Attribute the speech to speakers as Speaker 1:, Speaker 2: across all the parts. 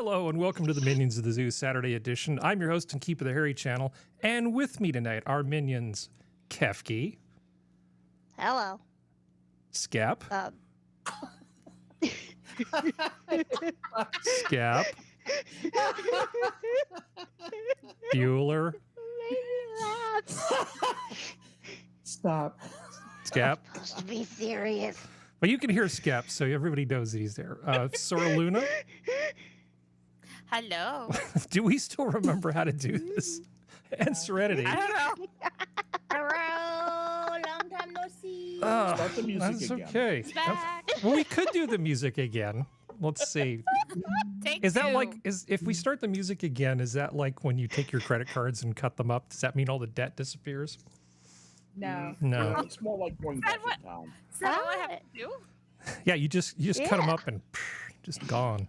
Speaker 1: Hello and welcome to the Minions of the Zoo Saturday edition. I'm your host and Keeper of the Hairy channel, and with me tonight are minions Kefki.
Speaker 2: Hello.
Speaker 1: Skep. Skep. Bueller.
Speaker 3: Stop.
Speaker 1: Skep.
Speaker 2: Supposed to be serious.
Speaker 1: But you can hear Skep, so everybody knows that he's there. Sora Luna.
Speaker 4: Hello.
Speaker 1: Do we still remember how to do this? And Serenity.
Speaker 4: I don't know.
Speaker 5: Hello, long time no see.
Speaker 3: Start the music
Speaker 1: that's
Speaker 3: again.
Speaker 1: okay.
Speaker 4: It's back.
Speaker 1: Well, we could do the music again. Let's see.
Speaker 4: Take
Speaker 1: Is that
Speaker 4: two.
Speaker 1: like, if we start the music again, is that like when you take your credit cards and cut them up? Does that mean all the debt disappears?
Speaker 5: No.
Speaker 1: No.
Speaker 3: It's more like going back in town.
Speaker 4: Is that all I have to do?
Speaker 1: Yeah, you just cut them
Speaker 2: Yeah.
Speaker 1: up and just gone.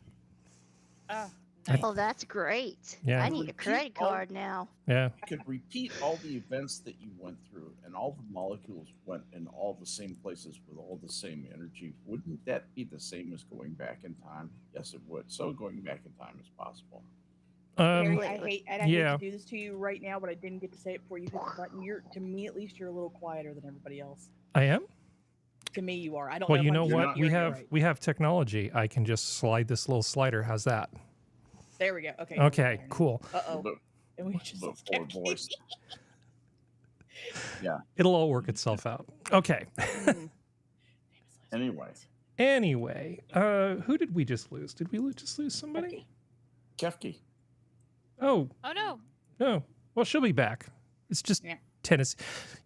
Speaker 2: Oh, that's great.
Speaker 1: Yeah.
Speaker 2: I need a credit card now.
Speaker 1: Yeah.
Speaker 3: You could repeat all the events that you went through, and all the molecules went in all the same places with all the same energy. Wouldn't that be the same as going back in time? Yes, it would. So going back in time is possible.
Speaker 5: Harry, I
Speaker 2: Completely.
Speaker 5: hate
Speaker 1: yeah.
Speaker 5: to do this to you right now, but I didn't get to say it before you hit the button. To me at least, you're a little quieter than everybody else.
Speaker 1: I am?
Speaker 5: To me, you are. I don't
Speaker 1: Well,
Speaker 5: know.
Speaker 1: you
Speaker 5: if
Speaker 1: know
Speaker 5: I'm
Speaker 1: what?
Speaker 5: hearing you right.
Speaker 1: We have technology. I can just slide this little slider. How's that?
Speaker 5: There we go. Okay.
Speaker 1: Okay, cool.
Speaker 5: Uh oh.
Speaker 3: But,
Speaker 5: And we just
Speaker 3: but
Speaker 5: skipped
Speaker 3: for voice. Yeah.
Speaker 1: It'll all work itself out. Okay.
Speaker 3: Anyway,
Speaker 1: Anyway, who did we just lose? Did we just lose somebody?
Speaker 3: Kefki.
Speaker 1: Oh,
Speaker 4: Oh no.
Speaker 1: no. Well, she'll be back. It's just
Speaker 5: Yeah.
Speaker 1: Tennessee.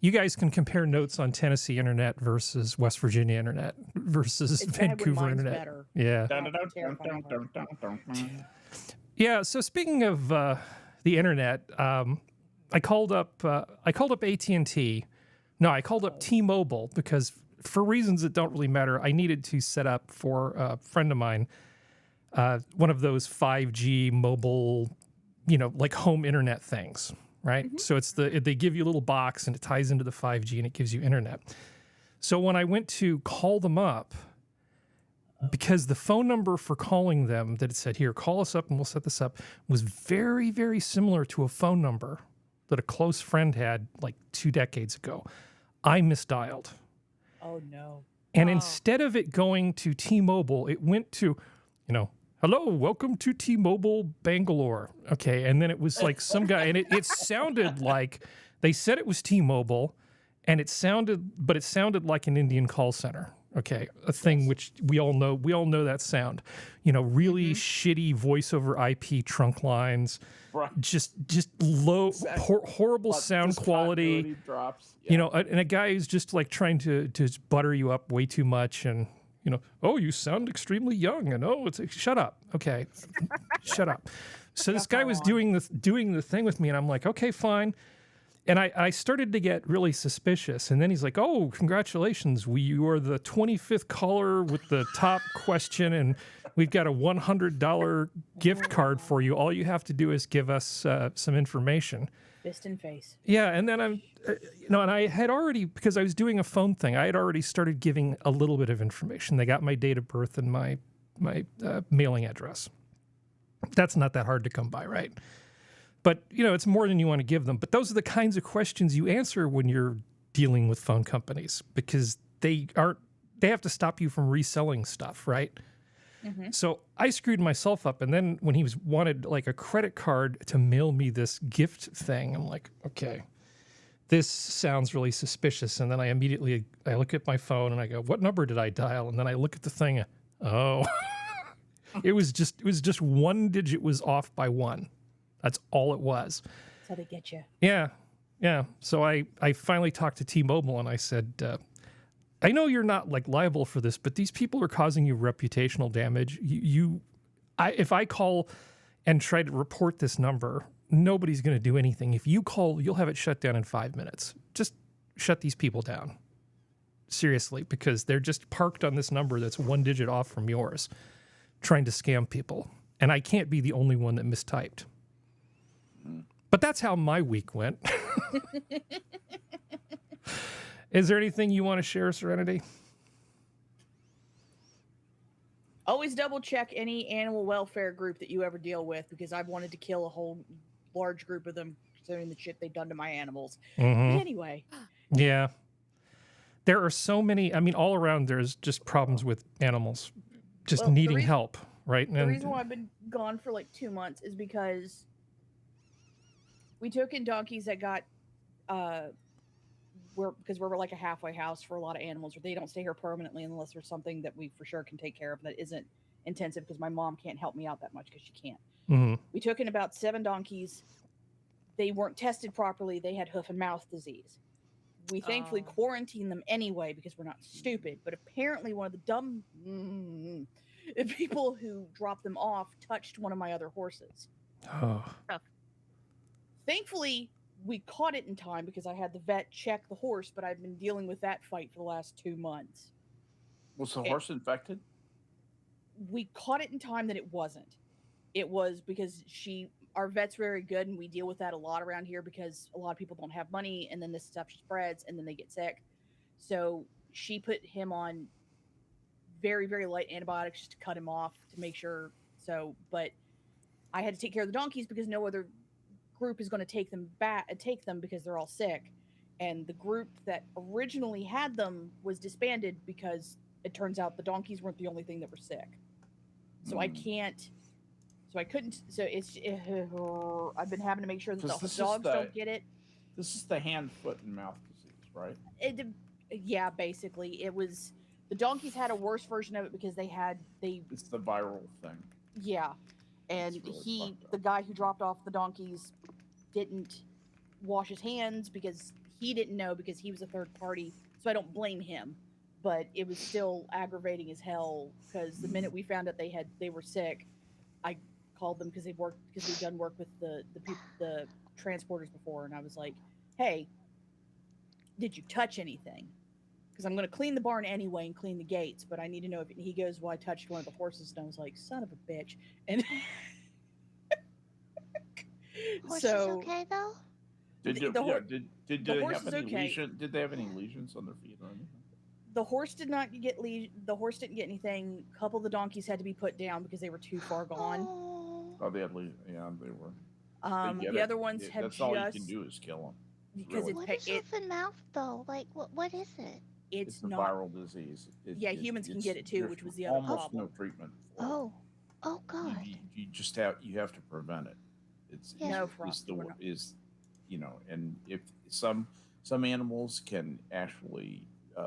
Speaker 1: You guys can compare notes on Tennessee internet versus West Virginia internet versus
Speaker 5: It's bad when
Speaker 1: Vancouver
Speaker 5: mine's
Speaker 1: internet.
Speaker 5: better.
Speaker 1: Yeah. Yeah. So speaking of the internet, I called up AT&T. No, I called up T-Mobile because for reasons that don't really matter, I needed to set up for a friend of mine one of those 5G mobile, like home internet things, right? So it's they give you a little box and it ties into the 5G and it gives you internet. So when I went to call them up, because the phone number for calling them that it said, here, call us up and we'll set this up, was very, very similar to a phone number that a close friend had like 2 decades ago. I misdialed.
Speaker 5: Oh no.
Speaker 1: And
Speaker 4: Oh.
Speaker 1: instead of it going to T-Mobile, it went to, hello, welcome to T-Mobile Bangalore. Okay. And then it was like some guy, and it sounded like, they said it was T-Mobile, and it sounded like an Indian call center. Okay. A thing which we all know that sound. Really shitty voice over IP trunk lines,
Speaker 3: Right.
Speaker 1: just low, horrible sound quality.
Speaker 3: Continuity drops.
Speaker 1: And a guy who's just like trying to butter you up way too much, and oh, you sound extremely young, and oh, it's shut up, okay, shut up. So this guy was doing the thing with me, and I'm like, okay, fine. And I started to get really suspicious, and then he's like, oh, congratulations, you are the 25th caller with the top question, and we've got a $100 gift card for you. All you have to do is give us some information.
Speaker 5: Fist and face.
Speaker 1: Yeah, and then I'm, and I had already, because I was doing a phone thing, I had already started giving a little bit of information. They got my date of birth and my mailing address. That's not that hard to come by, right? But, it's more than you want to give them. But those are the kinds of questions you answer when you're dealing with phone companies, because they have to stop you from reselling stuff, right? So I screwed myself up, and then when he wanted like a credit card to mail me this gift thing, I'm like, okay, this sounds really suspicious. And then I look at my phone and I go, what number did I dial? And then I look at the thing, oh, it was just one digit was off by one. That's all it was.
Speaker 5: That's how they get you.
Speaker 1: Yeah. So I finally talked to T-Mobile and I said, I know you're not like liable for this, but these people are causing you reputational damage. If I call and try to report this number, nobody's going to do anything. If you call, you'll have it shut down in 5 minutes. Just shut these people down. Seriously, because they're just parked on this number that's one digit off from yours, trying to scam people. And I can't be the only one that mistyped. But that's how my week went. Is there anything you want to share, Serenity?
Speaker 5: Always double check any animal welfare group that you ever deal with, because I've wanted to kill a whole large group of them considering the shit they've done to my animals.
Speaker 1: Mhm.
Speaker 5: But anyway.
Speaker 1: Yeah. There are so many, I mean, all around there's just problems with animals just
Speaker 5: Well,
Speaker 1: needing help, right?
Speaker 5: The reason why I've been gone for like 2 months is because we took in donkeys that got because we're like a halfway house for a lot of animals, or they don't stay here permanently unless there's something that we for sure can take care of that isn't intensive, because my mom can't help me out that much because she can't.
Speaker 1: Mm-hmm.
Speaker 5: We took in about 7 donkeys. They weren't tested properly. They had hoof and mouth disease. We thankfully quarantined them anyway because we're not stupid, but apparently one of the dumb people who dropped them off touched one of my other horses.
Speaker 1: Oh.
Speaker 5: Thankfully, we caught it in time because I had the vet check the horse, but I've been dealing with that fight for the last 2 months.
Speaker 3: Was the horse infected?
Speaker 5: We caught it in time that it wasn't. It was because our vet's very good, and we deal with that a lot around here because a lot of people don't have money, and then this stuff spreads, and then they get sick. So she put him on very, very light antibiotics to cut him off to make sure. But I had to take care of the donkeys because no other group is going to take them because they're all sick. And the group that originally had them was disbanded because it turns out the donkeys weren't the only thing that were sick. So I couldn't. So I've been having to make sure that the dogs don't get it.
Speaker 3: This is the hand, foot, and mouth disease, right?
Speaker 5: Yeah, basically, it was. The donkeys had a worse version of it because It's the viral thing. Yeah, and
Speaker 3: really
Speaker 5: the guy who dropped off the donkeys didn't wash his hands because he didn't know, because he was a third party. So I don't blame him, but it was still aggravating as hell because the minute we found out they were sick, I called them because we've done work with the transporters before, and I was like, "Hey, did you touch anything? Because I'm going to clean the barn anyway and clean the gates, but I need to know if." He goes, "Well, I touched one of the horses," and I was like, "Son of a bitch!" And
Speaker 2: Horse is okay though.
Speaker 3: Did they have any lesions on their feet or anything?
Speaker 5: The horse did not get The horse didn't get anything. A couple of the donkeys had to be put down because they were too far gone.
Speaker 3: Oh, they had yeah, they were.
Speaker 5: The other ones had
Speaker 3: that's all you can do is kill them.
Speaker 5: Because
Speaker 3: Really.
Speaker 2: What is hoof and mouth though? Like what is it?
Speaker 5: It's
Speaker 3: a
Speaker 5: not
Speaker 3: viral disease.
Speaker 5: humans can get it too, which was the other
Speaker 3: almost
Speaker 5: problem.
Speaker 3: no treatment for it.
Speaker 2: Oh God.
Speaker 3: You just have to prevent it. It's
Speaker 5: No,
Speaker 3: and if some animals can actually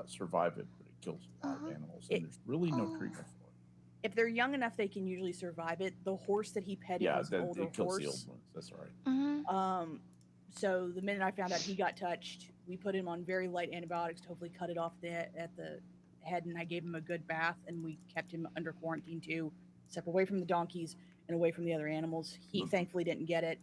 Speaker 3: survive it, but it kills a lot of animals, and there's really no treatment for it.
Speaker 5: If they're young enough, they can usually survive it. The horse that he petted was an older
Speaker 3: it kills
Speaker 5: horse.
Speaker 3: the old ones. That's right.
Speaker 2: Mm-hmm.
Speaker 5: So the minute I found out he got touched, we put him on very light antibiotics to hopefully cut it off at the head, and I gave him a good bath, and we kept him under quarantine too, separate away from the donkeys and away from the other animals. He thankfully didn't get it.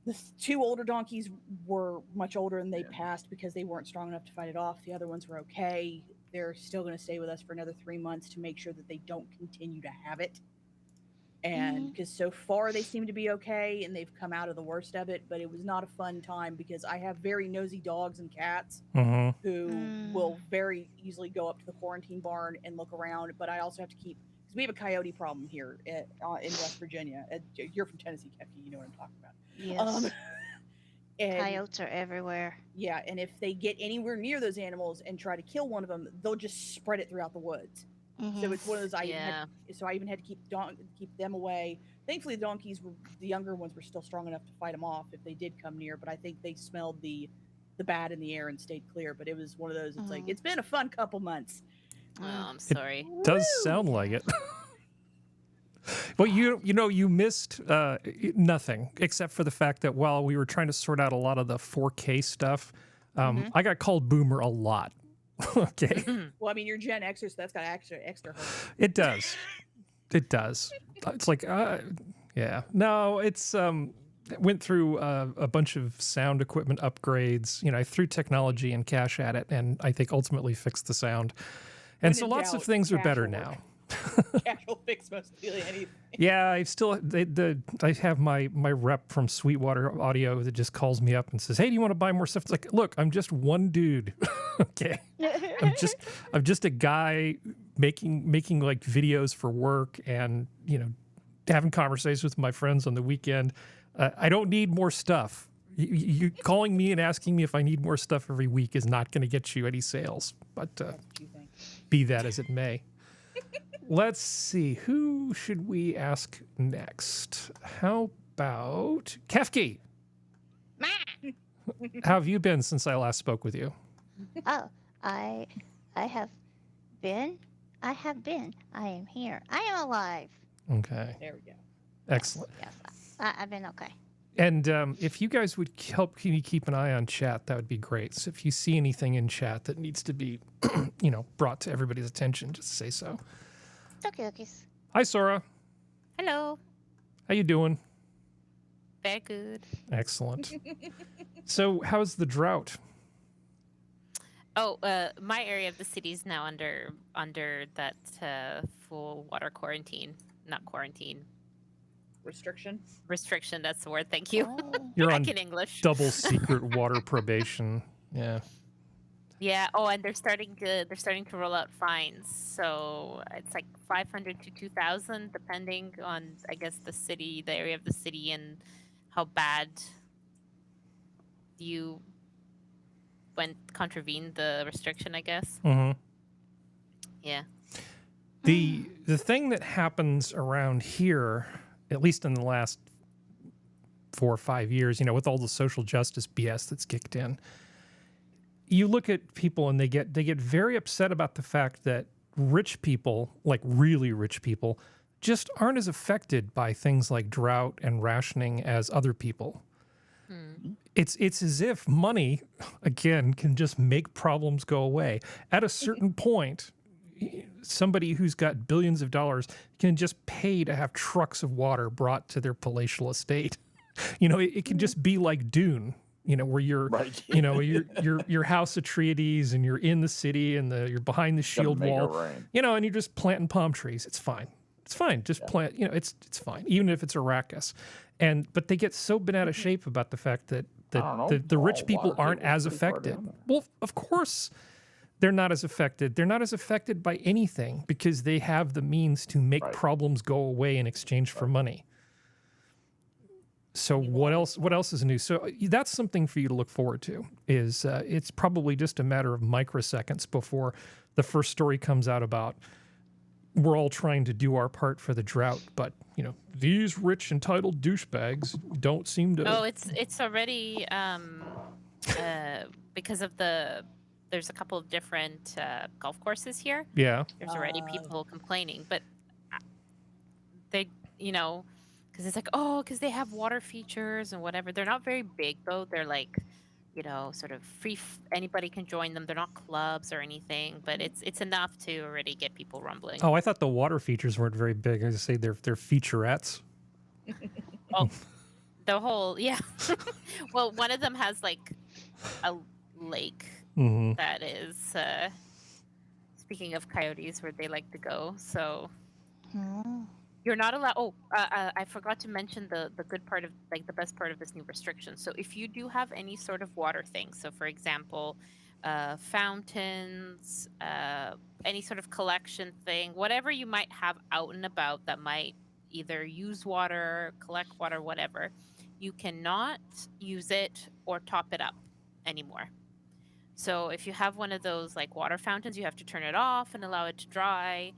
Speaker 5: The 2 older donkeys were much older, and they passed because they weren't strong enough to fight it off. The other ones were okay. They're still going to stay with us for another 3 months to make sure that they don't continue to have it. And because so far they seem to be okay, and they've come out of the worst of it, but it was not a fun time because I have very nosy dogs and cats who will very easily go up to the quarantine barn and look around. But I also have to keep, because we have a coyote problem here in West Virginia. You're from Tennessee, Kefki, you know what I'm talking about.
Speaker 2: Yes.
Speaker 5: And,
Speaker 2: Coyotes are everywhere.
Speaker 5: Yeah, and if they get anywhere near those animals and try to kill one of them, they'll just spread it throughout the woods. So it's one of those. I even had to keep them away. Thankfully, the younger ones were still strong enough to fight them off if they did come near. But I think they smelled the bad in the air and stayed clear. But it was one of those. It's like, it's been a fun couple months.
Speaker 4: Oh, I'm sorry.
Speaker 1: It does sound like it. Well, you missed nothing except for the fact that while we were trying to sort out a lot of the 4K stuff, I got called Boomer a lot. Okay.
Speaker 5: Well, I mean, you're Gen Xer, so that's got extra hope.
Speaker 1: It does. It does. It's like, yeah. No, it's went through a bunch of sound equipment upgrades. I threw technology and cash at it, and I think ultimately fixed the sound. And so lots of things are better now.
Speaker 5: Casual fix mostly anything.
Speaker 1: Yeah, I have my rep from Sweetwater Audio that just calls me up and says, "Hey, do you want to buy more stuff?" It's like, look, I'm just one dude. Okay, I'm just a guy making like videos for work and, you know, having conversations with my friends on the weekend. I don't need more stuff. You calling me and asking me if I need more stuff every week is not going to get you any sales. But
Speaker 5: That's what you think.
Speaker 1: be that as it may. Let's see. Who should we ask next? How about Kefki? How have you been since I last spoke with you?
Speaker 2: Oh, I have been. I am here. I am alive.
Speaker 1: Okay.
Speaker 5: There we go.
Speaker 1: Excellent.
Speaker 2: Yes, I've been okay.
Speaker 1: And if you guys would help me keep an eye on chat, that would be great. So if you see anything in chat that needs to be, you know, brought to everybody's attention, just say so.
Speaker 2: Okay.
Speaker 1: Hi, Sora.
Speaker 4: Hello.
Speaker 1: How you doing?
Speaker 4: Very good.
Speaker 1: Excellent. So how's the drought?
Speaker 4: Oh, my area of the city is now under that full water quarantine. Not quarantine.
Speaker 5: Restriction.
Speaker 4: Restriction, that's the word. Thank you.
Speaker 2: Oh.
Speaker 1: You're
Speaker 4: Back
Speaker 1: on
Speaker 4: in English.
Speaker 1: double secret water probation. Yeah.
Speaker 4: Yeah. Oh, and they're starting to roll out fines. So it's like 500 to 2,000, depending on, I guess, the area of the city, and how bad you contravened the restriction, I guess.
Speaker 1: Mm-hmm.
Speaker 4: Yeah.
Speaker 1: The thing that happens around here, at least in the last 4 or 5 years, you know, with all the social justice BS that's kicked in, you look at people and they get very upset about the fact that rich people, like really rich people, just aren't as affected by things like drought and rationing as other people. It's as if money, again, can just make problems go away. At a certain point, somebody who's got billions of dollars can just pay to have trucks of water brought to their palatial estate. You know, it can just be like Dune, you know, where you're,
Speaker 3: Right.
Speaker 1: you know, your House Atreides and you're in the city and you're behind the shield
Speaker 3: Gonna make it
Speaker 1: wall,
Speaker 3: rain.
Speaker 1: you know, and you're just planting palm trees. It's fine. It's fine. Just plant, you know, it's fine, even if it's Arrakis. But they get so bent out of shape about the fact that
Speaker 3: I don't know.
Speaker 1: the rich
Speaker 3: All
Speaker 1: people
Speaker 3: water
Speaker 1: aren't
Speaker 3: tables
Speaker 1: as
Speaker 3: pretty far
Speaker 1: affected.
Speaker 3: down there.
Speaker 1: Well, of course they're not as affected. They're not as affected by anything because they have the means to make
Speaker 3: Right.
Speaker 1: problems go away in exchange for money. So what else is new? So that's something for you to look forward to. Is it's probably just a matter of microseconds before the first story comes out about we're all trying to do our part for the drought, but you know, these rich entitled douchebags don't seem to.
Speaker 4: Oh, it's already because of there's a couple of different golf courses here.
Speaker 1: Yeah.
Speaker 4: There's already people complaining, but they, you know, because it's like, oh, because they have water features and whatever. They're not very big though. They're like, you know, sort of free. Anybody can join them. They're not clubs or anything, but it's enough to already get people rumbling.
Speaker 1: Oh, I thought the water features weren't very big. I say they're featurettes.
Speaker 4: Oh, the whole, yeah. Well, one of them has like a lake
Speaker 1: Mm-hmm.
Speaker 4: that is, speaking of coyotes, where they like to go. So
Speaker 2: Oh.
Speaker 4: you're not allowed. Oh, I forgot to mention the good part of, like, the best part of this new restriction. So if you do have any sort of water thing, so for example, fountains, any sort of collection thing, whatever you might have out and about that might either use water, collect water, whatever, you cannot use it or top it up anymore. So if you have one of those like water fountains, you have to turn it off and allow it to dry.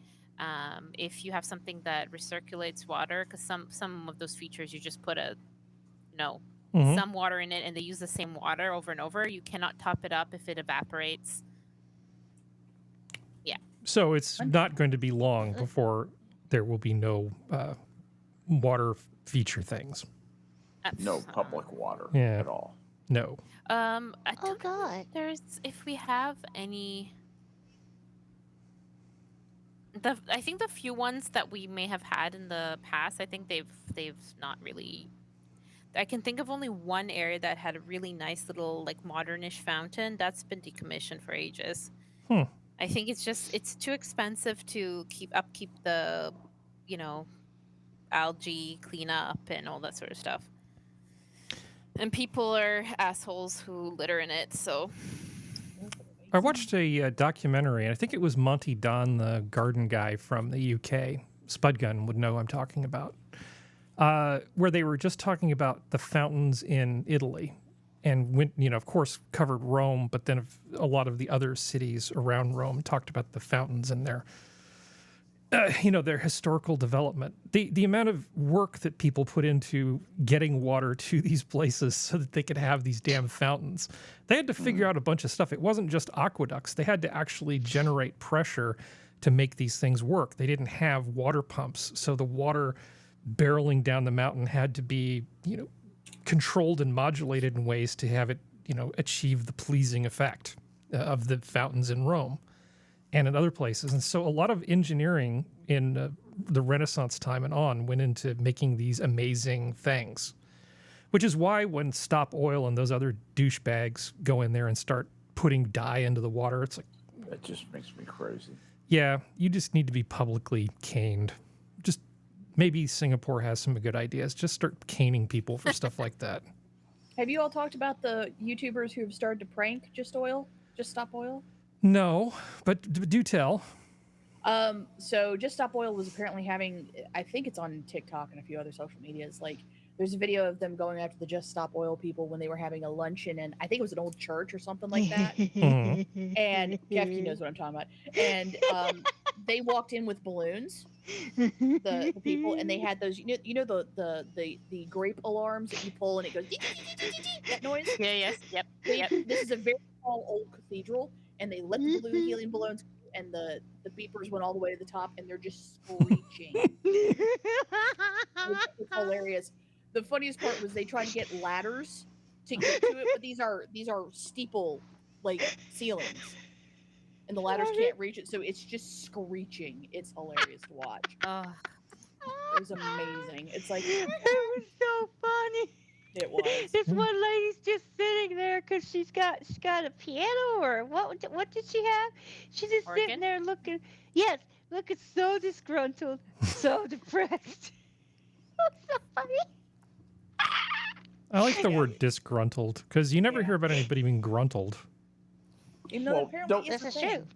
Speaker 4: If you have something that recirculates water, because some of those features you just put
Speaker 1: Mhm.
Speaker 4: some water in it and they use the same water over and over, you cannot top it up if it evaporates.
Speaker 1: So it's not going to be long before there will be no water feature things.
Speaker 3: No public water
Speaker 1: Yeah.
Speaker 3: at all.
Speaker 1: No.
Speaker 4: I
Speaker 2: Oh
Speaker 4: don't know
Speaker 2: God.
Speaker 4: if there's, if we have any. I think the few ones that we may have had in the past, I think they've not really. I can think of only one area that had a really nice little like modernish fountain that's been decommissioned for ages.
Speaker 1: Hmm.
Speaker 4: I think it's too expensive to keep the, you know, algae cleanup and all that sort of stuff. And people are assholes who litter in it, so
Speaker 1: I watched a documentary, and I think it was Monty Don, the garden guy from the UK. Spudgun would know I'm talking about. Where they were just talking about the fountains in Italy, and went, of course, covered Rome, but then a lot of the other cities around Rome talked about the fountains and their, their historical development. The amount of work that people put into getting water to these places so that they could have these damn fountains. They had to figure out a bunch of stuff. It wasn't just aqueducts. They had to actually generate pressure to make these things work. They didn't have water pumps, so the water barreling down the mountain had to be, controlled and modulated in ways to have it, achieve the pleasing effect of the fountains in Rome and in other places. And so a lot of engineering in the Renaissance time and on went into making these amazing things, which is why when Stop Oil and those other douchebags go in there and start putting dye into the water, it's like,
Speaker 3: That just makes me crazy.
Speaker 1: yeah, you just need to be publicly caned. Just maybe Singapore has some good ideas. Just start caning people for stuff like that.
Speaker 5: Have you all talked about the YouTubers who have started to prank Just Stop Oil?
Speaker 1: No, but do tell.
Speaker 5: So Just Stop Oil was apparently having, I think it's on TikTok and a few other social medias, like there's a video of them going after the Just Stop Oil people when they were having a luncheon, and I think it was an old church or something like that. And Kefki knows what I'm talking about. And they walked in with balloons, the people, and they had those, the grape alarms that you pull and it goes that noise.
Speaker 4: Yes. Yep.
Speaker 5: This is a very small old cathedral, and they let the helium balloons, and the beepers went all the way to the top, and they're just screeching. It's hilarious. The funniest part was they tried to get ladders to get to it, but these are steeple like ceilings, and the ladders can't reach it, so it's just screeching. It's hilarious to watch. It was amazing. It's like
Speaker 6: it was so funny.
Speaker 5: It was.
Speaker 6: This one lady's just sitting there because she's got a piano, or what did she have? She's just
Speaker 4: Organ?
Speaker 6: sitting there looking so disgruntled, so depressed. So funny.
Speaker 1: I like the word disgruntled because you never hear about anybody being gruntled.
Speaker 5: Even though
Speaker 3: Well,
Speaker 5: apparently
Speaker 3: don't-
Speaker 5: it's
Speaker 2: This
Speaker 5: a
Speaker 2: is
Speaker 5: thing.
Speaker 2: true.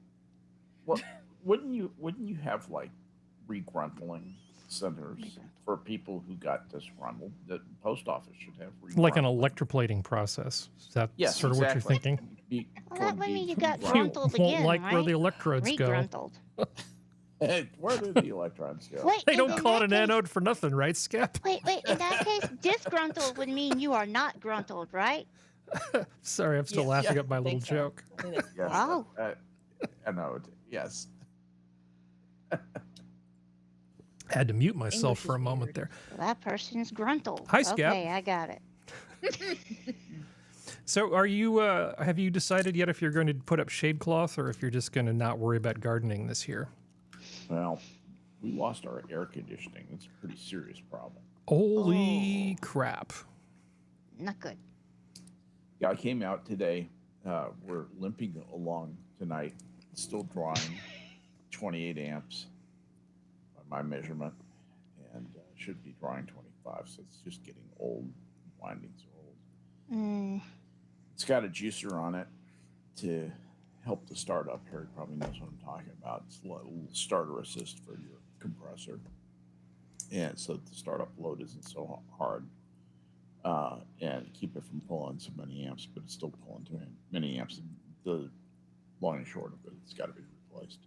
Speaker 3: Well, wouldn't you have like regruntling centers for people who got disgruntled? The post office should have
Speaker 1: Like an
Speaker 3: regruntling.
Speaker 1: electroplating process. Is that
Speaker 3: Yes,
Speaker 1: sort of what you're
Speaker 3: exactly.
Speaker 1: thinking?
Speaker 2: Well, that would mean you got
Speaker 1: You
Speaker 2: gruntled
Speaker 1: won't
Speaker 2: again,
Speaker 1: like
Speaker 2: right?
Speaker 1: where the electrodes go.
Speaker 2: Regruntled.
Speaker 3: Hey, where did the electrons go?
Speaker 2: Wait,
Speaker 1: They
Speaker 2: in
Speaker 1: don't call it
Speaker 2: that
Speaker 1: an
Speaker 2: case-
Speaker 1: anode for nothing, right, Skep?
Speaker 2: Wait, in that case, disgruntled would mean you are not gruntled, right?
Speaker 1: Sorry, I'm still
Speaker 5: Yeah,
Speaker 1: laughing
Speaker 5: yeah,
Speaker 1: at my
Speaker 5: I
Speaker 1: little
Speaker 5: think so.
Speaker 1: joke.
Speaker 5: I think that's-
Speaker 3: Yes,
Speaker 2: Wow.
Speaker 3: anode. Yes.
Speaker 1: Had to mute myself
Speaker 5: English
Speaker 1: for a
Speaker 5: is
Speaker 1: moment
Speaker 5: weird.
Speaker 1: there.
Speaker 2: Well, that person's gruntled.
Speaker 1: Hi, Skep.
Speaker 2: Okay, I got it.
Speaker 1: So are you, have you decided yet if you're going to put up shade cloth or if you're just going to not worry about gardening this year?
Speaker 3: Well, we lost our air conditioning. It's a pretty serious problem.
Speaker 1: Holy
Speaker 2: Oh.
Speaker 1: crap.
Speaker 2: Not good.
Speaker 3: Yeah, I came out today. We're limping along tonight, still drawing 28 amps by my measurement, and should be drawing 25. So it's just getting old. Windings are old.
Speaker 2: Mm,
Speaker 3: It's got a juicer on it to help the startup. Harry probably knows what I'm talking about. It's a little starter assist for your compressor, and so the startup load isn't so hard, and keep it from pulling so many amps. But it's still pulling too many amps. The long and short of it, it's got to be replaced.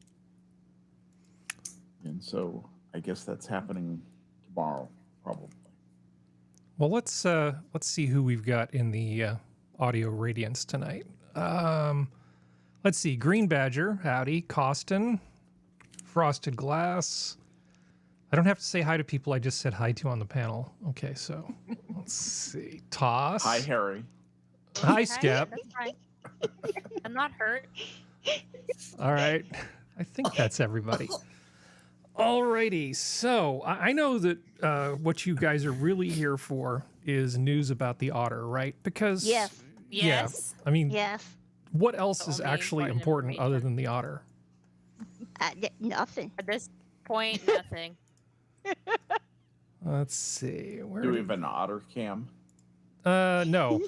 Speaker 3: And so I guess that's happening tomorrow, probably.
Speaker 1: Well, let's see who we've got in the audio radiance tonight. Let's see. Green Badger, howdy. Costin, Frosted Glass. I don't have to say hi to people I just said hi to on the panel. Okay, so let's see. Toss.
Speaker 3: Hi, Harry.
Speaker 1: Hi,
Speaker 4: Okay,
Speaker 1: Skep.
Speaker 4: That's fine. I'm not hurt.
Speaker 1: All right. I think that's everybody. Alrighty. So I know that what you guys are really here for is news about the otter, right? Because
Speaker 2: yes,
Speaker 4: Yes.
Speaker 1: I mean,
Speaker 2: yes.
Speaker 1: what else
Speaker 4: The
Speaker 1: is
Speaker 4: only
Speaker 1: actually
Speaker 4: important
Speaker 1: important other
Speaker 4: information.
Speaker 1: than the otter?
Speaker 2: Nothing.
Speaker 4: At this point, nothing.
Speaker 1: Let's see. Where
Speaker 3: Do we
Speaker 1: did-
Speaker 3: have an otter cam?
Speaker 1: No.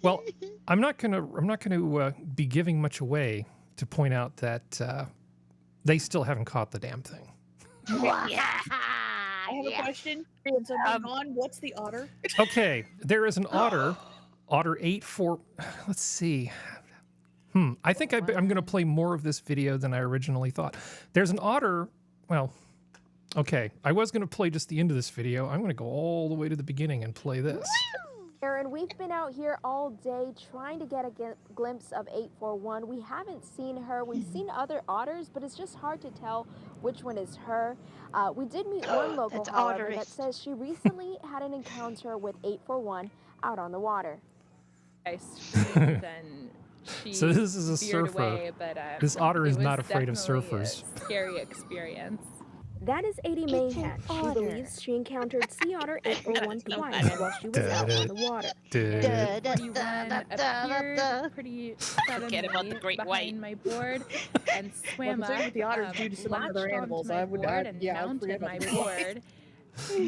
Speaker 1: Well, I'm not gonna be giving much away to point out that they still haven't caught the damn thing.
Speaker 5: I have a question. Since I'm gone, what's the otter?
Speaker 1: Okay, there is an otter, otter 8-4. Let's see. I think I'm going to play more of this video than I originally thought. There's an otter. Well, okay, I was going to play just the end of this video. I'm going to go all the way to the beginning and play this.
Speaker 7: Aaron, we've been out here all day trying to get a glimpse of 841. We haven't seen her. We've seen other otters, but it's just hard to tell which one is her. We did meet one local, however, that says she recently had an encounter with 841 out on the water.
Speaker 8: I screamed and she
Speaker 1: So this is a
Speaker 8: veered
Speaker 1: surfer.
Speaker 8: away, but,
Speaker 1: This otter is
Speaker 8: it was
Speaker 1: not afraid of
Speaker 8: definitely
Speaker 1: surfers.
Speaker 8: a scary experience.
Speaker 7: That is Adie
Speaker 2: It's an
Speaker 7: Mahan. She
Speaker 2: otter.
Speaker 7: believes she encountered sea otter 841 twice while she was out on the water.
Speaker 8: He appeared pretty
Speaker 4: Forget about the
Speaker 8: suddenly
Speaker 4: great
Speaker 8: behind
Speaker 4: white.
Speaker 8: my board and swam
Speaker 5: Well, the same
Speaker 8: up,
Speaker 5: with the otters due to some
Speaker 8: latched
Speaker 5: other
Speaker 8: onto
Speaker 5: animals.
Speaker 8: my
Speaker 5: I would-
Speaker 8: board and
Speaker 5: yeah, I'd
Speaker 8: mounted
Speaker 5: forget
Speaker 8: my
Speaker 5: about the
Speaker 8: board,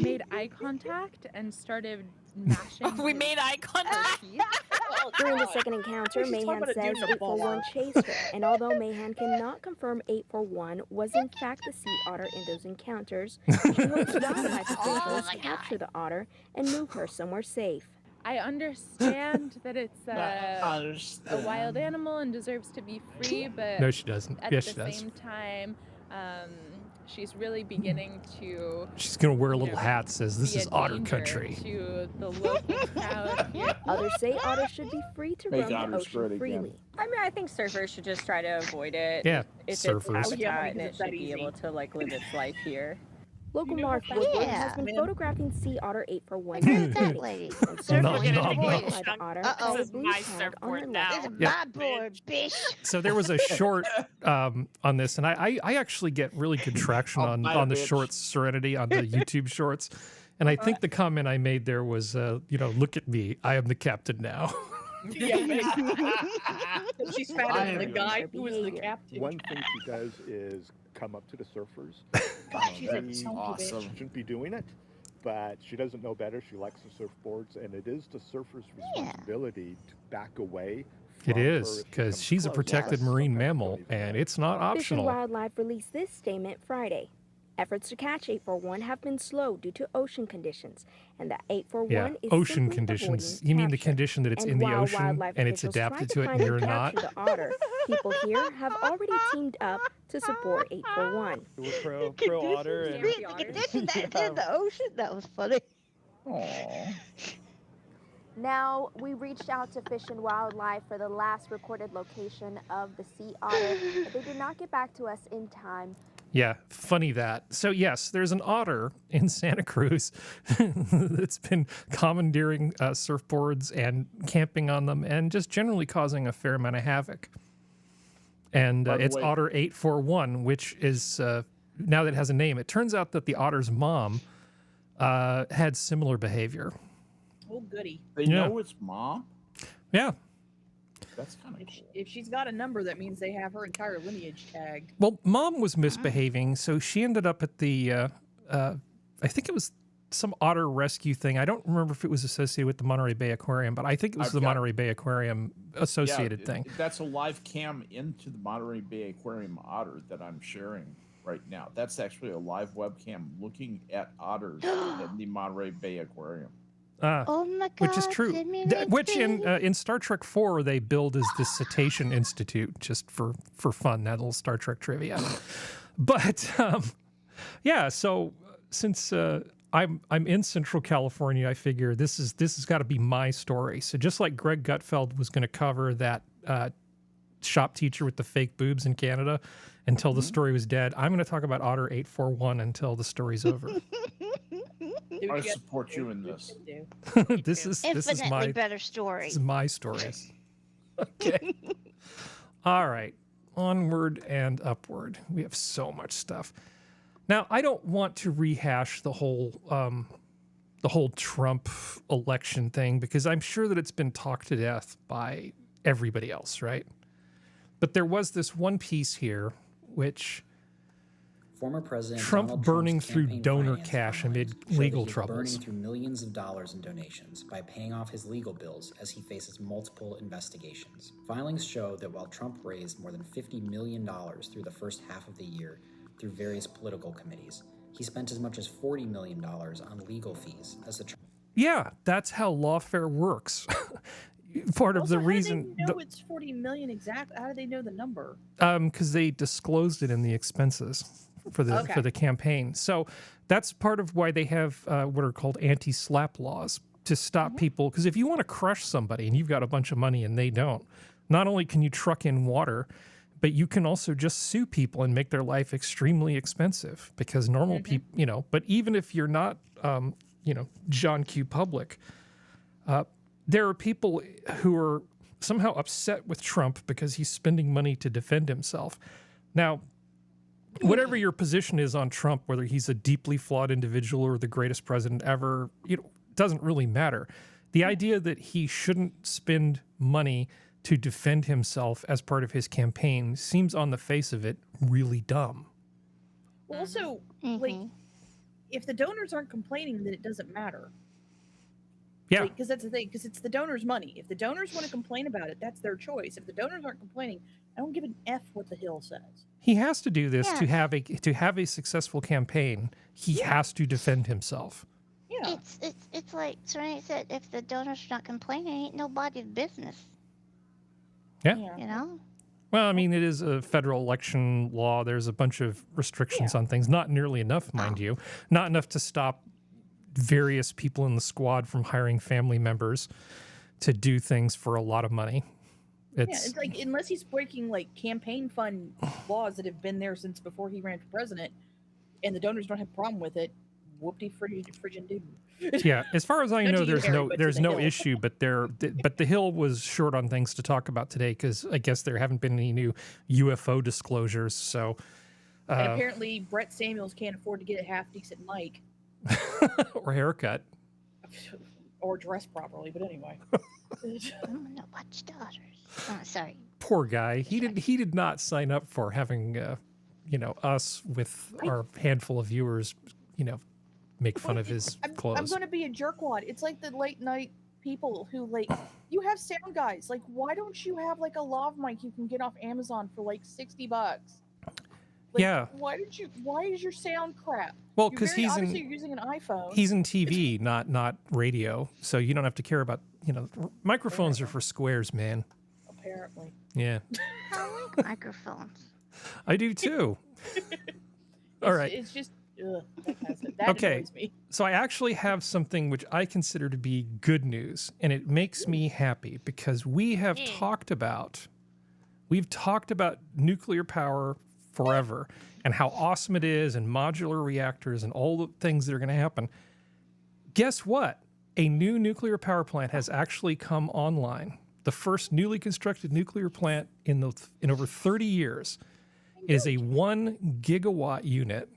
Speaker 8: made eye contact, and started mashing
Speaker 4: We
Speaker 8: his
Speaker 4: made eye contact.
Speaker 8: teeth.
Speaker 7: During the second encounter,
Speaker 5: She's talking
Speaker 7: Mahan
Speaker 5: about a
Speaker 7: says
Speaker 5: dude in a ball.
Speaker 7: 841 chased her, and although Mahan cannot confirm 841 was in fact the sea otter in those encounters, she hopes wildlife officials capture the otter and move her somewhere safe.
Speaker 8: I understand that it's a wild animal and deserves to be free, but
Speaker 1: No, she doesn't.
Speaker 8: at
Speaker 1: Yes,
Speaker 8: the
Speaker 1: she does.
Speaker 8: same time, she's really beginning to
Speaker 1: She's going to wear a little
Speaker 8: know,
Speaker 1: hat that says, "This
Speaker 8: be
Speaker 1: is
Speaker 8: a
Speaker 1: otter
Speaker 8: danger
Speaker 1: country."
Speaker 8: to the local crowd here.
Speaker 7: Others say otters should be free to
Speaker 3: Make
Speaker 7: roam the
Speaker 3: otters
Speaker 7: ocean
Speaker 3: great again.
Speaker 7: freely.
Speaker 9: I mean, I think surfers should just try to avoid it.
Speaker 1: Yeah,
Speaker 9: If
Speaker 1: surfers.
Speaker 9: it's
Speaker 5: Oh, yeah,
Speaker 9: habitat, and
Speaker 5: because
Speaker 9: it
Speaker 5: it's that
Speaker 9: should be
Speaker 5: easy.
Speaker 9: able to like live its life here.
Speaker 7: Local
Speaker 5: You know
Speaker 7: Mark
Speaker 5: what
Speaker 7: Woodward
Speaker 2: Yeah.
Speaker 7: has been
Speaker 5: Man.
Speaker 7: photographing sea otter 841
Speaker 2: Look at that
Speaker 7: daily,
Speaker 2: lady.
Speaker 7: and
Speaker 1: Nom,
Speaker 7: surfers
Speaker 1: nom,
Speaker 7: can
Speaker 1: nom.
Speaker 7: identify the otter
Speaker 2: Uh-oh.
Speaker 7: by
Speaker 4: This
Speaker 7: a
Speaker 4: is
Speaker 7: blue
Speaker 4: my
Speaker 7: tag on
Speaker 4: surfboard
Speaker 7: her
Speaker 4: now.
Speaker 2: This
Speaker 7: leg.
Speaker 2: is
Speaker 1: Yeah.
Speaker 2: my board, bitch.
Speaker 1: So there was a short on this, and I actually get really good traction
Speaker 3: Oh,
Speaker 1: on
Speaker 3: bye,
Speaker 1: the
Speaker 3: bitch.
Speaker 1: shorts, Serenity, on the YouTube shorts. And I think the comment I made there was, look at me, I am the captain now.
Speaker 5: She's fatter
Speaker 3: I
Speaker 5: than the
Speaker 3: am
Speaker 5: guy who was the
Speaker 7: behavior.
Speaker 5: captain.
Speaker 10: One thing she does is come up to the surfers.
Speaker 5: She's a
Speaker 10: She
Speaker 5: chunky
Speaker 3: awesome.
Speaker 5: bitch.
Speaker 10: shouldn't be doing it, but she doesn't know better. She likes the surfboards, and it is the surfer's responsibility to back away.
Speaker 1: It
Speaker 10: from her
Speaker 1: is,
Speaker 10: if she
Speaker 1: because
Speaker 10: comes
Speaker 1: she's a
Speaker 10: close.
Speaker 1: protected
Speaker 10: Yes.
Speaker 1: marine
Speaker 10: Okay,
Speaker 1: mammal,
Speaker 10: don't even
Speaker 1: and
Speaker 10: know.
Speaker 1: it's not
Speaker 7: Fish and
Speaker 1: optional.
Speaker 7: Wildlife released this statement Friday. Efforts to catch 841 have been slow due to ocean conditions, and that 841
Speaker 1: Yeah,
Speaker 7: is
Speaker 1: ocean
Speaker 7: simply
Speaker 1: conditions.
Speaker 7: avoiding
Speaker 1: You mean the
Speaker 7: capture.
Speaker 1: condition that it's
Speaker 7: And
Speaker 1: in the
Speaker 7: while
Speaker 1: ocean
Speaker 7: wildlife
Speaker 1: and it's
Speaker 7: officials try
Speaker 1: adapted
Speaker 7: to
Speaker 1: to it and
Speaker 7: find and
Speaker 1: you're not?
Speaker 7: capture the otter, people here have already teamed up to support 841.
Speaker 11: We're pro otter and
Speaker 2: Read the condition that's in the ocean. That was funny.
Speaker 3: Aw.
Speaker 7: Now, we reached out to Fish and Wildlife for the last recorded location of the sea otter, but they did not get back to us in time.
Speaker 1: Yeah, funny that. So yes, there's an otter in Santa Cruz that's been commandeering surfboards and camping on them and just generally causing a fair amount of havoc. And
Speaker 3: By the
Speaker 1: it's
Speaker 3: way-
Speaker 1: Otter 841, which is, now that it has a name, it turns out that the otter's mom had similar behavior.
Speaker 5: Oh, goody.
Speaker 3: They
Speaker 1: Yeah.
Speaker 3: know it's mom?
Speaker 1: Yeah.
Speaker 3: That's kind of
Speaker 5: If,
Speaker 3: cool.
Speaker 5: if she's got a number, that means they have her entire lineage tagged.
Speaker 1: Well, mom was misbehaving, so she ended up at the, I think it was some otter rescue thing. I don't remember if it was associated with the Monterey Bay Aquarium, but I think it was
Speaker 3: I've
Speaker 1: the
Speaker 3: got-
Speaker 1: Monterey Bay Aquarium associated
Speaker 3: Yeah,
Speaker 1: thing.
Speaker 3: That's a live cam into the Monterey Bay Aquarium otter that I'm sharing right now. That's actually a live webcam looking at otters in the Monterey Bay Aquarium.
Speaker 2: Oh my god.
Speaker 1: Which is true.
Speaker 2: send me
Speaker 1: Which
Speaker 2: receipt.
Speaker 1: in Star Trek 4 they build as the Cetacean Institute just for fun, that little Star Trek trivia. But yeah, so since I'm in Central California, I figure this has got to be my story. So just like Greg Gutfeld was going to cover that shop teacher with the fake boobs in Canada until the story was dead, I'm going to talk about Otter 841 until the story's over.
Speaker 5: Do what
Speaker 3: I
Speaker 5: you gotta
Speaker 3: support
Speaker 5: do,
Speaker 3: you in
Speaker 5: do
Speaker 3: this.
Speaker 5: what you gotta do.
Speaker 1: this is
Speaker 2: Infinitely
Speaker 1: my
Speaker 2: better story.
Speaker 1: This is my story. Okay. All right. Onward and upward. We have so much stuff. Now, I don't want to rehash the whole Trump election thing because I'm sure that it's been talked to death by everybody else, right? But there was this one piece here which
Speaker 12: Former President
Speaker 1: Trump
Speaker 12: Donald
Speaker 1: burning
Speaker 12: Trump's
Speaker 1: through
Speaker 12: campaign
Speaker 1: donor
Speaker 12: finance
Speaker 1: cash
Speaker 12: filings
Speaker 1: amid
Speaker 12: show that
Speaker 1: legal
Speaker 12: he's
Speaker 1: troubles.
Speaker 12: burning through millions of dollars in donations by paying off his legal bills as he faces multiple investigations. Filings show that while Trump raised more than $50 million through the first half of the year through various political committees, he spent as much as $40 million on legal fees as the
Speaker 1: Yeah, that's how lawfare works. Part of the reason...
Speaker 5: How do they know it's 40 million exactly? How do they know the number?
Speaker 1: Because they disclosed it in the expenses for the campaign. So that's part of why they have what are called anti-slap laws to stop people. Because if you want to crush somebody and you've got a bunch of money and they don't, not only can you truck in water, but you can also just sue people and make their life extremely expensive. Because normal people, you know, but even if you're not, you know, John Q. Public, there are people who are somehow upset with Trump because he's spending money to defend himself. Now, whatever your position is on Trump, whether he's a deeply flawed individual or the greatest president ever, you know, doesn't really matter. The idea that he shouldn't spend money to defend himself as part of his campaign seems on the face of it really dumb.
Speaker 5: Well, also, like, if the donors aren't complaining, then it doesn't matter.
Speaker 1: Yeah.
Speaker 5: Because that's the thing, because it's the donors' money. If the donors want to complain about it, that's their choice. If the donors aren't complaining, I don't give an F what the Hill says.
Speaker 1: He has to do this to have a successful campaign. He has to defend himself.
Speaker 2: Yeah. It's like Serenity said, if the donors are not complaining, ain't nobody's business.
Speaker 1: Yeah.
Speaker 2: You know?
Speaker 1: Well, I mean, it is a federal election law. There's a bunch of restrictions on things. Not nearly enough, mind you. Not enough to stop various people in the squad from hiring family members to do things for a lot of money.
Speaker 5: It's like, unless he's breaking like campaign fund laws that have been there since before he ran for president, and the donors don't have a problem with it, whoopty friggin' do.
Speaker 1: Yeah, as far as I know, there's no
Speaker 5: Hill.
Speaker 1: issue, but the Hill was short on things to talk about today because I guess there haven't been any new UFO disclosures. So,
Speaker 5: and apparently Brett Samuels can't afford to get a half decent mic
Speaker 1: or haircut
Speaker 5: or dress properly. But anyway,
Speaker 2: I'm gonna watch Daughters. Oh, sorry.
Speaker 1: Poor guy. He did not sign up for having you know, us with our handful of viewers, you know, make fun of his clothes.
Speaker 5: I'm going to be a jerkwad. It's like the late night people who, like, you have sound guys. Like, why don't you have like a lav mic you can get off Amazon for like $60? Like,
Speaker 1: yeah.
Speaker 5: Why is your sound crap?
Speaker 1: Well, because
Speaker 5: you're using an iPhone.
Speaker 1: He's in TV, not radio, so you don't have to care about, you know, microphones are for squares, man.
Speaker 5: Apparently.
Speaker 1: Yeah.
Speaker 2: I like microphones.
Speaker 1: I do too. All right.
Speaker 5: It's just that
Speaker 1: okay.
Speaker 5: annoys me.
Speaker 1: So I actually have something which I consider to be good news, and it makes me happy because we have talked about nuclear power forever and how awesome it is and modular reactors and all the things that are going to happen. Guess what? A new nuclear power plant has actually come online. The first newly constructed nuclear plant in over 30 years is a 1 gigawatt unit.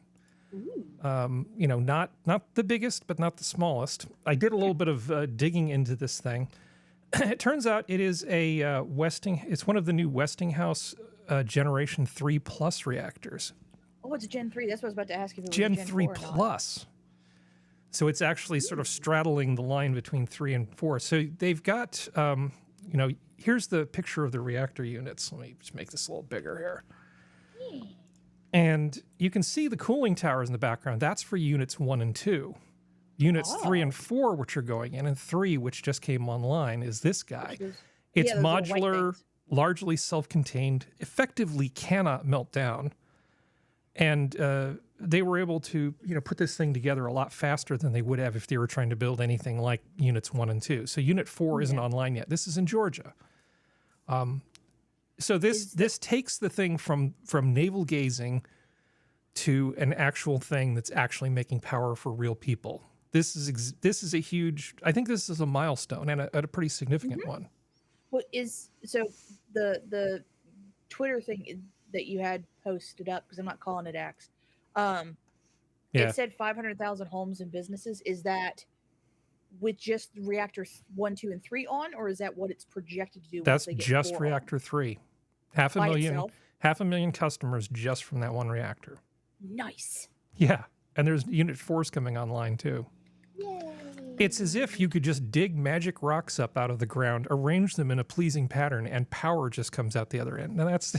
Speaker 1: You know, not the biggest, but not the smallest. I did a little bit of digging into this thing. It turns out it is a it's one of the new Westinghouse Generation 3 Plus reactors.
Speaker 5: Oh, it's a Gen 3. That's what I was about to ask if it was
Speaker 1: Gen
Speaker 5: a Gen
Speaker 1: 3
Speaker 5: 4 or not.
Speaker 1: Plus. So it's actually sort of straddling the line between 3 and 4. So they've got, you know, here's the picture of the reactor units. Let me just make this a little bigger here. And you can see the cooling towers in the background. That's for units 1 and 2. Units 3 and 4, which are going in, and 3, which just came online, is this guy. It's modular, largely self-contained, effectively cannot melt down. And they were able to, you know, put this thing together a lot faster than they would have if they were trying to build anything like units 1 and 2. So unit 4 isn't online yet. This is in Georgia. So this takes the thing from navel gazing to an actual thing that's actually making power for real people. This is a huge. I think this is a milestone and a pretty significant one.
Speaker 5: What is so the Twitter thing that you had posted up, because I'm not calling it X. It said 500,000 homes and businesses. Is that with just reactors 1, 2, and 3 on, or is that what it's projected to do?
Speaker 1: That's
Speaker 5: once they get
Speaker 1: just
Speaker 5: 4
Speaker 1: reactor
Speaker 5: on?
Speaker 1: 3.
Speaker 5: By itself?
Speaker 1: 500,000 customers just from that one reactor.
Speaker 5: Nice.
Speaker 1: Yeah, and there's Unit 4s coming online too.
Speaker 2: Yay.
Speaker 1: It's as if you could just dig magic rocks up out of the ground, arrange them in a pleasing pattern, and power just comes out the other end. Now that's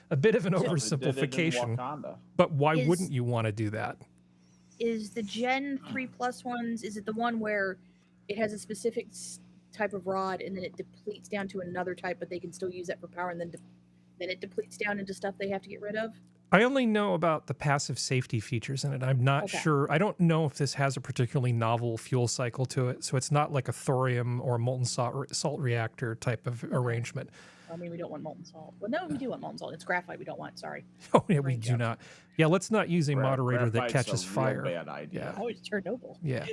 Speaker 1: a bit of an oversimplification, but why wouldn't you want to do that?
Speaker 5: Is the Gen 3+ ones, is it the one where it has a specific type of rod and then it depletes down to another type, but they can still use that for power, and then it depletes down into stuff they have to get rid of?
Speaker 1: I only know about the passive safety features in it. I'm not sure. I don't know if this has a particularly novel fuel cycle to it, so it's not like a thorium or molten salt reactor type of arrangement.
Speaker 5: I mean, we don't want molten salt. Well, no, we do want molten salt. It's graphite we don't want. Sorry.
Speaker 1: Oh, yeah, we do not. Yeah, let's not use a moderator that catches
Speaker 3: a real
Speaker 1: fire.
Speaker 3: Bad idea.
Speaker 1: Yeah.
Speaker 5: Oh, it's Chernobyl.
Speaker 1: Yeah.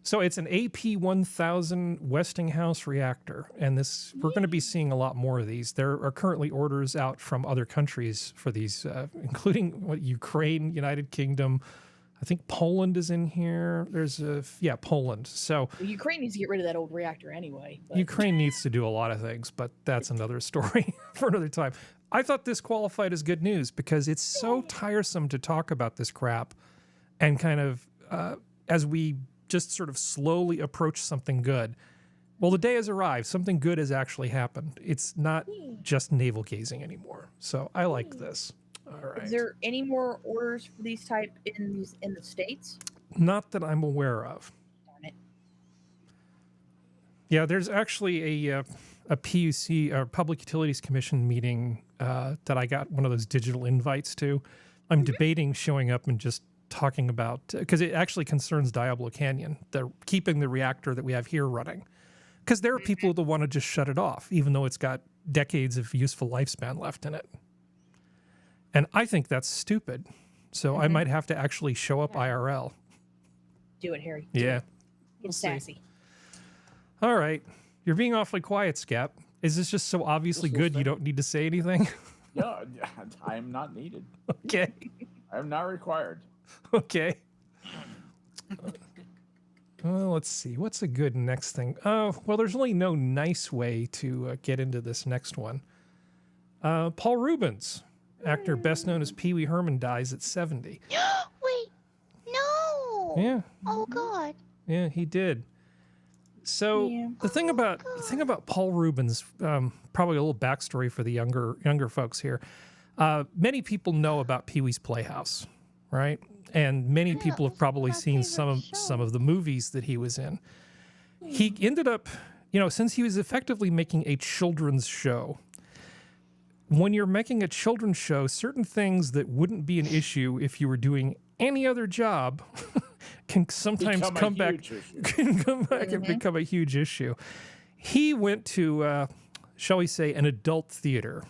Speaker 1: So it's an AP1000 Westinghouse reactor, and we're going to be seeing a lot more of these. There are currently orders out from other countries for these, including Ukraine, United Kingdom. I think Poland is in here. There's Poland. So
Speaker 5: well, Ukraine needs to get rid of that old reactor anyway. But.
Speaker 1: Ukraine needs to do a lot of things, but that's another story for another time. I thought this qualified as good news because it's so tiresome to talk about this crap, and kind of as we just sort of slowly approach something good. Well, the day has arrived. Something good has actually happened. It's not just navel gazing anymore. So I like this. All right.
Speaker 5: Is there any more orders for these type in the States?
Speaker 1: Not that I'm aware of.
Speaker 5: Darn it.
Speaker 1: Yeah, there's actually a PUC, or Public Utilities Commission meeting that I got one of those digital invites to. I'm debating showing up and just talking about, because it actually concerns Diablo Canyon, keeping the reactor that we have here running. Because there are people that want to just shut it off, even though it's got decades of useful lifespan left in it. And I think that's stupid. So I might have to actually show up IRL.
Speaker 5: Do it, Harry.
Speaker 1: Yeah.
Speaker 5: Get sassy.
Speaker 1: All right. You're being awfully quiet, Skep. Is this just so obviously good you don't need to say anything?
Speaker 3: No, I am not needed.
Speaker 1: Okay.
Speaker 3: I am not required.
Speaker 1: Okay. Well, let's see. What's a good next thing? Oh, well, there's really no nice way to get into this next one. Paul Rubens, actor best known as Pee Wee Herman, dies at 70.
Speaker 2: Wait, no.
Speaker 1: Yeah.
Speaker 2: Oh God.
Speaker 1: Yeah, he did. So the thing about Paul Rubens, probably a little backstory for the younger folks here. Many people know about Pee Wee's Playhouse, right? And many people have probably seen some of the movies that he was in. He ended up, since he was effectively making a children's show, when you're making a children's show, certain things that wouldn't be an issue if you were doing any other job can sometimes come back and become a huge issue. He went to, shall we say, an adult theater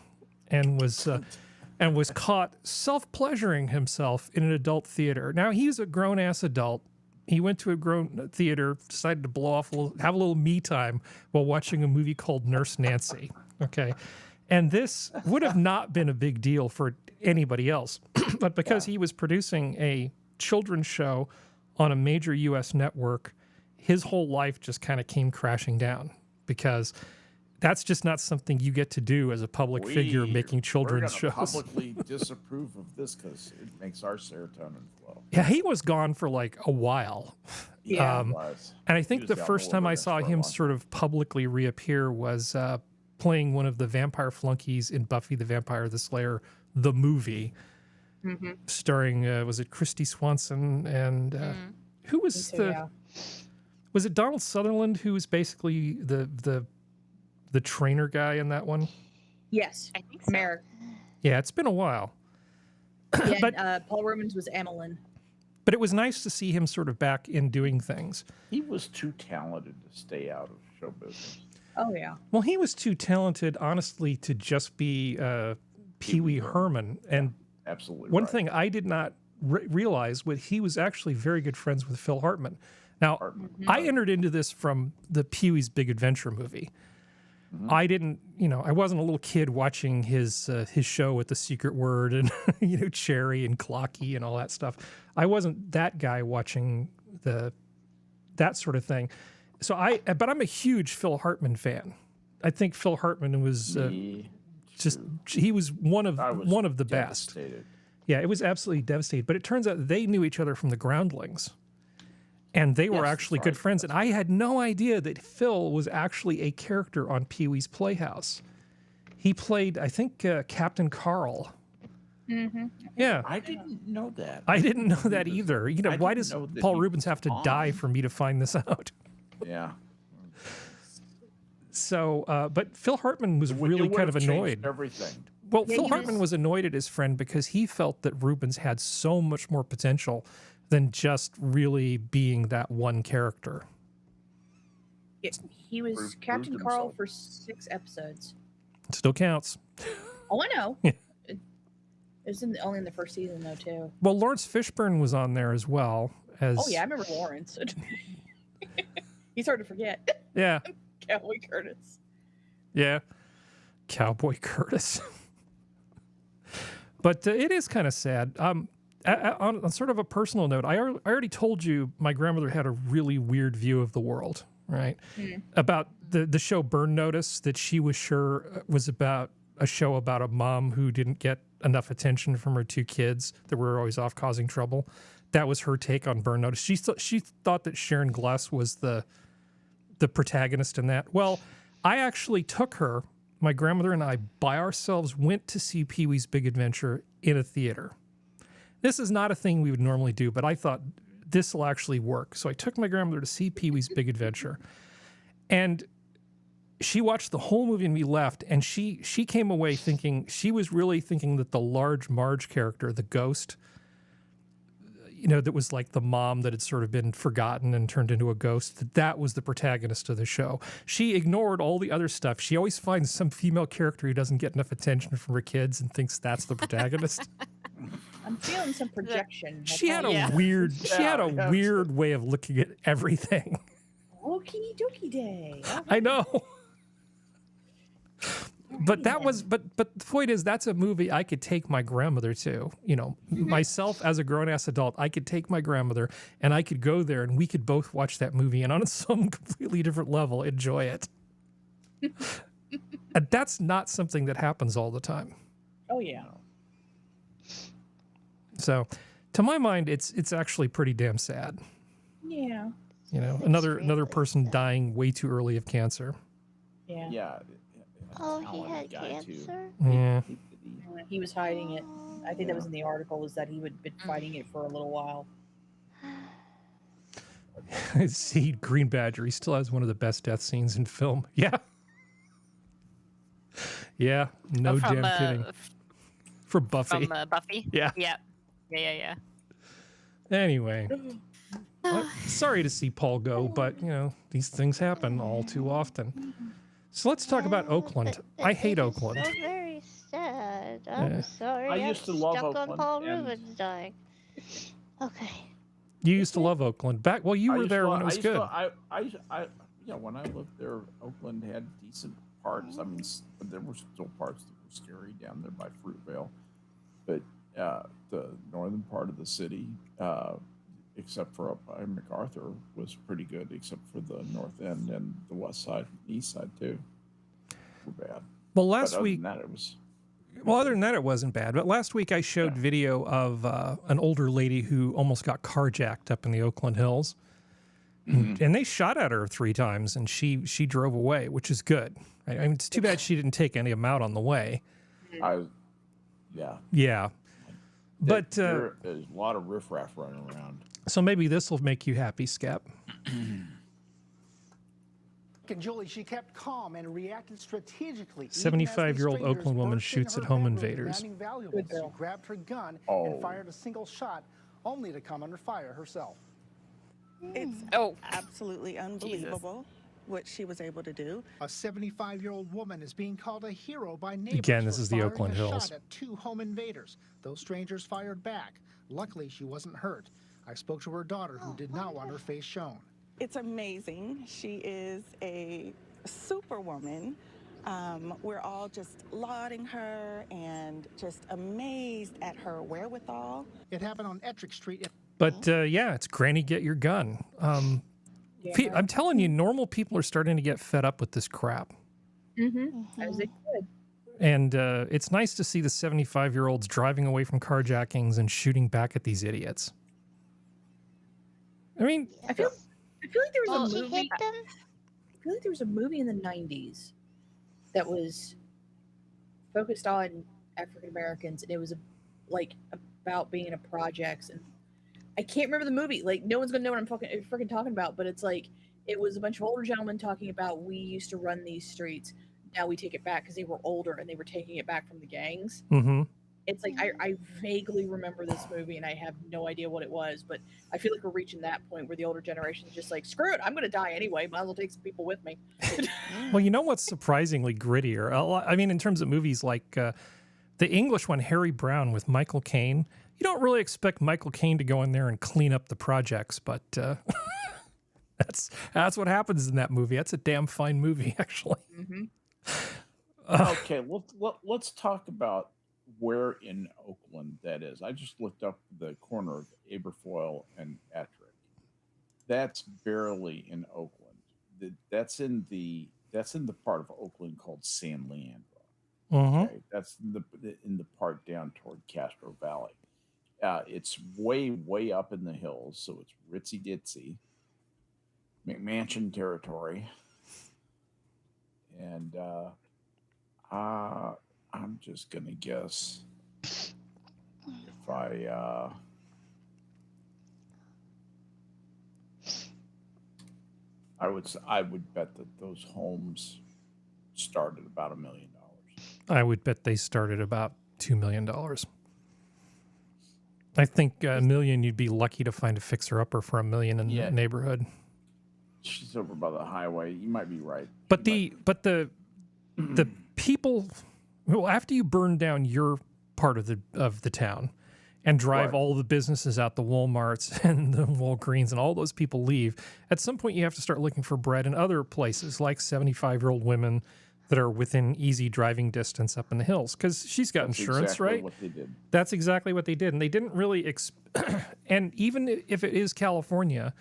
Speaker 1: and was caught self-pleasuring himself in an adult theater. Now, he's a grown-ass adult. He went to a grown theater, decided to blow off have a little me time while watching a movie called Nurse Nancy. Okay. And this would have not been a big deal for anybody else. But because he was producing a children's show on a major U.S. network, his whole life just kind of came crashing down, because that's just not something you get to do as a public figure making children's shows.
Speaker 3: We're going to publicly disapprove of this because it makes our serotonin flow.
Speaker 1: Yeah, he was gone for like a while.
Speaker 5: Yeah.
Speaker 1: And I think the first time I saw him sort of publicly reappear was playing one of the vampire flunkies in Buffy the Vampire the Slayer, the movie, starring, was it Christy Swanson? And who was was it Donald Sutherland who was basically the trainer guy in that one?
Speaker 5: Yes,
Speaker 4: I think so.
Speaker 5: Merrick.
Speaker 1: Yeah, it's been a while.
Speaker 5: Yeah,
Speaker 1: But
Speaker 5: Paul Rubens was Emmeline.
Speaker 1: But it was nice to see him sort of back in doing things.
Speaker 3: He was too talented to stay out of show business.
Speaker 5: Oh, yeah.
Speaker 1: Well, he was too talented, honestly, to just be Pee Wee Herman. And
Speaker 3: absolutely
Speaker 1: one thing I did not realize was he was actually very good friends with Phil Hartman. Now, I entered into this from the Pee Wee's Big Adventure movie. I didn't, I wasn't a little kid watching his show with the secret word and, Cherry and Clocky and all that stuff. I wasn't that guy watching that sort of thing. So but I'm a huge Phil Hartman fan. I think Phil Hartman was he was one of the best. Yeah, it was absolutely devastating. But it turns out they knew each other from the Groundlings. And they were actually good friends. And I had no idea that Phil was actually a character on Pee-wee's Playhouse. He played, I think, Captain Carl.
Speaker 5: Mm-hmm.
Speaker 1: Yeah.
Speaker 3: I didn't know that.
Speaker 1: I didn't know that either. You know,
Speaker 3: I
Speaker 1: why
Speaker 3: didn't
Speaker 1: does
Speaker 3: know that
Speaker 1: Paul
Speaker 3: he
Speaker 1: Rubens have to
Speaker 3: was
Speaker 1: die
Speaker 3: on.
Speaker 1: for me to find this out?
Speaker 3: Yeah.
Speaker 1: So, but Phil Hartman was really kind of annoyed.
Speaker 3: Everything.
Speaker 1: Well,
Speaker 5: Yeah,
Speaker 1: Phil
Speaker 5: he
Speaker 1: Hartman was annoyed at his friend because he felt that Rubens had so much more potential than just really being that one character.
Speaker 5: He was
Speaker 3: Proved
Speaker 5: Captain Carl
Speaker 3: himself.
Speaker 5: for 6 episodes.
Speaker 1: Still counts.
Speaker 5: Oh, I know.
Speaker 1: Yeah.
Speaker 5: It was only in the first season, though, too.
Speaker 1: Well, Lawrence Fishburne was on there as well as.
Speaker 5: Oh, yeah, I remember Lawrence. He's hard to forget.
Speaker 1: Yeah.
Speaker 5: Cowboy Curtis.
Speaker 1: Yeah. Cowboy Curtis. But it is kind of sad. On sort of a personal note, I already told you my grandmother had a really weird view of the world, right?
Speaker 5: Mm.
Speaker 1: About the show Burn Notice, that she was sure was about a show about a mom who didn't get enough attention from her 2 kids that were always off causing trouble. That was her take on Burn Notice. She thought that Sharon Gless was the protagonist in that. Well, I actually took her, my grandmother and I, by ourselves, went to see Pee-wee's Big Adventure in a theater. This is not a thing we would normally do, but I thought this will actually work. So I took my grandmother to see Pee-wee's Big Adventure. And she watched the whole movie and we left, and she came away thinking, she was really thinking that the Large Marge character, the ghost, you know, that was like the mom that had sort of been forgotten and turned into a ghost, that was the protagonist of the show. She ignored all the other stuff. She always finds some female character who doesn't get enough attention from her kids and thinks that's the protagonist.
Speaker 5: I'm feeling some projection.
Speaker 1: She had a weird, weird way of looking at everything.
Speaker 5: Okie dokie day.
Speaker 1: I know. But that was, but the point is, that's a movie I could take my grandmother to. You know, myself as a grown-ass adult, I could take my grandmother and I could go there and we could both watch that movie and on some completely different level enjoy it. And that's not something that happens all the time.
Speaker 5: Oh, yeah.
Speaker 1: So, to my mind, it's actually pretty damn sad.
Speaker 5: Yeah.
Speaker 1: You know, another person dying way too early of cancer.
Speaker 5: Yeah.
Speaker 3: Yeah.
Speaker 2: Oh, he had cancer?
Speaker 1: Yeah.
Speaker 5: He was hiding it. I think that was in the article, was that he had been fighting it for a little while.
Speaker 1: See, Green Badger, he still has one of the best death scenes in film. Yeah. Yeah, no
Speaker 4: from,
Speaker 1: damn kidding. For Buffy.
Speaker 4: From Buffy?
Speaker 1: Yeah.
Speaker 4: Yeah.
Speaker 1: Anyway. Sorry to see Paul go, but, you know, these things happen all too often. So let's talk about Oakland. I hate Oakland.
Speaker 2: So very sad. I'm
Speaker 1: Yeah.
Speaker 2: sorry.
Speaker 3: I
Speaker 2: I'm
Speaker 3: used to love
Speaker 2: stuck on
Speaker 3: Oakland,
Speaker 2: Paul
Speaker 3: and-
Speaker 2: Rubens dying. Okay.
Speaker 1: You used to love Oakland. Well, you were there when it was good.
Speaker 3: Yeah, when I lived there, Oakland had decent parts. I mean, there were still parts that were scary down there by Fruitvale, but the northern part of the city, except for up by MacArthur, was pretty good, except for the north end and the west side and east side too. Were bad.
Speaker 1: Well,
Speaker 3: But
Speaker 1: last
Speaker 3: other
Speaker 1: week,
Speaker 3: than that, it was.
Speaker 1: well, other than that, it wasn't bad. But last week, I showed video of an older lady who almost got carjacked up in the Oakland Hills, and they shot at her 3 times, and she drove away, which is good. Right? I mean, it's too bad she didn't take any of them out on the way.
Speaker 3: Yeah.
Speaker 1: Yeah. But
Speaker 3: there's a lot of riffraff running around.
Speaker 1: So maybe this will make you happy, Skep.
Speaker 13: And Julie, she kept calm and reacted strategically.
Speaker 1: 75-year-old Oakland woman shoots at home invaders.
Speaker 13: She grabbed her gun and fired a single shot, only to come under fire herself.
Speaker 14: It's absolutely unbelievable what she was able to do.
Speaker 13: A 75-year-old woman is being called a hero by neighbors.
Speaker 1: Again, this
Speaker 13: for
Speaker 1: is the
Speaker 13: firing
Speaker 1: Oakland
Speaker 13: a
Speaker 1: Hills.
Speaker 13: shot at 2 home invaders. Those strangers fired back. Luckily, she wasn't hurt. I spoke to her daughter, who did not want her face shown.
Speaker 14: It's amazing. She is a superwoman. We're all just lauding her and just amazed at her wherewithal.
Speaker 13: It happened on Ettrick Street.
Speaker 1: But yeah, it's Granny, get your gun. I'm telling you, normal people are starting to get fed up with this crap.
Speaker 5: As they could.
Speaker 1: And it's nice to see the 75-year-olds driving away from carjackings and shooting back at these idiots. I mean,
Speaker 5: I feel like there was a
Speaker 2: She
Speaker 5: movie.
Speaker 2: hit them?
Speaker 5: I feel like there was a movie in the 90s that was focused on African Americans, and it was about being in a projects, and I can't remember the movie. Like, no one's gonna know what I'm freaking talking about, but it's like it was a bunch of older gentlemen talking about, we used to run these streets, now we take it back, because they were older and they were taking it back from the gangs.
Speaker 1: Mm-hmm.
Speaker 5: It's like I vaguely remember this movie, and I have no idea what it was, but I feel like we're reaching that point where the older generation is just like, screw it, I'm going to die anyway, might as well take some people with me.
Speaker 1: Well, you know what's surprisingly grittier? I mean, in terms of movies like the English one, Harry Brown with Michael Caine, you don't really expect Michael Caine to go in there and clean up the projects, but that's what happens in that movie. That's a damn fine movie, actually.
Speaker 5: Mm-hmm.
Speaker 3: Okay, let's talk about where in Oakland that is. I just looked up the corner of Aberfoyle and Ettrick. That's barely in Oakland. That's in the part of Oakland called San Leandro.
Speaker 1: Mm-hmm.
Speaker 3: Okay, that's in the part down toward Castro Valley. It's way up in the hills, so it's ritzy ditzy McMansion territory, and I'm just gonna guess if I would bet that those homes started about $1 million.
Speaker 1: I would bet they started about $2 million. I think $1 million, you'd be lucky to find a fixer-upper for $1 million in the neighborhood.
Speaker 3: She's over by the highway. You might be right.
Speaker 1: But the people, well, after you burn down your part of the town and drive all the businesses out, the Walmarts and the Walgreens, and all those people leave, at some point you have to start looking for bread in other places, like 75-year-old women that are within easy driving distance up in the hills, because she's got insurance,
Speaker 3: exactly
Speaker 1: right?
Speaker 3: What they did.
Speaker 1: That's exactly what they did, and they didn't really. And even if it is California,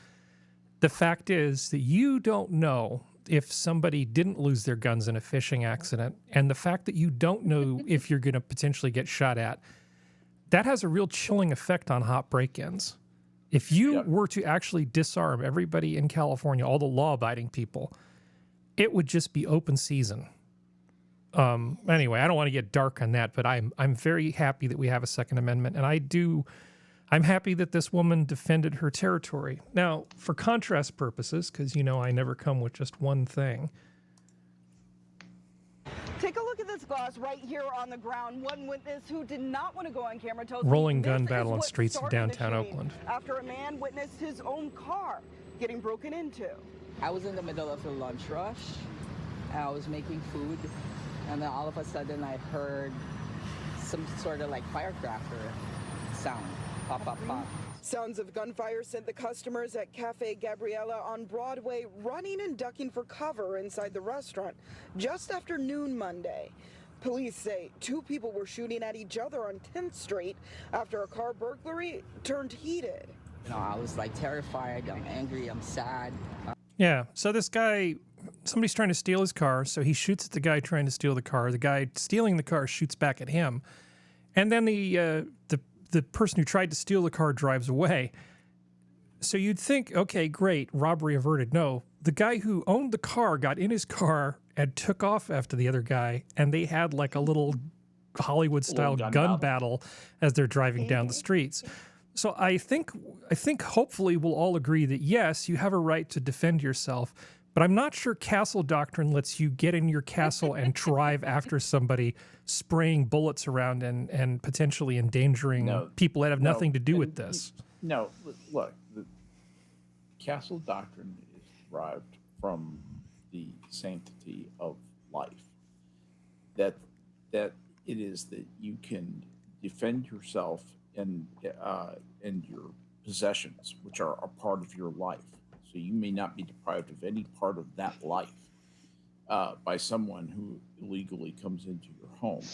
Speaker 1: the fact is that you don't know if somebody didn't lose their guns in a fishing accident, and the fact that you don't know if you're going to potentially get shot at, that has a real chilling effect on hot break-ins. If you were to actually disarm everybody in California, all the law-abiding people, it would just be open season. Anyway, I don't want to get dark on that, but I'm very happy that we have a Second Amendment, and I'm happy that this woman defended her territory. Now, for contrast purposes, because I never come with just one thing.
Speaker 15: Take a look at this glass right here on the ground. One witness who did not want to go on camera tells
Speaker 1: Rolling
Speaker 15: me
Speaker 1: gun
Speaker 15: this
Speaker 1: battle
Speaker 15: is
Speaker 1: on
Speaker 15: what
Speaker 1: streets of
Speaker 15: started the
Speaker 1: downtown
Speaker 15: shooting
Speaker 1: Oakland.
Speaker 15: After a man witnessed his own car getting broken into.
Speaker 16: I was in the middle of a lunch rush, and I was making food, and then all of a sudden I heard some sort of like firecracker sound. Pop, pop, pop.
Speaker 15: Sounds of gunfire sent the customers at Cafe Gabriella on Broadway running and ducking for cover inside the restaurant just after noon Monday. Police say 2 people were shooting at each other on 10th Street after a car burglary turned heated.
Speaker 16: I was like terrified, I'm angry, I'm sad.
Speaker 1: Yeah, so this guy, somebody's trying to steal his car, so he shoots at the guy trying to steal the car. The guy stealing the car shoots back at him. And then the person who tried to steal the car drives away. So you'd think, okay, great, robbery averted. No, the guy who owned the car got in his car and took off after the other guy, and they had like a little Hollywood-style gun battle as they're driving down the streets. So I think hopefully we'll all agree that, yes, you have a right to defend yourself, but I'm not sure castle doctrine lets you get in your castle and drive after somebody, spraying bullets around and potentially endangering people that have nothing to do with this.
Speaker 3: No, look, the castle doctrine is derived from the sanctity of life. That it is that you can defend yourself and your possessions, which are a part of your life. So you may not be deprived of any part of that life by someone who illegally comes into your home.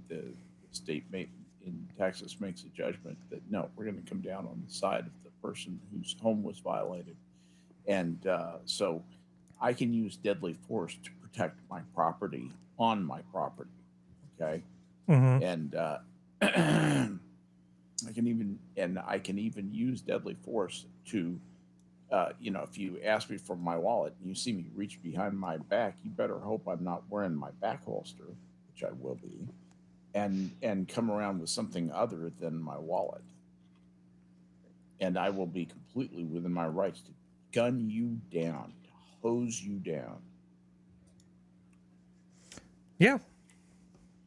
Speaker 3: The state in Texas makes a judgment that no, we're going to come down on the side of the person whose home was violated, and so I can use deadly force to protect my property on my property. Okay.
Speaker 1: Mhm.
Speaker 3: And I can even use deadly force to, if you ask me for my wallet and you see me reach behind my back, you better hope I'm not wearing my back holster, which I will be, and come around with something other than my wallet. And I will be completely within my rights to gun you down, to hose you down.
Speaker 1: Yeah.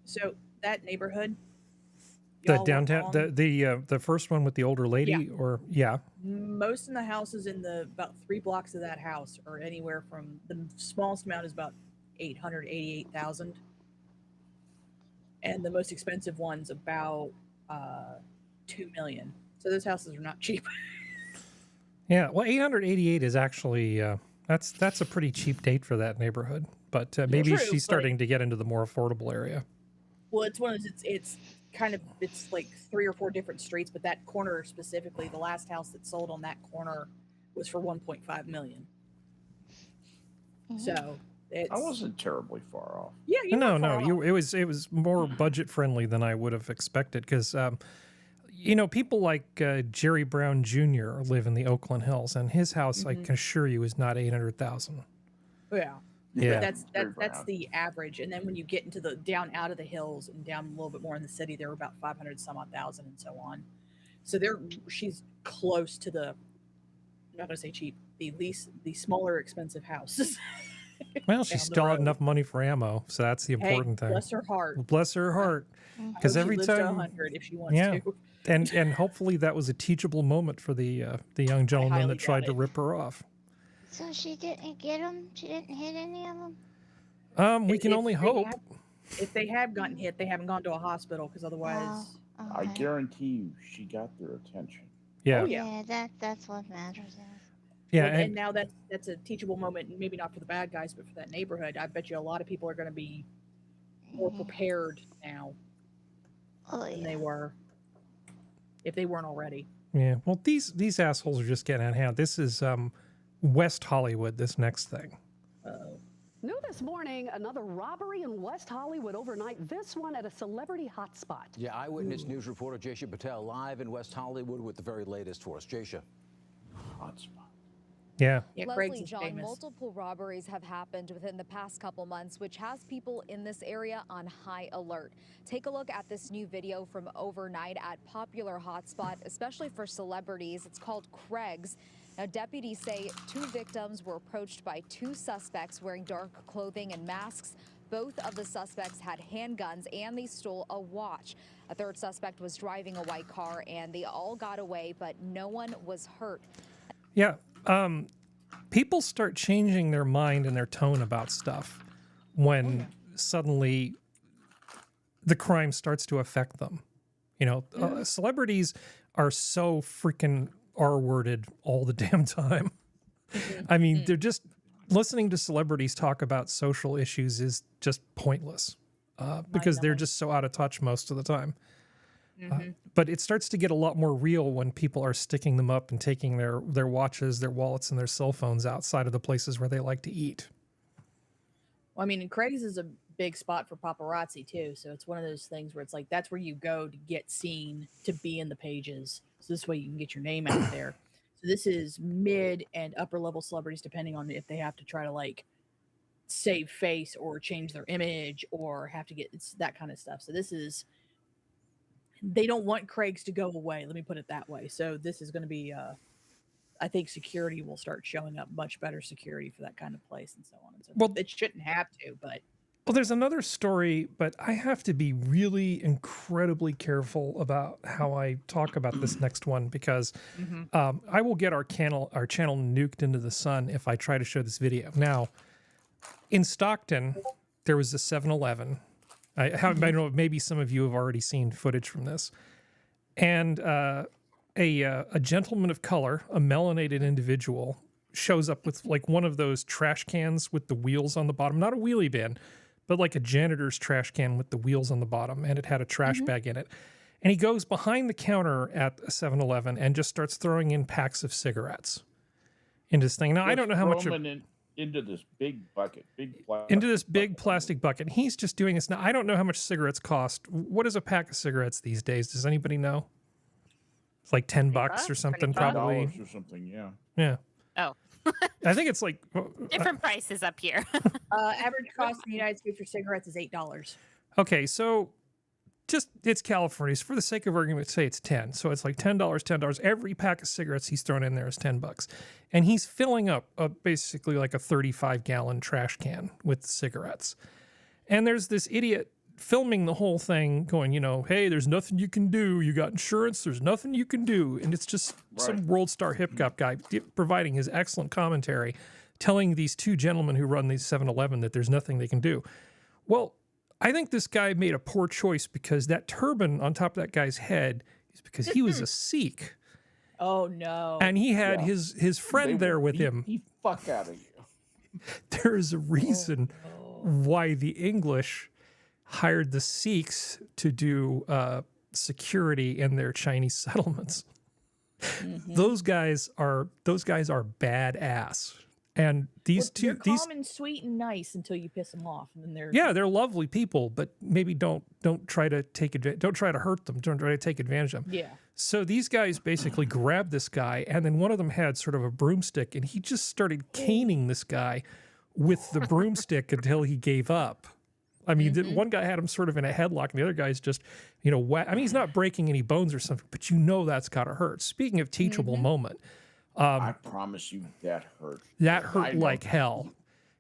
Speaker 5: So that neighborhood,
Speaker 1: The
Speaker 5: y'all were
Speaker 1: downtown,
Speaker 5: on-
Speaker 1: the first one with the older lady,
Speaker 5: Yeah.
Speaker 1: or yeah.
Speaker 5: most of the houses in the about 3 blocks of that house are anywhere from the smallest amount is about 888,000, and the most expensive one's about 2 million. So those houses are not cheap.
Speaker 1: Yeah, well, 888 is actually that's a pretty cheap date for that neighborhood. But maybe
Speaker 5: True,
Speaker 1: she's
Speaker 5: but-
Speaker 1: starting to get into the more affordable area.
Speaker 5: Well, it's one of those. It's like 3 or 4 different streets, but that corner specifically, the last house that sold on that corner was for 1.5 million. So it's.
Speaker 3: I wasn't terribly far off.
Speaker 5: Yeah, you
Speaker 1: No,
Speaker 5: weren't
Speaker 1: no,
Speaker 5: far off.
Speaker 1: it was more budget friendly than I would have expected because, people like Jerry Brown Jr. live in the Oakland Hills, and his house, I can assure you, is not 800,000.
Speaker 5: Yeah.
Speaker 1: Yeah.
Speaker 5: That's the average. And then when you get into the down out of the hills and down a little bit more in the city, they're about 500 some odd thousand and so on. So she's close to the, I'm not gonna say cheap, the smaller expensive houses.
Speaker 1: Well, she
Speaker 5: down the
Speaker 1: still had
Speaker 5: road.
Speaker 1: enough money for ammo, so that's the important thing.
Speaker 5: Bless her heart.
Speaker 1: Bless her heart, because
Speaker 5: I hope she
Speaker 1: every
Speaker 5: lives to
Speaker 1: time,
Speaker 5: 100 if she wants
Speaker 1: yeah,
Speaker 5: to.
Speaker 1: and hopefully that was a teachable moment for the young gentleman
Speaker 5: highly
Speaker 1: that tried
Speaker 5: doubt
Speaker 1: to
Speaker 5: it.
Speaker 1: rip her off.
Speaker 2: So she didn't get them? She didn't hit any of them?
Speaker 1: We can only hope.
Speaker 5: If they have gotten hit, they haven't gone to a hospital because otherwise.
Speaker 3: I guarantee you she got their attention.
Speaker 1: Yeah.
Speaker 5: Oh, yeah.
Speaker 2: That's what matters.
Speaker 1: Yeah,
Speaker 5: and
Speaker 1: and
Speaker 5: now that's a teachable moment, maybe not for the bad guys, but for that neighborhood. I bet you a lot of people are going to be more prepared now than they were, if they weren't already.
Speaker 1: yeah. Well, these assholes are just getting out of hand. This is West Hollywood. This next thing.
Speaker 17: New this morning, another robbery in West Hollywood overnight, this one at a celebrity hotspot.
Speaker 18: Yeah, Eyewitness News reporter Jaysha Patel live in West Hollywood with the very latest for us. Jaysha.
Speaker 3: Hotspot.
Speaker 1: Yeah.
Speaker 19: Leslie, John, multiple robberies have happened within the past couple months, which has people in this area on high alert. Take a look at this new video from overnight at popular hotspot, especially for celebrities. It's called Craig's. Now, deputies say 2 victims were approached by 2 suspects wearing dark clothing and masks. Both of the suspects had handguns and they stole a watch. A third suspect was driving a white car and they all got away, but no one was hurt.
Speaker 1: Yeah. People start changing their mind and their tone about stuff when suddenly the crime starts to affect them. Celebrities are so freaking R-worded all the damn time. I mean, they're just listening to celebrities talk about social issues is just pointless because they're just so out of touch most of the time. But it starts to get a lot more real when people are sticking them up and taking their watches, their wallets, and their cell phones outside of the places where they like to eat.
Speaker 5: Well, I mean, and Craig's is a big spot for paparazzi too. So it's one of those things where it's like, that's where you go to get seen, to be in the pages. So this way you can get your name out there. So this is mid and upper level celebrities, depending on if they have to try to like save face or change their image or have to get it's that kind of stuff. So this is, they don't want Craig's to go away. Let me put it that way. So this is going to be, I think security will start showing up, much better security for that kind of place and so on and so forth. It shouldn't have to, but.
Speaker 1: Well, there's another story, but I have to be really incredibly careful about how I talk about this next one because I will get our channel nuked into the sun if I try to show this video. Now, in Stockton, there was a 7-Eleven. I don't know, maybe some of you have already seen footage from this. And a gentleman of color, a melanated individual, shows up with like one of those trash cans with the wheels on the bottom. Not a wheelie bin, but like a janitor's trash can with the wheels on the bottom. And it had a trash bag in it. And he goes behind the counter at a 7-Eleven and just starts throwing in packs of cigarettes into this thing. Now, I don't know how much...
Speaker 3: into this big bucket,
Speaker 1: into this big plastic bucket. He's just doing this now. I don't know how much cigarettes cost. What is a pack of cigarettes these days? Does anybody know? It's like $10 or something, probably.
Speaker 3: Or something, yeah.
Speaker 1: Yeah.
Speaker 4: Oh.
Speaker 1: I think it's like
Speaker 4: different prices up here.
Speaker 5: Average cost in the United States for cigarettes is $8.
Speaker 1: Okay, so just it's California. So for the sake of argument, say it's 10. So it's like $10. Every pack of cigarettes he's thrown in there is $10, and he's filling up basically like a 35-gallon trash can with cigarettes. And there's this idiot filming the whole thing, going, you know, hey, there's nothing you can do. You got insurance. There's nothing you can do. And it's just some world star hip hop guy providing his excellent commentary, telling these two gentlemen who run these 7-Eleven that there's nothing they can do. Well, I think this guy made a poor choice, because that turban on top of that guy's head is because he was a Sikh.
Speaker 5: Oh no!
Speaker 1: And he had his friend there with him.
Speaker 3: The fuck out of you.
Speaker 1: There is a reason why the English hired the Sikhs to do security in their Chinese settlements. Those guys are badass. And they're
Speaker 5: calm and sweet and nice until you piss them off, and then
Speaker 1: they're lovely people, but maybe don't try to don't try to hurt them, don't try to take advantage of them.
Speaker 5: Yeah.
Speaker 1: So these guys basically grabbed this guy, and then one of them had sort of a broomstick, and he just started caning this guy with the broomstick until he gave up. I mean, one guy had him sort of in a headlock, and the other guy's just, you know, I mean, he's not breaking any bones or something, but you know that's got to hurt. Speaking of teachable moment.
Speaker 3: I promise you that hurt.
Speaker 1: That hurt like hell,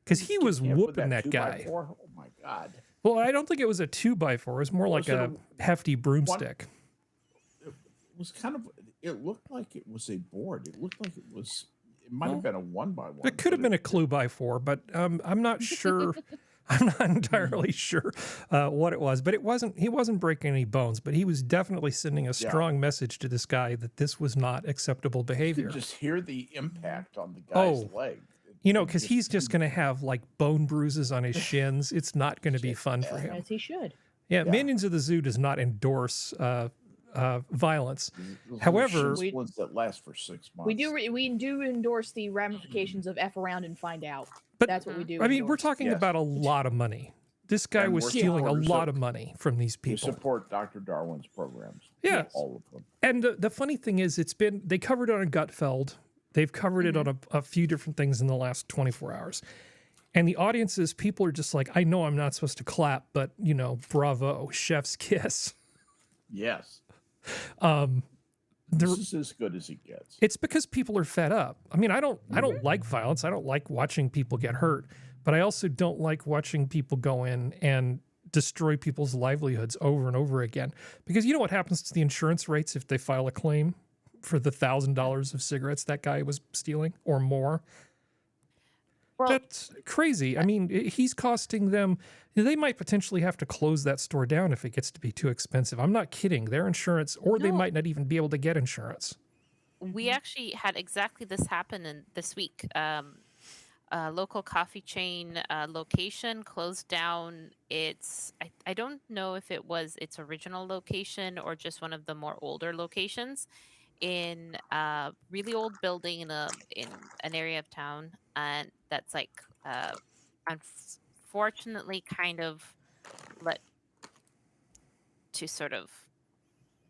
Speaker 1: because he was whooping that guy.
Speaker 3: Oh my God.
Speaker 1: Well, I don't think it was a 2x4. It was more like a hefty broomstick.
Speaker 3: It was kind of. It looked like it was a board. It looked like it was. It might have been a 1x1.
Speaker 1: It could have been a clue-by-4, but I'm not sure. I'm not entirely sure what it was, but it wasn't. He wasn't breaking any bones, but he was definitely sending a strong message to this guy that this was not acceptable behavior.
Speaker 3: You could just hear the impact on the guy's leg.
Speaker 1: You know, because he's just going to have like bone bruises on his shins. It's not going to be fun for him.
Speaker 5: As he should.
Speaker 1: Yeah, Minions of the Zoo does not endorse violence. However,
Speaker 3: splints that last for 6 months.
Speaker 5: We do endorse the ramifications of F around and find out.
Speaker 1: But
Speaker 5: that's what we do.
Speaker 1: I mean, we're talking about a lot of money. This guy was stealing a lot of money from these people.
Speaker 3: We support Dr. Darwin's programs.
Speaker 1: Yeah,
Speaker 3: all of them.
Speaker 1: And the funny thing is, they covered it on Gutfeld. They've covered it on a few different things in the last 24 hours. And the audiences, people are just like, I know I'm not supposed to clap, but, you know, bravo, chef's kiss.
Speaker 3: Yes.
Speaker 1: This
Speaker 3: is as good as he gets.
Speaker 1: It's because people are fed up. I mean, I don't like violence. I don't like watching people get hurt, but I also don't like watching people go in and destroy people's livelihoods over and over again. Because you know what happens to the insurance rates if they file a claim for the $1,000 of cigarettes that guy was stealing or more? Well, that's crazy. I mean, he's costing them. They might potentially have to close that store down if it gets to be too expensive. I'm not kidding. Their insurance, or they might not even be able to get insurance.
Speaker 4: We actually had exactly this happen this week. A local coffee chain location closed down its. I don't know if it was its original location or just one of the more older locations in a really old building in an area of town, and that's like unfortunately kind of let to sort of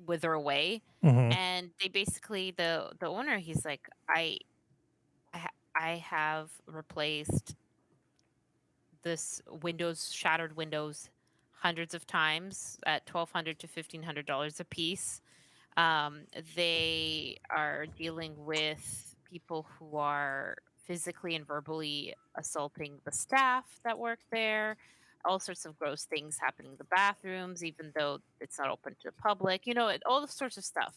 Speaker 4: wither away. And they basically the owner, he's like, I have replaced this shattered windows hundreds of times at $1,200 to $1,500 a piece. They are dealing with people who are physically and verbally assaulting the staff that work there. All sorts of gross things happening in the bathrooms, even though it's not open to the public, you know, all sorts of stuff.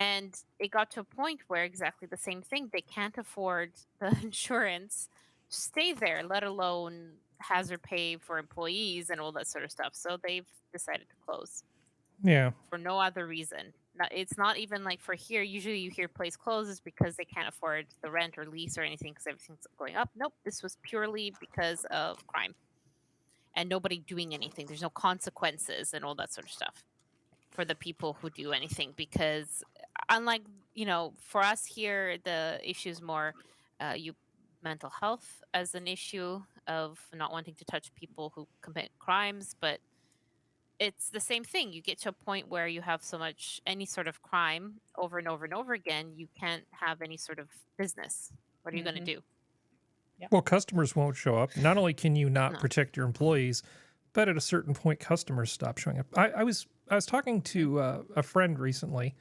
Speaker 4: And it got to a point where exactly the same thing. They can't afford the insurance to stay there, let alone hazard pay for employees and all that sort of stuff. So they've decided to close.
Speaker 1: Yeah.
Speaker 4: For no other reason. It's not even like for here. Usually you hear place closes because they can't afford the rent or lease or anything because everything's going up. Nope. This was purely because of crime and nobody doing anything. There's no consequences and all that sort of stuff for the people who do anything, because unlike, you know, for us here, the issue is more, you mental health as an issue of not wanting to touch people who commit crimes, but it's the same thing. You get to a point where you have so much, any sort of crime over and over and over again, you can't have any sort of business. What are you going to do?
Speaker 1: Well, customers won't show up. Not only can you not
Speaker 4: No.
Speaker 1: protect your employees, but at a certain point, customers stop showing up. I was talking to a friend recently.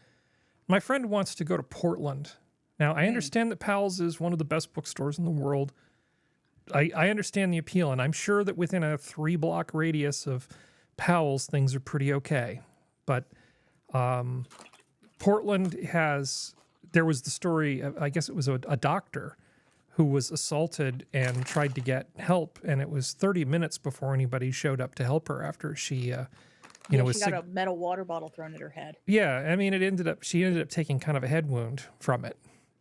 Speaker 1: My friend wants to go to Portland. Now, I understand that Powell's is one of the best bookstores in the world. I understand the appeal, and I'm sure that within a 3-block radius of Powell's, things are pretty okay. But Portland there was the story, I guess it was a doctor who was assaulted and tried to get help, and it was 30 minutes before anybody showed up to help her after she, was
Speaker 5: she got a metal water bottle thrown at her head.
Speaker 1: Yeah, I mean, she ended up taking kind of a head wound from it,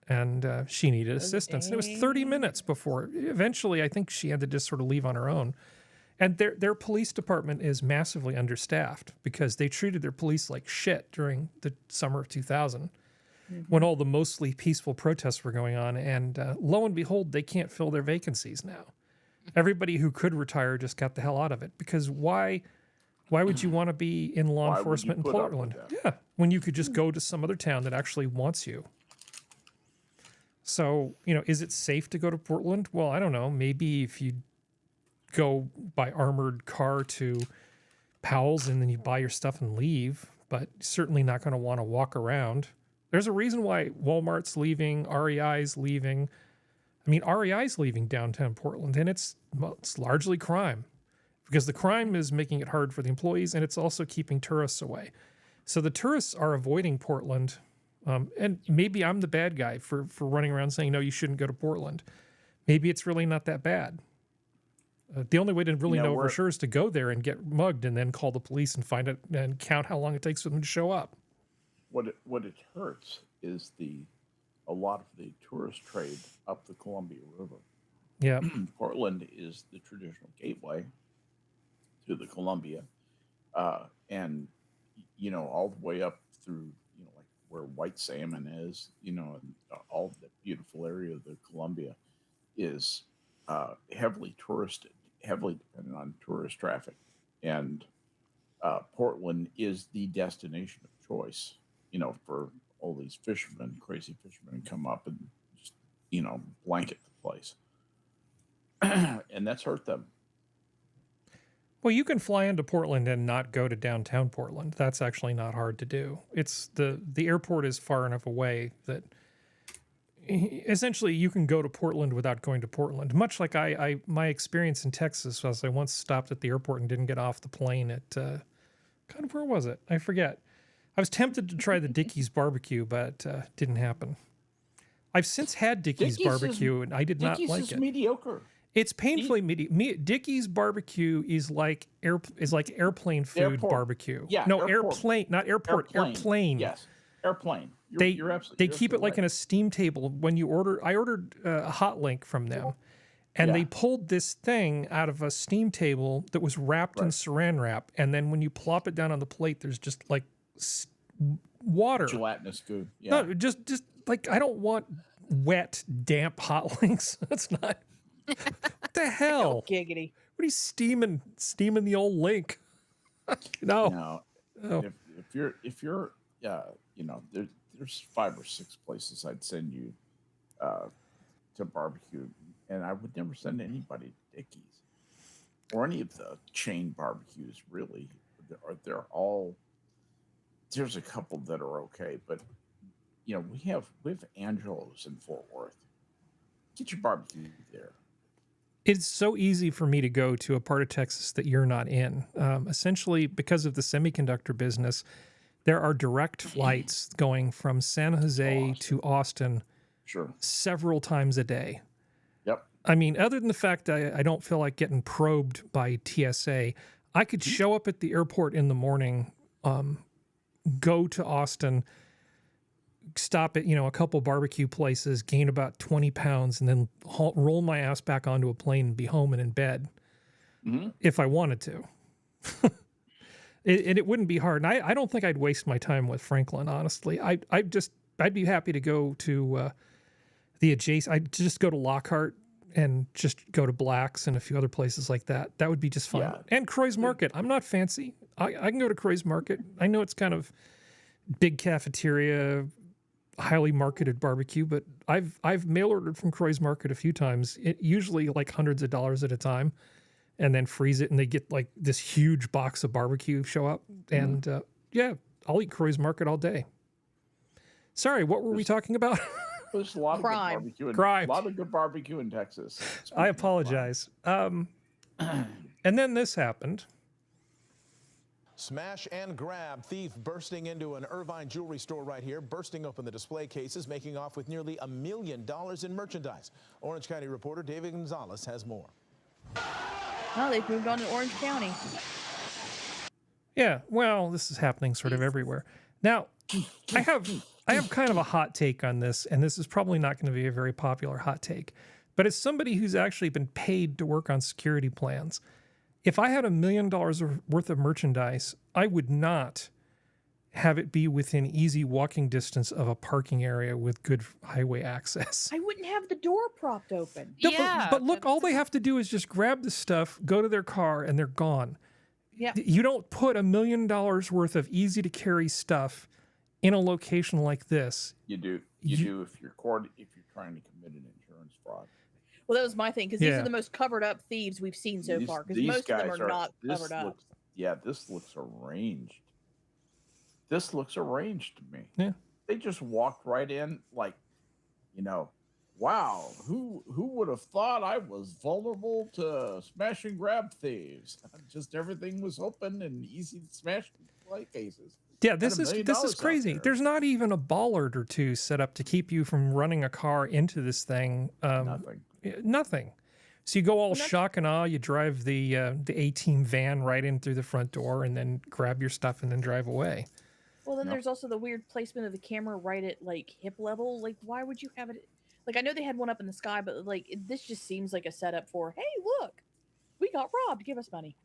Speaker 1: and she needed assistance. And it was 30 minutes before. Eventually, I think she had to just sort of leave on her own. And their police department is massively understaffed because they treated their police like shit during the summer of 2000. When all the mostly peaceful protests were going on, and lo and behold, they can't fill their vacancies now. Everybody who could retire just got the hell out of it, because why would you want to be in law enforcement in Portland? Yeah, when you could just go to some other town that actually wants you. So, is it safe to go to Portland? Well, I don't know. Maybe if you go by armored car to Powell's and then you buy your stuff and leave, but certainly not going to want to walk around. There's a reason why Walmart's leaving, REI's leaving. I mean, REI's leaving downtown Portland, and it's largely crime, because the crime is making it hard for the employees, and it's also keeping tourists away. So the tourists are avoiding Portland, and maybe I'm the bad guy for running around saying, no, you shouldn't go to Portland. Maybe it's really not that bad. The only way to really know for sure is to go there and get mugged and then call the police and find it and count how long it takes for them to show up.
Speaker 3: What it hurts is a lot of the tourist trade up the Columbia River.
Speaker 1: Yeah.
Speaker 3: Portland is the traditional gateway to the Columbia, and all the way up through like where White Salmon is, and all the beautiful area of the Columbia is heavily touristed, heavily dependent on tourist traffic, and Portland is the destination of choice, for all these fishermen, crazy fishermen, come up and just, blanket the place. And that's hurt them.
Speaker 1: Well, you can fly into Portland and not go to downtown Portland. That's actually not hard to do. It's the airport is far enough away that essentially you can go to Portland without going to Portland. Much like my experience in Texas was I once stopped at the airport and didn't get off the plane at where was it? I forget. I was tempted to try the Dickey's barbecue, but didn't happen. I've since had Dickey's barbecue, and I did not like it.
Speaker 3: Dickey's is mediocre.
Speaker 1: It's painfully mediocre. Dickey's barbecue is like airplane food barbecue.
Speaker 3: Yeah,
Speaker 1: no, airplane, not airport. Airplane.
Speaker 3: Yes, airplane. You're absolutely.
Speaker 1: They keep it like in a steam table. When you I ordered a hot link from them, and they pulled this thing out of a steam table that was wrapped in saran wrap, and then when you plop it down on the plate, there's just like water,
Speaker 3: gelatinous goo. Yeah.
Speaker 1: No, just like, I don't want wet, damp hot links. That's not. What the hell?
Speaker 5: Giggity.
Speaker 1: What are you steaming the old link? No.
Speaker 3: No. If you're there's 5 or 6 places I'd send you to barbecue, and I would never send anybody to Dickey's or any of the chain barbecues. Really, they're all. There's a couple that are okay, but we have Angelo's in Fort Worth. Get your barbecue there.
Speaker 1: It's so easy for me to go to a part of Texas that you're not in. Essentially, because of the semiconductor business, there are direct flights going from San Jose to Austin several times a day.
Speaker 3: Yep.
Speaker 1: I mean, other than the fact that I don't feel like getting probed by TSA, I could show up at the airport in the morning, go to Austin, stop at a couple barbecue places, gain about 20 pounds, and then roll my ass back onto a plane and be home and in bed if I wanted to. It wouldn't be hard. And I don't think I'd waste my time with Franklin, honestly. I'd be happy to go to the adjacent. I'd just go to Lockhart and just go to Black's and a few other places like that. That would be just fine.
Speaker 3: Yeah.
Speaker 1: And Croy's Market. I'm not fancy. I can go to Croy's Market. I know it's kind of big cafeteria, highly marketed barbecue, but I've mail ordered from Croy's Market a few times. It usually like hundreds of dollars at a time, and then freeze it, and they get like this huge box of barbecue show up. And yeah, I'll eat Croy's Market all day. Sorry, what were we talking about?
Speaker 3: There's a lot of good barbecue.
Speaker 1: Crime.
Speaker 3: A lot of good barbecue in Texas.
Speaker 1: I apologize. And then this happened.
Speaker 20: Smash and grab. Thief bursting into an Irvine jewelry store right here, bursting open the display cases, making off with nearly $1 million in merchandise. Orange County reporter David Gonzalez has more.
Speaker 5: Oh, they've moved on to Orange County.
Speaker 1: Yeah, well, this is happening sort of everywhere. Now, I have kind of a hot take on this, and this is probably not going to be a very popular hot take, but as somebody who's actually been paid to work on security plans, if I had $1 million worth of merchandise, I would not have it be within easy walking distance of a parking area with good highway access.
Speaker 5: I wouldn't have the door propped open.
Speaker 1: No, but look, all they have to do is just grab the stuff, go to their car, and they're gone.
Speaker 5: Yeah.
Speaker 1: You don't put $1 million worth of easy to carry stuff in a location like this.
Speaker 3: You do. You do if you're trying to commit an insurance fraud.
Speaker 5: Well, that was my thing, because these are the most covered up thieves we've seen so far, because most of them are not covered up.
Speaker 3: Yeah, this looks arranged. This looks arranged to me.
Speaker 1: Yeah.
Speaker 3: They just walked right in like, wow, who would have thought I was vulnerable to smash and grab thieves? Just everything was open and easy to smash display cases.
Speaker 1: Yeah, this is crazy. There's not even a bollard or two set up to keep you from running a car into this thing. Nothing. So you go all shock and awe. You drive the A-Team van right in through the front door, and then grab your stuff and then drive away.
Speaker 5: Well, then there's also the weird placement of the camera right at like hip level. Like, why would you have it? Like, I know they had one up in the sky, but like this just seems like a setup for, hey, look, we got robbed. Give us money.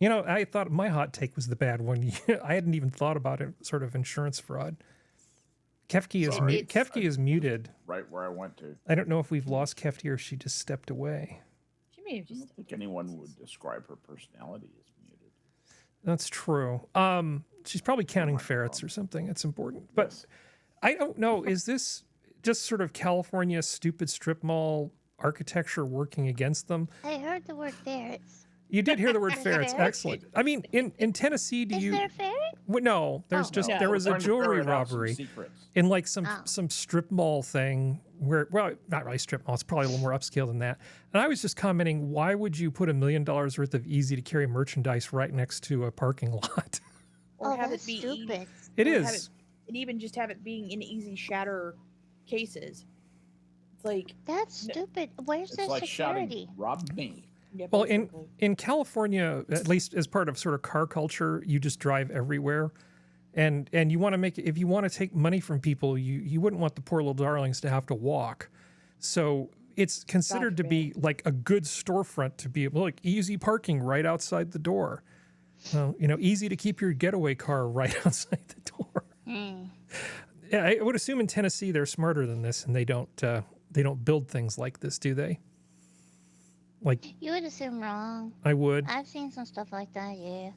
Speaker 1: I thought my hot take was the bad one. I hadn't even thought about it, sort of insurance fraud. Kefki is muted.
Speaker 3: Right where I went to.
Speaker 1: I don't know if we've lost Kefki or she just stepped away.
Speaker 5: She may have just.
Speaker 3: I don't think anyone would describe her personality as muted.
Speaker 1: That's true. She's probably counting ferrets or something. It's important. But I don't know. Is this just sort of California stupid strip mall architecture working against them?
Speaker 2: I heard the word ferrets.
Speaker 1: You did hear the word ferrets. Excellent. I mean, in Tennessee,
Speaker 2: Is there a ferret?
Speaker 1: No, there's there was a jewelry robbery in like some strip mall thing where, well, not really strip mall. It's probably a little more upscale than that. And I was just commenting, why would you put $1 million worth of easy to carry merchandise right next to a parking lot?
Speaker 5: Or have
Speaker 2: that's
Speaker 5: it be
Speaker 2: stupid.
Speaker 1: It is.
Speaker 5: And even just have it being in easy shatter cases. It's like
Speaker 2: that's stupid. Where's the
Speaker 3: like
Speaker 2: security?
Speaker 3: Shouting, rob me.
Speaker 5: Yeah,
Speaker 1: well, in California, at least as part of sort of car culture, you just drive everywhere, and you want to make, if you want to take money from people, you wouldn't want the poor little darlings to have to walk. So it's considered to be like a good storefront to be like easy parking right outside the door. Easy to keep your getaway car right outside the door. Yeah, I would assume in Tennessee they're smarter than this, and they don't build things like this, do they? Like,
Speaker 2: you would assume wrong.
Speaker 1: I would.
Speaker 2: I've seen some stuff like that. Yeah.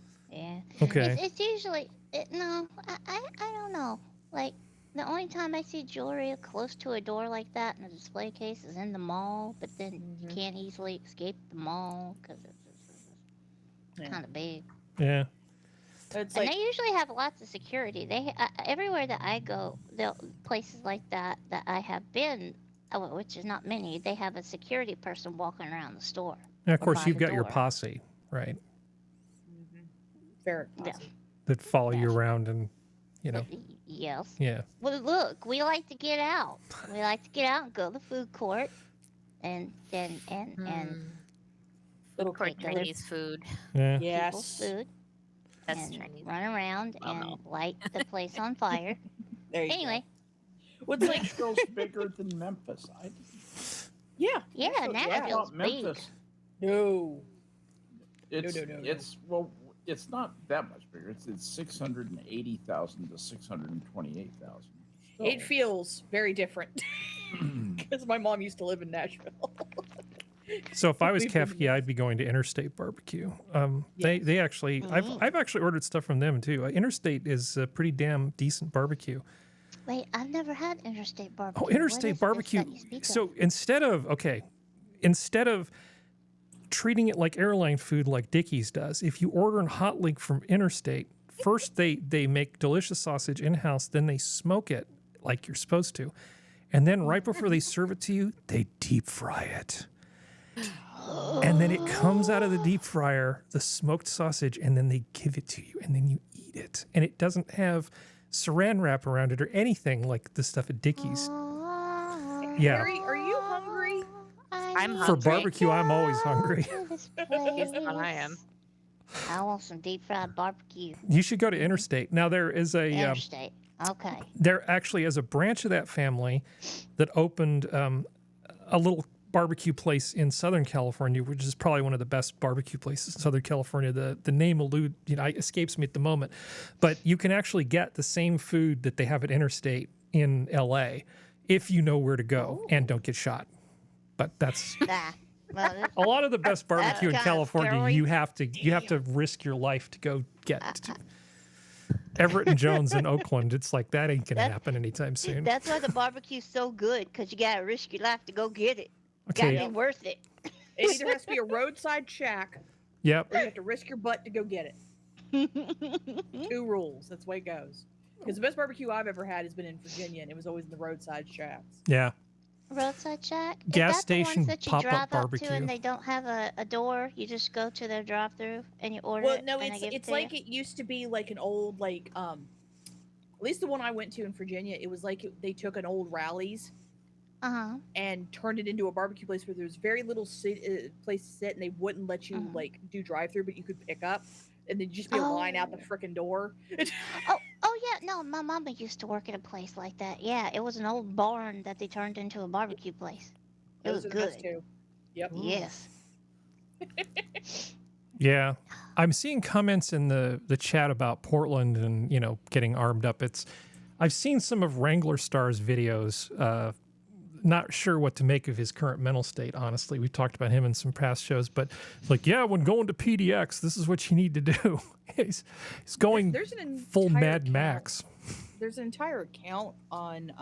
Speaker 1: Okay.
Speaker 2: It's usually no. I don't know. Like the only time I see jewelry close to a door like that in a display case is in the mall. But then you can't easily escape the mall because it's kind of big.
Speaker 1: Yeah.
Speaker 2: And they usually have lots of security. They everywhere that I go, places like that I have been. Which is not many. They have a security person walking around the store.
Speaker 1: And of course, you've got your posse, right?
Speaker 5: Ferret posse.
Speaker 1: That follow you around and,
Speaker 2: Yes.
Speaker 1: Yeah.
Speaker 2: Well, look, we like to get out. We like to get out and go to the food court, and
Speaker 4: Food court Chinese food.
Speaker 1: Yeah.
Speaker 2: People's food.
Speaker 4: That's
Speaker 2: and
Speaker 4: Chinese.
Speaker 2: run around and light the place on fire.
Speaker 5: Anyway. What's like
Speaker 3: Nashville's bigger than Memphis?
Speaker 5: Yeah,
Speaker 2: Nashville's big.
Speaker 3: Memphis.
Speaker 5: No.
Speaker 3: It's not that much bigger. It's 680,000 to 628,000. So.
Speaker 5: It feels very different because my mom used to live in Nashville.
Speaker 1: So if I was Kefki, I'd be going to Interstate Barbecue. They actually, I've actually ordered stuff from them too. Interstate is a pretty damn decent barbecue.
Speaker 2: Wait, I've never had Interstate Barbecue.
Speaker 1: Oh, Interstate Barbecue. So instead of treating it like airline food like Dickies does, if you order in Hot Link from Interstate, first they make delicious sausage in-house, then they smoke it like you're supposed to. And then right before they serve it to you, they deep fry it. And then it comes out of the deep fryer, the smoked sausage, and then they give it to you, and then you eat it. And it doesn't have saran wrap around it or anything like the stuff at Dickies. Yeah.
Speaker 5: Harry, are you hungry?
Speaker 4: I'm hungry.
Speaker 1: For barbecue, I'm always hungry.
Speaker 4: Yes, I am.
Speaker 2: I want some deep fried barbecue.
Speaker 1: You should go to Interstate. Now there is a
Speaker 2: Interstate. Okay.
Speaker 1: There actually is a branch of that family that opened a little barbecue place in Southern California, which is probably one of the best barbecue places in Southern California. The name escapes me at the moment, but you can actually get the same food that they have at Interstate in LA if you know where to go and don't get shot. But that's a lot of the best barbecue in California. You have to risk your life to go get to. Everett and Jones in Oakland, it's like that ain't gonna happen anytime soon.
Speaker 6: That's why the barbecue's so good, because you gotta risk your life to go get it.
Speaker 1: Okay.
Speaker 6: Gotta be worth it.
Speaker 5: It either has to be a roadside shack,
Speaker 1: Yep.
Speaker 5: or you have to risk your butt to go get it. 2 rules. That's the way it goes. Because the best barbecue I've ever had has been in Virginia, and it was always in the roadside shacks.
Speaker 1: Yeah.
Speaker 2: Roadside shack?
Speaker 1: Gas
Speaker 2: Is that
Speaker 1: station
Speaker 2: the ones that you
Speaker 1: pop-up
Speaker 2: drive up
Speaker 1: barbecue.
Speaker 2: to and they don't have a door? You just go to their drive-through and you order
Speaker 5: Well,
Speaker 2: it?
Speaker 5: no,
Speaker 2: and they give
Speaker 5: it's
Speaker 2: it to
Speaker 5: like
Speaker 2: you?
Speaker 5: it used to be like an old at least the one I went to in Virginia. It was like they took an old Rally's and turned it into a barbecue place where there's very little place to sit, and they wouldn't let you like do drive-through, but you could pick up, and there'd just be a line out the frickin' door.
Speaker 2: Oh yeah, no, my mama used to work at a place like that. Yeah, it was an old barn that they turned into a barbecue place. It was
Speaker 5: Those are the best
Speaker 2: good.
Speaker 5: too. Yep.
Speaker 2: Yes.
Speaker 1: Yeah, I'm seeing comments in the chat about Portland and getting armed up. I've seen some of Wrangler Star's videos. Not sure what to make of his current mental state. Honestly, we've talked about him in some past shows, but like, yeah, when going to PDX, this is what you need to do. he's going
Speaker 5: There's an
Speaker 1: full
Speaker 5: entire
Speaker 1: Mad
Speaker 5: account.
Speaker 1: Max.
Speaker 5: There's an entire account on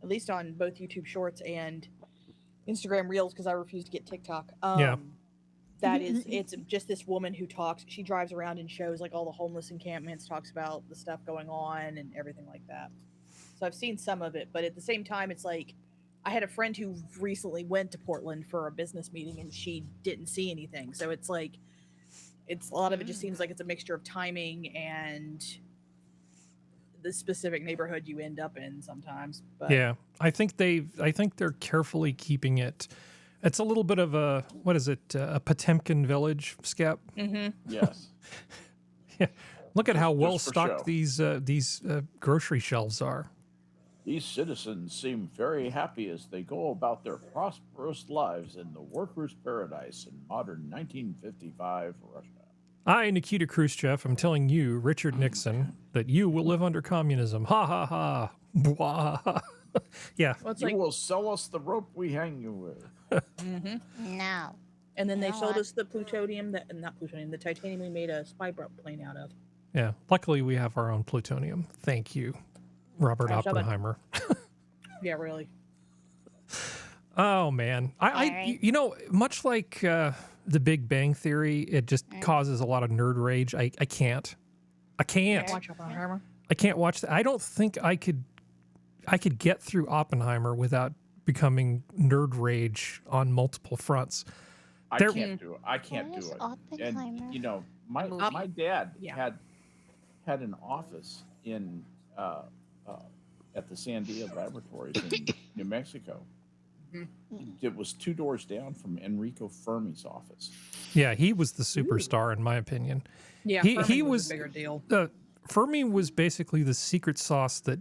Speaker 5: at least on both YouTube Shorts and Instagram Reels, because I refuse to get TikTok.
Speaker 1: Yeah.
Speaker 5: That it's just this woman who talks. She drives around and shows like all the homeless encampments, talks about the stuff going on and everything like that. So I've seen some of it, but at the same time, it's like I had a friend who recently went to Portland for a business meeting and she didn't see anything. So it's like, a lot of it just seems like it's a mixture of timing and the specific neighborhood you end up in sometimes. But
Speaker 1: Yeah, I think they're carefully keeping it. It's a little bit of a, what is it, a Potemkin village, Skep?
Speaker 5: Mm-hmm.
Speaker 3: Yes.
Speaker 1: Yeah. Look at how
Speaker 3: Just
Speaker 1: well
Speaker 3: for
Speaker 1: stocked
Speaker 3: show.
Speaker 1: these grocery shelves are.
Speaker 3: These citizens seem very happy as they go about their prosperous lives in the workers' paradise in modern 1955 Russia.
Speaker 1: I, Nikita Khrushchev, am telling you, Richard Nixon, that you will live under communism. Ha ha ha. Bwah. Yeah.
Speaker 5: Well, it's
Speaker 3: You
Speaker 5: like,
Speaker 3: will sell us the rope we hang you with.
Speaker 2: No.
Speaker 5: and then they
Speaker 2: No,
Speaker 5: sold
Speaker 2: I-
Speaker 5: us the plutonium, the titanium we made a spy plane out of.
Speaker 1: Yeah. Luckily, we have our own plutonium. Thank you, Robert
Speaker 5: Gosh, how about-
Speaker 1: Oppenheimer.
Speaker 5: Yeah, really.
Speaker 1: Oh man, I much like the Big Bang Theory, it just causes a lot of nerd rage. I can't
Speaker 5: Watch Oppenheimer.
Speaker 1: I can't watch that. I don't think I could get through Oppenheimer without becoming nerd rage on multiple fronts.
Speaker 3: I
Speaker 1: There-
Speaker 3: can't do it. I can't
Speaker 2: What
Speaker 3: do
Speaker 2: is
Speaker 3: it.
Speaker 2: Oppenheimer?
Speaker 3: And my dad had an office in at the Sandia Laboratories in New Mexico. It was 2 doors down from Enrico Fermi's office.
Speaker 1: Yeah, he was the superstar in my opinion.
Speaker 5: Yeah,
Speaker 1: he
Speaker 5: Fermi
Speaker 1: was
Speaker 5: a bigger deal.
Speaker 1: Fermi was basically the secret sauce that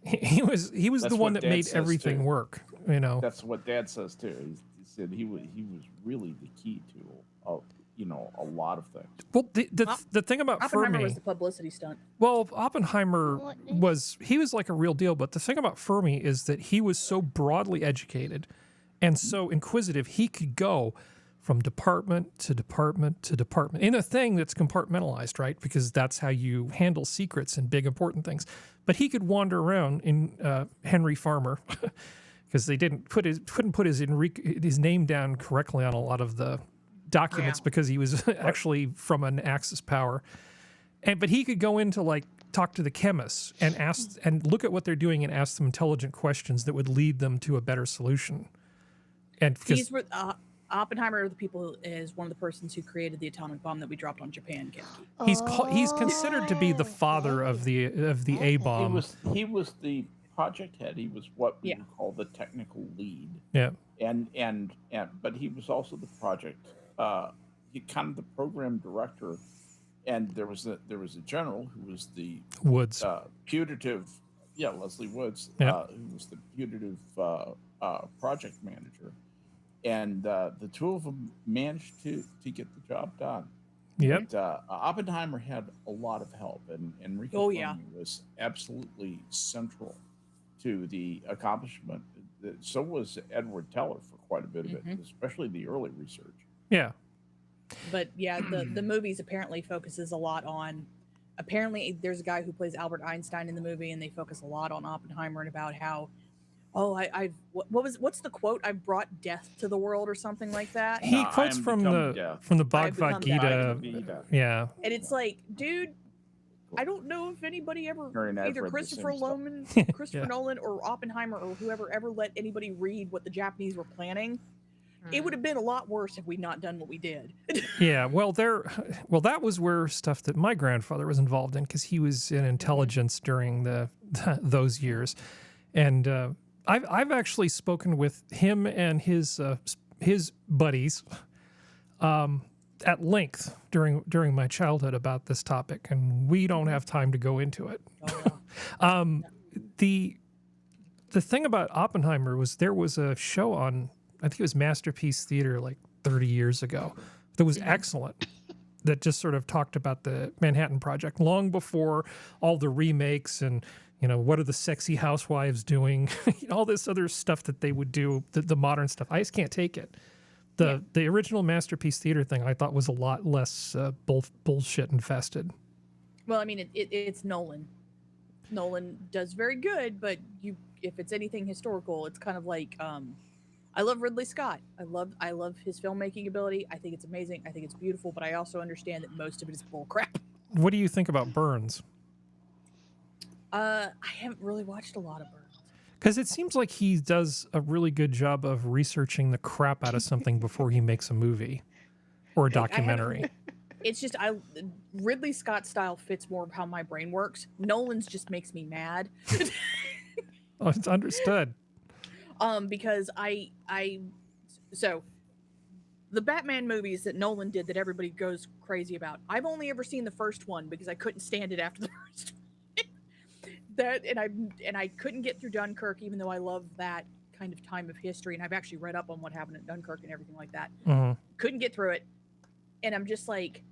Speaker 1: he was
Speaker 3: That's
Speaker 1: the one
Speaker 3: what
Speaker 1: that
Speaker 3: Dad
Speaker 1: made
Speaker 3: says,
Speaker 1: everything
Speaker 3: too.
Speaker 1: work.
Speaker 3: That's what Dad says too. He said he was really the key to a lot of things.
Speaker 1: Well, the thing about
Speaker 5: Oppenheimer
Speaker 1: Fermi
Speaker 5: was the publicity stunt.
Speaker 1: Well, Oppenheimer was like a real deal, but the thing about Fermi is that he was so broadly educated And so inquisitive, he could go from department to department to department in a thing that's compartmentalized, right? Because that's how you handle secrets and big important things. But he could wander around in Henry Farmer because they couldn't put his name down correctly on a lot of the documents because he was actually from an Axis power. But he could go into like talk to the chemists and ask and look at what they're doing and ask them intelligent questions that would lead them to a better solution. And
Speaker 5: these were Oppenheimer, the people, is one of the persons who created the atomic bomb that we dropped on Japan. Kefki.
Speaker 1: He's considered to be the father of the A bomb.
Speaker 3: He was the project head. He was what we would call the technical lead.
Speaker 1: Yeah.
Speaker 3: And but he was also the project, kind of the program director. And there was a general who was the
Speaker 1: Woods
Speaker 3: putative, Leslie Woods, who was the putative project manager. And the two of them managed to get the job done.
Speaker 1: Yep.
Speaker 3: But, Oppenheimer had a lot of help, and Enrico Fermi was absolutely central to the accomplishment. So was Edward Teller for quite a bit of it, especially the early research.
Speaker 1: Yeah.
Speaker 5: But yeah, the movies apparently focuses a lot on. Apparently, there's a guy who plays Albert Einstein in the movie, and they focus a lot on Oppenheimer and about how. What's the quote? I brought death to the world, or something like that.
Speaker 1: He quotes from the Bhagavad Gita. Yeah.
Speaker 5: And it's like, dude, I don't know if anybody ever, either Christopher Nolan, or Oppenheimer or whoever ever let anybody read what the Japanese were planning. It would have been a lot worse if we'd not done what we did.
Speaker 1: Yeah, well, that was where stuff that my grandfather was involved in because he was in intelligence during those years, and I've actually spoken with him and his buddies at length during my childhood about this topic, and we don't have time to go into it. The thing about Oppenheimer was there was a show on, I think it was Masterpiece Theater like 30 years ago that was excellent, that just sort of talked about the Manhattan Project long before all the remakes and what are the sexy housewives doing, all this other stuff that they would do, the modern stuff. I just can't take it. The original Masterpiece Theater thing I thought was a lot less bullshit infested.
Speaker 5: Well, I mean, it's Nolan. Nolan does very good, but if it's anything historical, it's kind of like I love Ridley Scott. I love his filmmaking ability. I think it's amazing. I think it's beautiful, but I also understand that most of it is bull crap.
Speaker 1: What do you think about Burns?
Speaker 5: I haven't really watched a lot of Burns.
Speaker 1: Because it seems like he does a really good job of researching the crap out of something before he makes a movie or a documentary.
Speaker 5: It's just Ridley Scott style fits more of how my brain works. Nolan's just makes me mad.
Speaker 1: Oh, it's understood.
Speaker 5: Because so the Batman movies that Nolan did that everybody goes crazy about, I've only ever seen the first one because I couldn't stand it after the first one. And I couldn't get through Dunkirk, even though I love that kind of time of history, and I've actually read up on what happened at Dunkirk and everything like that. Couldn't get through it, and I'm just like,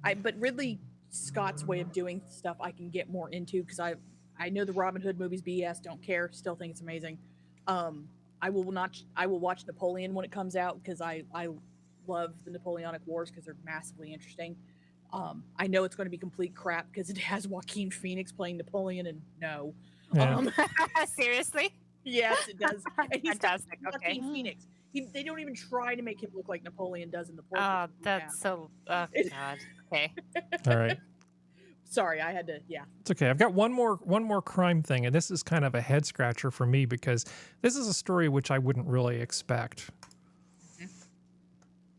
Speaker 5: but Ridley Scott's way of doing stuff I can get more into because I know the Robin Hood movies BS, don't care, still think it's amazing. I will watch Napoleon when it comes out because I love the Napoleonic Wars because they're massively interesting. I know it's going to be complete crap because it has Joaquin Phoenix playing Napoleon, and no.
Speaker 1: Yeah.
Speaker 4: Seriously?
Speaker 5: Yes, it does. And he's
Speaker 4: Fantastic.
Speaker 5: Joaquin
Speaker 4: Okay.
Speaker 5: Phoenix. They don't even try to make him look like Napoleon does in the portrait.
Speaker 4: Oh, that's so. Oh God. Okay.
Speaker 1: All right.
Speaker 5: Sorry, I had to. Yeah.
Speaker 1: It's okay. I've got one more crime thing, and this is kind of a head scratcher for me because this is a story which I wouldn't really expect.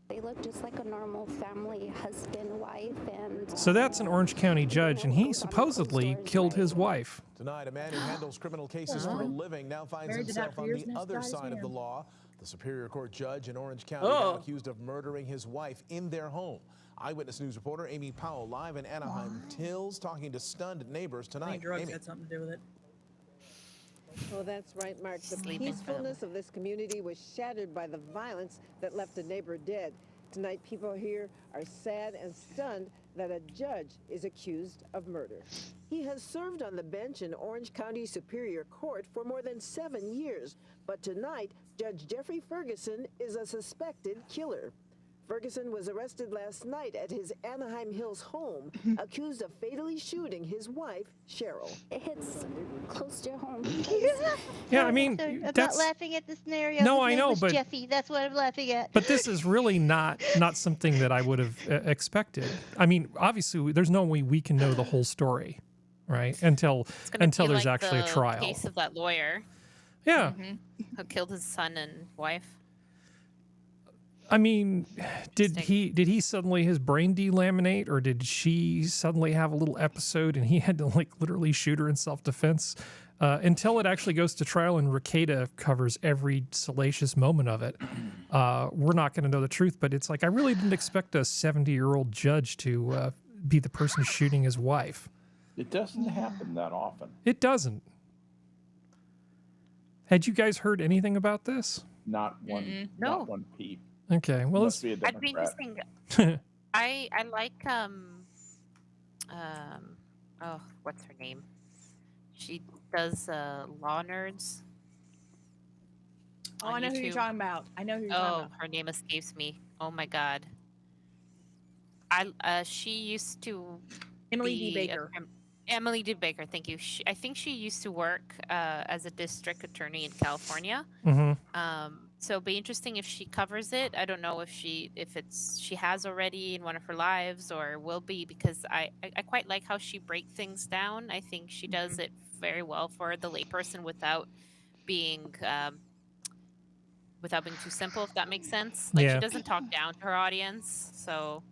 Speaker 21: They look just like a normal family, husband, wife, and...
Speaker 1: So that's an Orange County judge, and he supposedly killed his wife.
Speaker 20: Tonight, a man who handles criminal cases for a living now finds himself on the other side of the law. The Superior Court judge in Orange County now accused of murdering his wife in their home. Eyewitness News reporter Amy Powell live in Anaheim Tills talking to stunned neighbors tonight.
Speaker 5: I think drugs
Speaker 20: Amy.
Speaker 5: had something to do with it.
Speaker 22: Well, that's right, Mark. The peacefulness of this community was shattered by the violence that left a neighbor dead. Tonight, people here are sad and stunned that a judge is accused of murder. He has served on the bench in Orange County Superior Court for more than 7 years, but tonight, Judge Jeffrey Ferguson is a suspected killer. Ferguson was arrested last night at his Anaheim Hills home, accused of fatally shooting his wife, Cheryl.
Speaker 21: It hits close to home.
Speaker 1: Yeah, I mean,
Speaker 6: I'm not
Speaker 1: that's
Speaker 6: laughing at the scenario.
Speaker 1: No,
Speaker 6: His
Speaker 1: I
Speaker 6: name
Speaker 1: know,
Speaker 6: was
Speaker 1: but-
Speaker 6: Jeffy. That's what I'm laughing at.
Speaker 1: But this is really not something that I would have expected. I mean, obviously, there's no way we can know the whole story, right? Until
Speaker 4: Be
Speaker 1: there's
Speaker 4: like
Speaker 1: actually a
Speaker 4: the
Speaker 1: trial.
Speaker 4: Case of that lawyer.
Speaker 1: Yeah.
Speaker 4: Who killed his son and wife.
Speaker 1: I mean, did he suddenly his brain delaminate, or did she suddenly have a little episode and he had to like literally shoot her in self-defense? Until it actually goes to trial and Rekieta covers every salacious moment of it, we're not going to know the truth. But it's like I really didn't expect a 70-year-old judge to be the person shooting his wife.
Speaker 3: It doesn't happen that often.
Speaker 1: It doesn't. Had you guys heard anything about this?
Speaker 3: Not one.
Speaker 4: No.
Speaker 3: Not one peep.
Speaker 1: Okay, well,
Speaker 3: Must be a
Speaker 4: I'd be
Speaker 3: Democrat.
Speaker 4: interesting. I like oh, what's her name? She does Law Nerds.
Speaker 5: Oh,
Speaker 4: on
Speaker 5: I know who you're
Speaker 4: YouTube.
Speaker 5: talking about. I know who you're talking
Speaker 4: Oh,
Speaker 5: about.
Speaker 4: her name escapes me. Oh my god. She used to
Speaker 5: Emily D.
Speaker 4: be
Speaker 5: Baker.
Speaker 4: Emily D. Baker, thank you. I think she used to work as a district attorney in California. So it'll be interesting if she covers it. I don't know if she has already in one of her lives or will be, because I quite like how she breaks things down. I think she does it very well for the layperson without being too simple, if that makes sense. Like
Speaker 1: Yeah.
Speaker 4: she doesn't talk down to her audience. So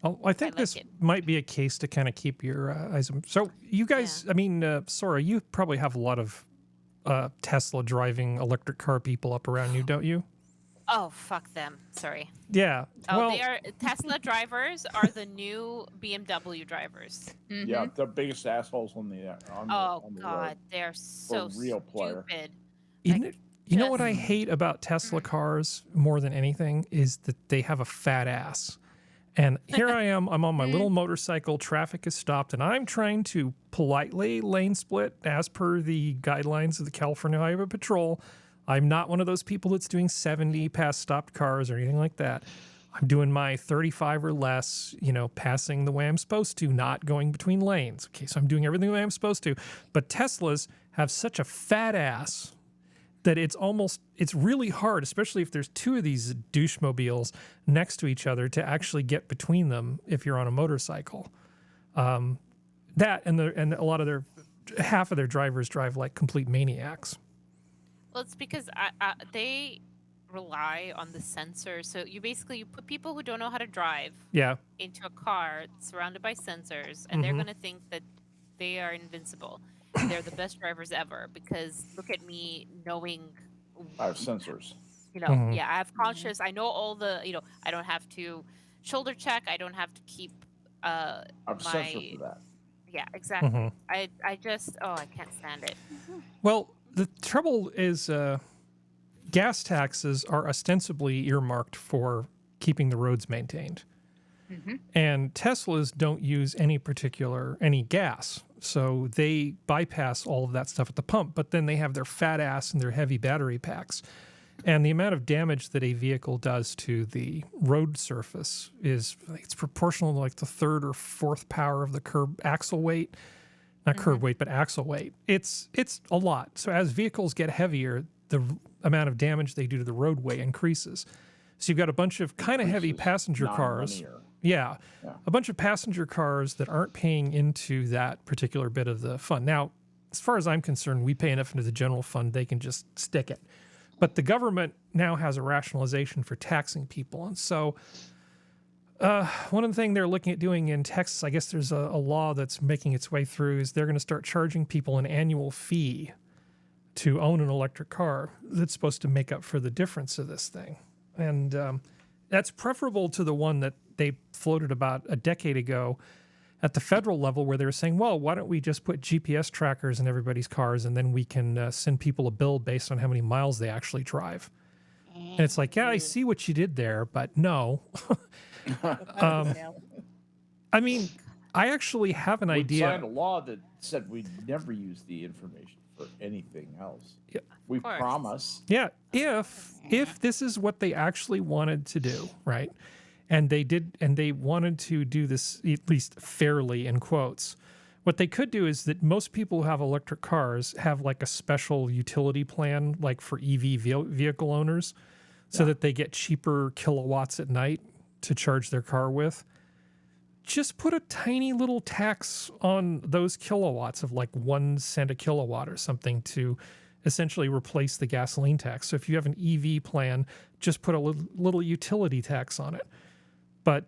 Speaker 1: Oh, I think this might be a case to kind of keep your eyes on. So you guys, I mean, Sora, you probably have a lot of Tesla driving electric car people up around you, don't you?
Speaker 4: oh, fuck them. Sorry.
Speaker 1: Yeah.
Speaker 4: Oh,
Speaker 1: well,
Speaker 4: they are Tesla drivers are the new BMW drivers.
Speaker 3: Yeah, the biggest assholes on the
Speaker 4: Oh
Speaker 3: on the
Speaker 4: god,
Speaker 3: road.
Speaker 4: they're so
Speaker 3: For a real player.
Speaker 4: stupid.
Speaker 1: you know what I hate about Tesla cars more than anything is that they have a fat ass. And here I am, I'm on my little motorcycle, traffic is stopped, and I'm trying to politely lane split as per the guidelines of the California Highway Patrol. I'm not one of those people that's doing 70 past stopped cars or anything like that. I'm doing my 35 or less, passing the way I'm supposed to, not going between lanes. Okay, so I'm doing everything the way I'm supposed to. But Teslas have such a fat ass that it's really hard, especially if there's two of these douchemobiles next to each other, to actually get between them if you're on a motorcycle. That and a lot of half of their drivers drive like complete maniacs.
Speaker 4: Well, it's because they rely on the sensors. So you put people who don't know how to drive into a car surrounded by sensors, and they're going to think that they are invincible. They're the best drivers ever, because look at me knowing.
Speaker 3: I have sensors.
Speaker 4: Yeah, I have conscious. I know all the. I don't have to shoulder check. I don't have to keep.
Speaker 3: I have a sensor for that.
Speaker 4: Yeah, exactly. I just I can't stand it.
Speaker 1: Well, the trouble is, gas taxes are ostensibly earmarked for keeping the roads maintained. And Teslas don't use any gas. So they bypass all of that stuff at the pump, but then they have their fat ass and their heavy battery packs. And the amount of damage that a vehicle does to the road surface it's proportional to like the third or fourth power of the curb axle weight. Not curb weight, but axle weight. It's a lot. So as vehicles get heavier, the amount of damage they do to the roadway increases. So you've got a bunch of kind of heavy passenger cars. Yeah, a bunch of passenger cars that aren't paying into that particular bit of the fund. Now, as far as I'm concerned, we pay enough into the general fund, they can just stick it. But the government now has a rationalization for taxing people. And so one of the things they're looking at doing in Texas, I guess there's a law that's making its way through, is they're going to start charging people an annual fee to own an electric car that's supposed to make up for the difference of this thing. And that's preferable to the one that they floated about a decade ago at the federal level, where they were saying, well, why don't we just put GPS trackers in everybody's cars and then we can send people a bill based on how many miles they actually drive. And it's like, yeah, I see what you did there, but no. I mean, I actually have an idea.
Speaker 3: We signed a law that said we'd never use the information for anything else.
Speaker 1: Yeah.
Speaker 3: We promise.
Speaker 1: Yeah, if this is what they actually wanted to do, right? And they did, and they wanted to do this at least fairly in quotes. What they could do is that most people who have electric cars have like a special utility plan, like for EV vehicle owners, so that they get cheaper kilowatts at night to charge their car with. Just put a tiny little tax on those kilowatts of like 1 cent a kilowatt or something to essentially replace the gasoline tax. So if you have an EV plan, just put a little utility tax on it. But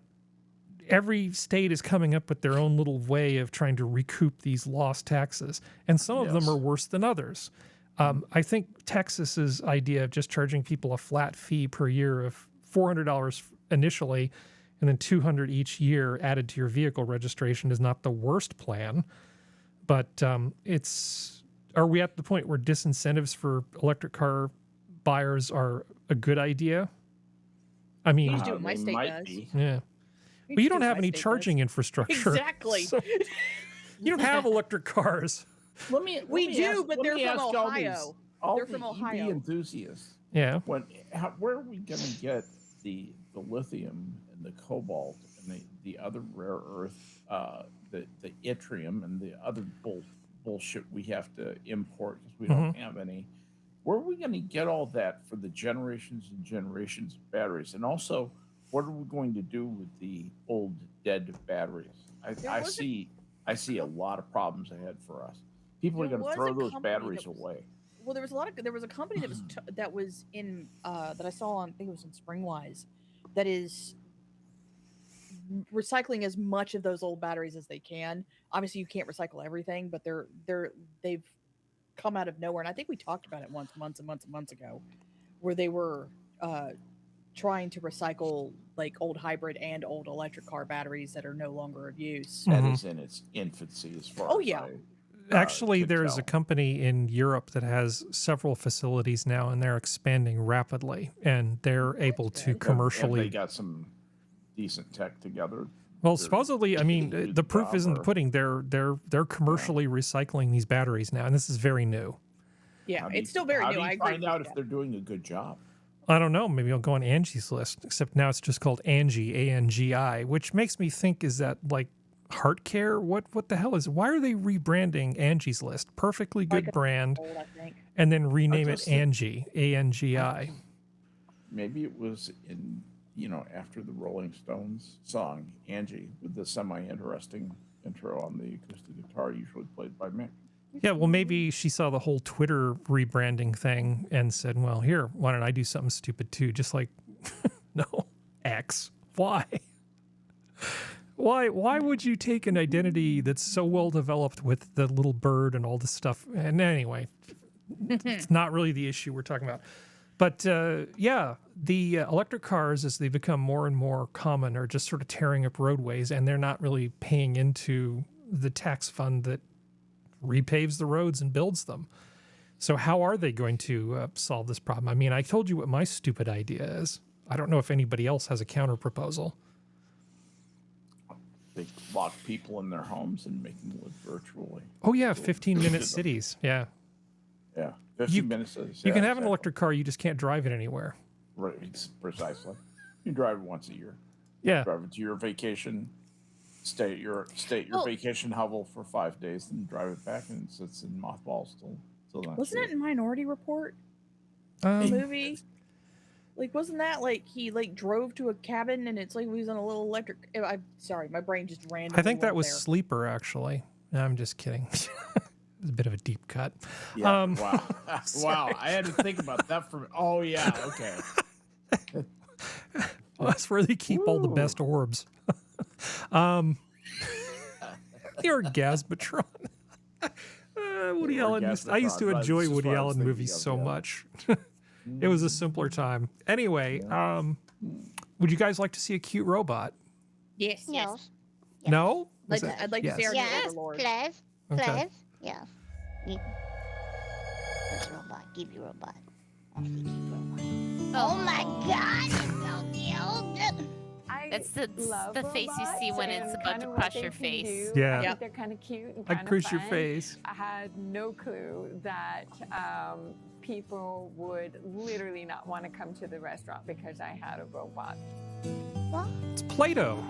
Speaker 1: every state is coming up with their own little way of trying to recoup these lost taxes. And some of them are worse than others. I think Texas's idea of just charging people a flat fee per year of $400 initially and then $200 each year added to your vehicle registration is not the worst plan. But are we at the point where disincentives for electric car buyers are a good idea? I mean,
Speaker 5: You just do what my state does.
Speaker 1: Yeah. But you don't have any charging infrastructure.
Speaker 5: Exactly.
Speaker 1: So you don't have electric cars.
Speaker 5: We do, but they're from Ohio.
Speaker 3: All
Speaker 5: They're
Speaker 3: the
Speaker 5: from
Speaker 3: EV
Speaker 5: Ohio.
Speaker 3: enthusiasts.
Speaker 1: Yeah.
Speaker 3: Where are we going to get the lithium and the cobalt and the other rare earth, the yttrium and the other bullshit we have to import because we don't have any? Where are we going to get all that for the generations and generations of batteries? And also, what are we going to do with the old dead batteries? I see a lot of problems ahead for us. People are going to throw those batteries away.
Speaker 5: Well, there was a company that was in that I saw on, I think it was in Springwise, that is recycling as much of those old batteries as they can. Obviously, you can't recycle everything, but they've come out of nowhere, and I think we talked about it months and months ago, where they were trying to recycle like old hybrid and old electric car batteries that are no longer of use.
Speaker 3: That is in its infancy as far as
Speaker 1: Actually, there's a company in Europe that has several facilities now, and they're expanding rapidly, and they're able to commercially.
Speaker 3: They got some decent tech together.
Speaker 1: Well, supposedly, I mean, the proof is in the pudding. They're commercially recycling these batteries now, and this is very new.
Speaker 5: Yeah, it's still very new.
Speaker 3: How do
Speaker 5: I
Speaker 3: you
Speaker 5: agree
Speaker 3: find out if they're doing a good job?
Speaker 1: I don't know. Maybe I'll go on Angie's list, except now it's just called Angie, A-N-G-I, which makes me think, is that like Heart Care? What the hell is it? Why are they rebranding Angie's List? Perfectly good brand. And then rename it Angie, A-N-G-I.
Speaker 3: Maybe it was in, after the Rolling Stones song, Angie, with the semi-interesting intro on the acoustic guitar usually played by Mick.
Speaker 1: Yeah, well, maybe she saw the whole Twitter rebranding thing and said, well, here, why don't I do something stupid too? Just like, no, X. Why? Why would you take an identity that's so well developed with the little bird and all this stuff? And anyway, it's not really the issue we're talking about. But yeah, the electric cars, as they become more and more common, are just sort of tearing up roadways, and they're not really paying into the tax fund that repaves the roads and builds them. So how are they going to solve this problem? I mean, I told you what my stupid idea is. I don't know if anybody else has a counter proposal.
Speaker 3: They lock people in their homes and make them live virtually.
Speaker 1: Oh yeah, 15-minute cities. Yeah.
Speaker 3: Yeah, 15 minutes.
Speaker 1: You can have an electric car, you just can't drive it anywhere.
Speaker 3: Right, precisely. You drive it once a year.
Speaker 1: Yeah.
Speaker 3: Drive it to your vacation. Stay at your vacation hovel for 5 days, and drive it back, and it sits in mothballs till next
Speaker 5: Wasn't
Speaker 3: year.
Speaker 5: it in Minority Report? The movie? Like, wasn't that like he like drove to a cabin and it's like he was on a little electric? I'm sorry, my brain just randomly.
Speaker 1: I think that
Speaker 5: went
Speaker 1: was
Speaker 5: there.
Speaker 1: Sleeper, actually. No, I'm just kidding. It's a bit of a deep cut.
Speaker 3: Yeah. Wow. Wow. I had to think about that for. Oh yeah. Okay.
Speaker 1: Well, that's where they keep all the best orbs. The Orgasmatron. Woody Allen. I used to enjoy Woody Allen movies so much. It was a simpler time. Anyway, would you guys like to see a cute robot?
Speaker 5: Yes.
Speaker 2: Yes.
Speaker 1: No?
Speaker 5: I'd like to see our new
Speaker 2: Yes,
Speaker 5: overlord.
Speaker 2: please.
Speaker 1: Okay.
Speaker 2: Please. Yes. This robot. Give you robot. I'll see you robot. Oh my God, it's so cute.
Speaker 4: That's the face you see when it's
Speaker 8: and
Speaker 4: about
Speaker 8: kinda
Speaker 4: to
Speaker 8: what
Speaker 4: crush
Speaker 8: they
Speaker 4: your
Speaker 8: can
Speaker 4: face.
Speaker 8: do.
Speaker 1: Yeah.
Speaker 8: I
Speaker 1: Yep.
Speaker 8: think they're kind of cute and
Speaker 1: I'd
Speaker 8: kind of
Speaker 1: crush your
Speaker 8: fun.
Speaker 1: face.
Speaker 8: I had no clue that people would literally not want to come to the restaurant because I had a robot.
Speaker 2: What?
Speaker 1: It's Play-Doh.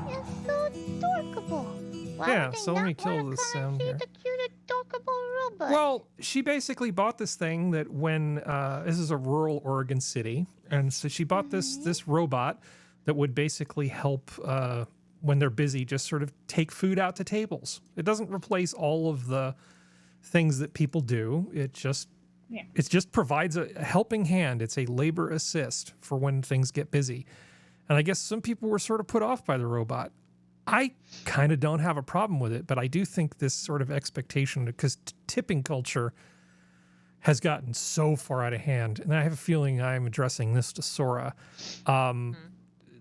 Speaker 2: It's so adorable. Why
Speaker 1: Yeah,
Speaker 2: would they
Speaker 1: so let me
Speaker 2: not wanna
Speaker 1: kill this
Speaker 2: come and
Speaker 1: sound
Speaker 2: see
Speaker 1: here.
Speaker 2: the cute, adorable robot?
Speaker 1: Well, she basically bought this thing that when this is a rural Oregon city, and so she bought this robot that would basically help when they're busy, just sort of take food out to tables. It doesn't replace all of the things that people do. It just provides a helping hand. It's a labor assist for when things get busy. And I guess some people were sort of put off by the robot. I kind of don't have a problem with it, but I do think this sort of expectation, because tipping culture has gotten so far out of hand, and I have a feeling I'm addressing this to Sora.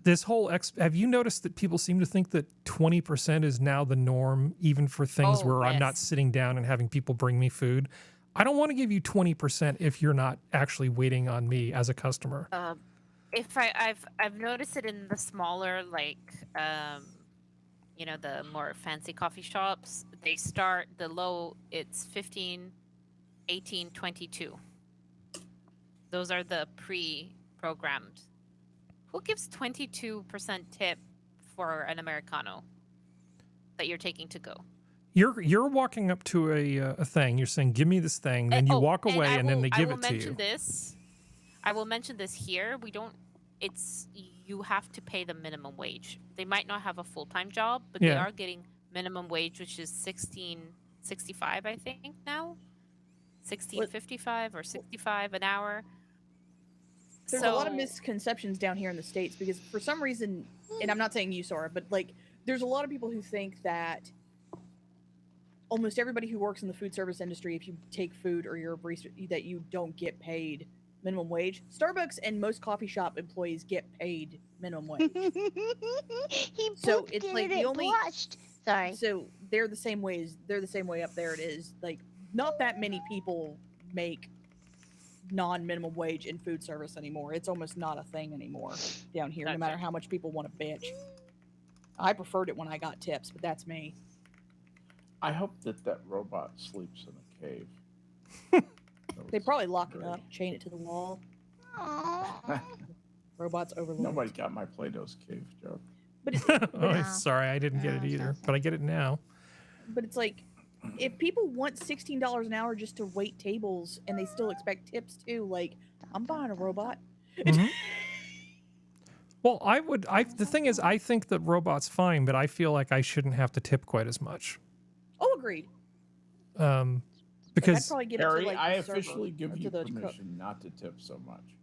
Speaker 1: This whole have you noticed that people seem to think that 20% is now the norm, even for things where I'm not sitting down and having people bring me food? I don't want to give you 20% if you're not actually waiting on me as a customer.
Speaker 4: If I've noticed it in the smaller, like the more fancy coffee shops, they start the low, it's 15, 18, 22. Those are the pre-programmed. Who gives 22% tip for an Americano that you're taking to go?
Speaker 1: You're walking up to a thing. You're saying, "Give me this thing." Then you walk away, and then they give it to you.
Speaker 4: I will mention this here. You have to pay the minimum wage. They might not have a full-time job, but they are getting minimum wage, which is $16.65, I think now. $16.55 or $65 an hour.
Speaker 5: There's a lot of misconceptions down here in the States because for some reason, and I'm not saying you, Sora, but like there's a lot of people who think that almost everybody who works in the food service industry, if you take food or you're a barista, that you don't get paid minimum wage. Starbucks and most coffee shop employees get paid minimum wage. So it's like the only
Speaker 2: Sorry.
Speaker 5: So they're the same way up there. It is like not that many people make non-minimum wage in food service anymore. It's almost not a thing anymore down here, no matter how much people want to bitch. I preferred it when I got tips, but that's me.
Speaker 3: I hope that robot sleeps in a cave.
Speaker 5: They probably lock it up, chain it to the wall. Robots overload.
Speaker 3: Nobody got my Play-Doh's cave joke.
Speaker 5: But
Speaker 1: Sorry, I didn't get it either, but I get it now.
Speaker 5: But it's like, if people want $16 an hour just to wait tables and they still expect tips too, like, I'm buying a robot.
Speaker 1: Well, the thing is, I think that robot's fine, but I feel like I shouldn't have to tip quite as much.
Speaker 5: Oh, agreed.
Speaker 1: Because
Speaker 3: Harry, I officially give you permission not to tip so much.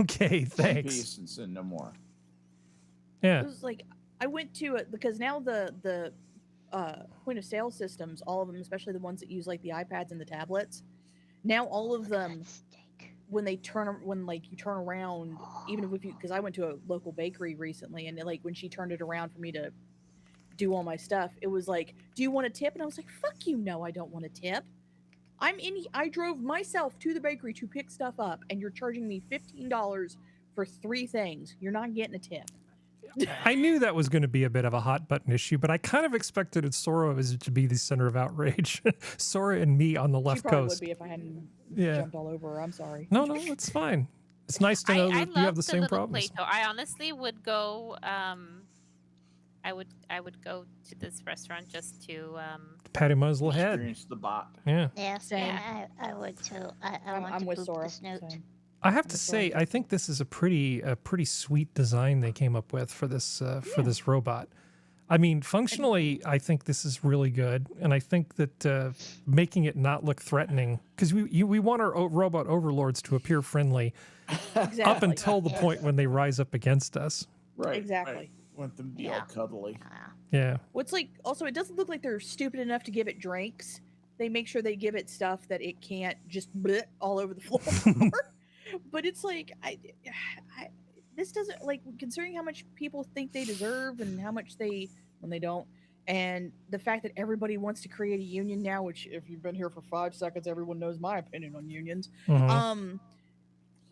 Speaker 1: Okay, thanks.
Speaker 3: Peace and sin no more.
Speaker 1: Yeah.
Speaker 5: It was like, I went to it because now the point of sale systems, all of them, especially the ones that use like the iPads and the tablets, now all of them, when you turn around, even if because I went to a local bakery recently, and like when she turned it around for me to do all my stuff, it was like, do you want a tip? And I was like, fuck you, no, I don't want a tip. I drove myself to the bakery to pick stuff up, and you're charging me $15 for 3 things. You're not getting a tip.
Speaker 1: I knew that was going to be a bit of a hot button issue, but I kind of expected Sora to be the center of outrage. Sora and me on the left
Speaker 5: She probably
Speaker 1: coast.
Speaker 5: would be if I hadn't jumped all over her. I'm sorry.
Speaker 1: No, it's fine. It's nice to know that you have the same problems.
Speaker 4: Play-Doh. I honestly would go. I would go to this restaurant just to
Speaker 1: pat him on his little head.
Speaker 3: Experience the bot.
Speaker 1: Yeah.
Speaker 2: Yes, I would too. I want
Speaker 5: I'm
Speaker 2: to
Speaker 5: with
Speaker 2: poop
Speaker 5: Sora.
Speaker 2: the snoot.
Speaker 1: I have to say, I think this is a pretty sweet design they came up with for this robot. I mean, functionally, I think this is really good, and I think that making it not look threatening, because we want our robot overlords to appear friendly, up until the point when they rise up against us.
Speaker 3: Right.
Speaker 5: Exactly.
Speaker 3: Right. Want them to be all cuddly.
Speaker 1: Yeah.
Speaker 5: What's like also, it doesn't look like they're stupid enough to give it drinks. They make sure they give it stuff that it can't just bleh all over the floor. But it's like this doesn't, like, considering how much people think they deserve and how much when they don't, and the fact that everybody wants to create a union now, which if you've been here for 5 seconds, everyone knows my opinion on unions.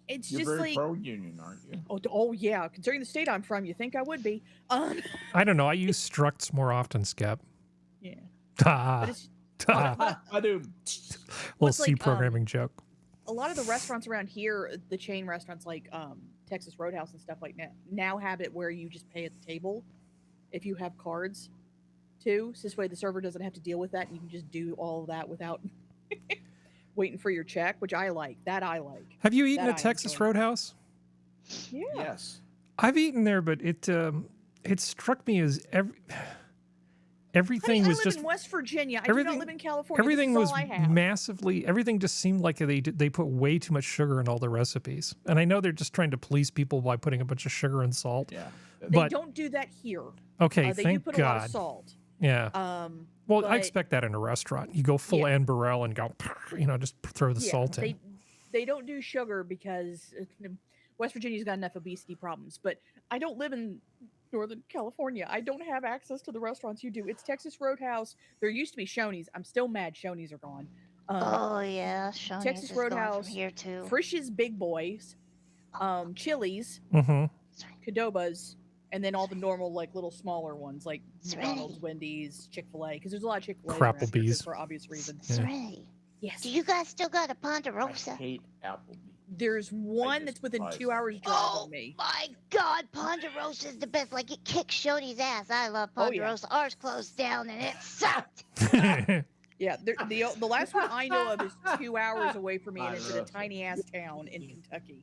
Speaker 5: It's
Speaker 3: You're
Speaker 5: just
Speaker 3: very
Speaker 5: like
Speaker 3: pro-union, aren't you?
Speaker 5: oh yeah. Considering the state I'm from, you think I would be.
Speaker 1: I don't know. I use structs more often, Skep.
Speaker 5: Yeah.
Speaker 1: Ah.
Speaker 3: I do.
Speaker 1: Little C programming joke.
Speaker 5: A lot of the restaurants around here, the chain restaurants like Texas Roadhouse and stuff like that, now have it where you just pay at the table if you have cards too. So this way the server doesn't have to deal with that, and you can just do all of that without waiting for your check, which I like. That I like.
Speaker 1: Have you eaten
Speaker 5: That
Speaker 1: at
Speaker 5: I
Speaker 1: Texas
Speaker 5: enjoy.
Speaker 1: Roadhouse?
Speaker 5: Yeah.
Speaker 3: Yes.
Speaker 1: I've eaten there, but it struck me as everything
Speaker 5: I
Speaker 1: was
Speaker 5: live
Speaker 1: just
Speaker 5: in West Virginia. I do not live in California.
Speaker 1: everything
Speaker 5: this
Speaker 1: was
Speaker 5: is all I have.
Speaker 1: massively. Everything just seemed like they put way too much sugar in all the recipes, and I know they're just trying to please people by putting a bunch of sugar and salt.
Speaker 3: Yeah.
Speaker 5: They don't do that here.
Speaker 1: Okay,
Speaker 5: they
Speaker 1: thank
Speaker 5: do put a lot
Speaker 1: God.
Speaker 5: of salt.
Speaker 1: Yeah. Well, I
Speaker 5: but-
Speaker 1: expect that in a restaurant. You go full Anne Burrell and go, just throw the salt in.
Speaker 5: They don't do sugar because West Virginia's got enough obesity problems. But I don't live in Northern California. I don't have access to the restaurants you do. It's Texas Roadhouse. There used to be Shoney's. I'm still mad Shoney's are gone.
Speaker 2: Oh yeah, Shoney's
Speaker 5: Texas
Speaker 2: is gone from
Speaker 5: Roadhouse
Speaker 2: here too.
Speaker 5: Frisch's Big Boys, Chili's,
Speaker 1: Mm-hmm.
Speaker 5: Cadobas, and then all the normal like little smaller ones like McDonald's, Wendy's, Chick-fil-A, because there's a lot of Chick-fil-A
Speaker 1: Crapplebee's.
Speaker 5: for obvious reasons.
Speaker 1: Yeah.
Speaker 2: Ray,
Speaker 5: yes.
Speaker 2: do you guys still got a Ponderosa?
Speaker 3: I hate Applebee's.
Speaker 5: There's one that's within 2 hours drive on me.
Speaker 2: My God, Ponderosa is the best. Like it kicks Shoney's ass. I love
Speaker 5: Oh, yeah.
Speaker 2: Ponderosa. Ours closed down and it sucked.
Speaker 5: Yeah, the last one I know of is 2 hours away from me, and it's in a tiny ass town in Kentucky.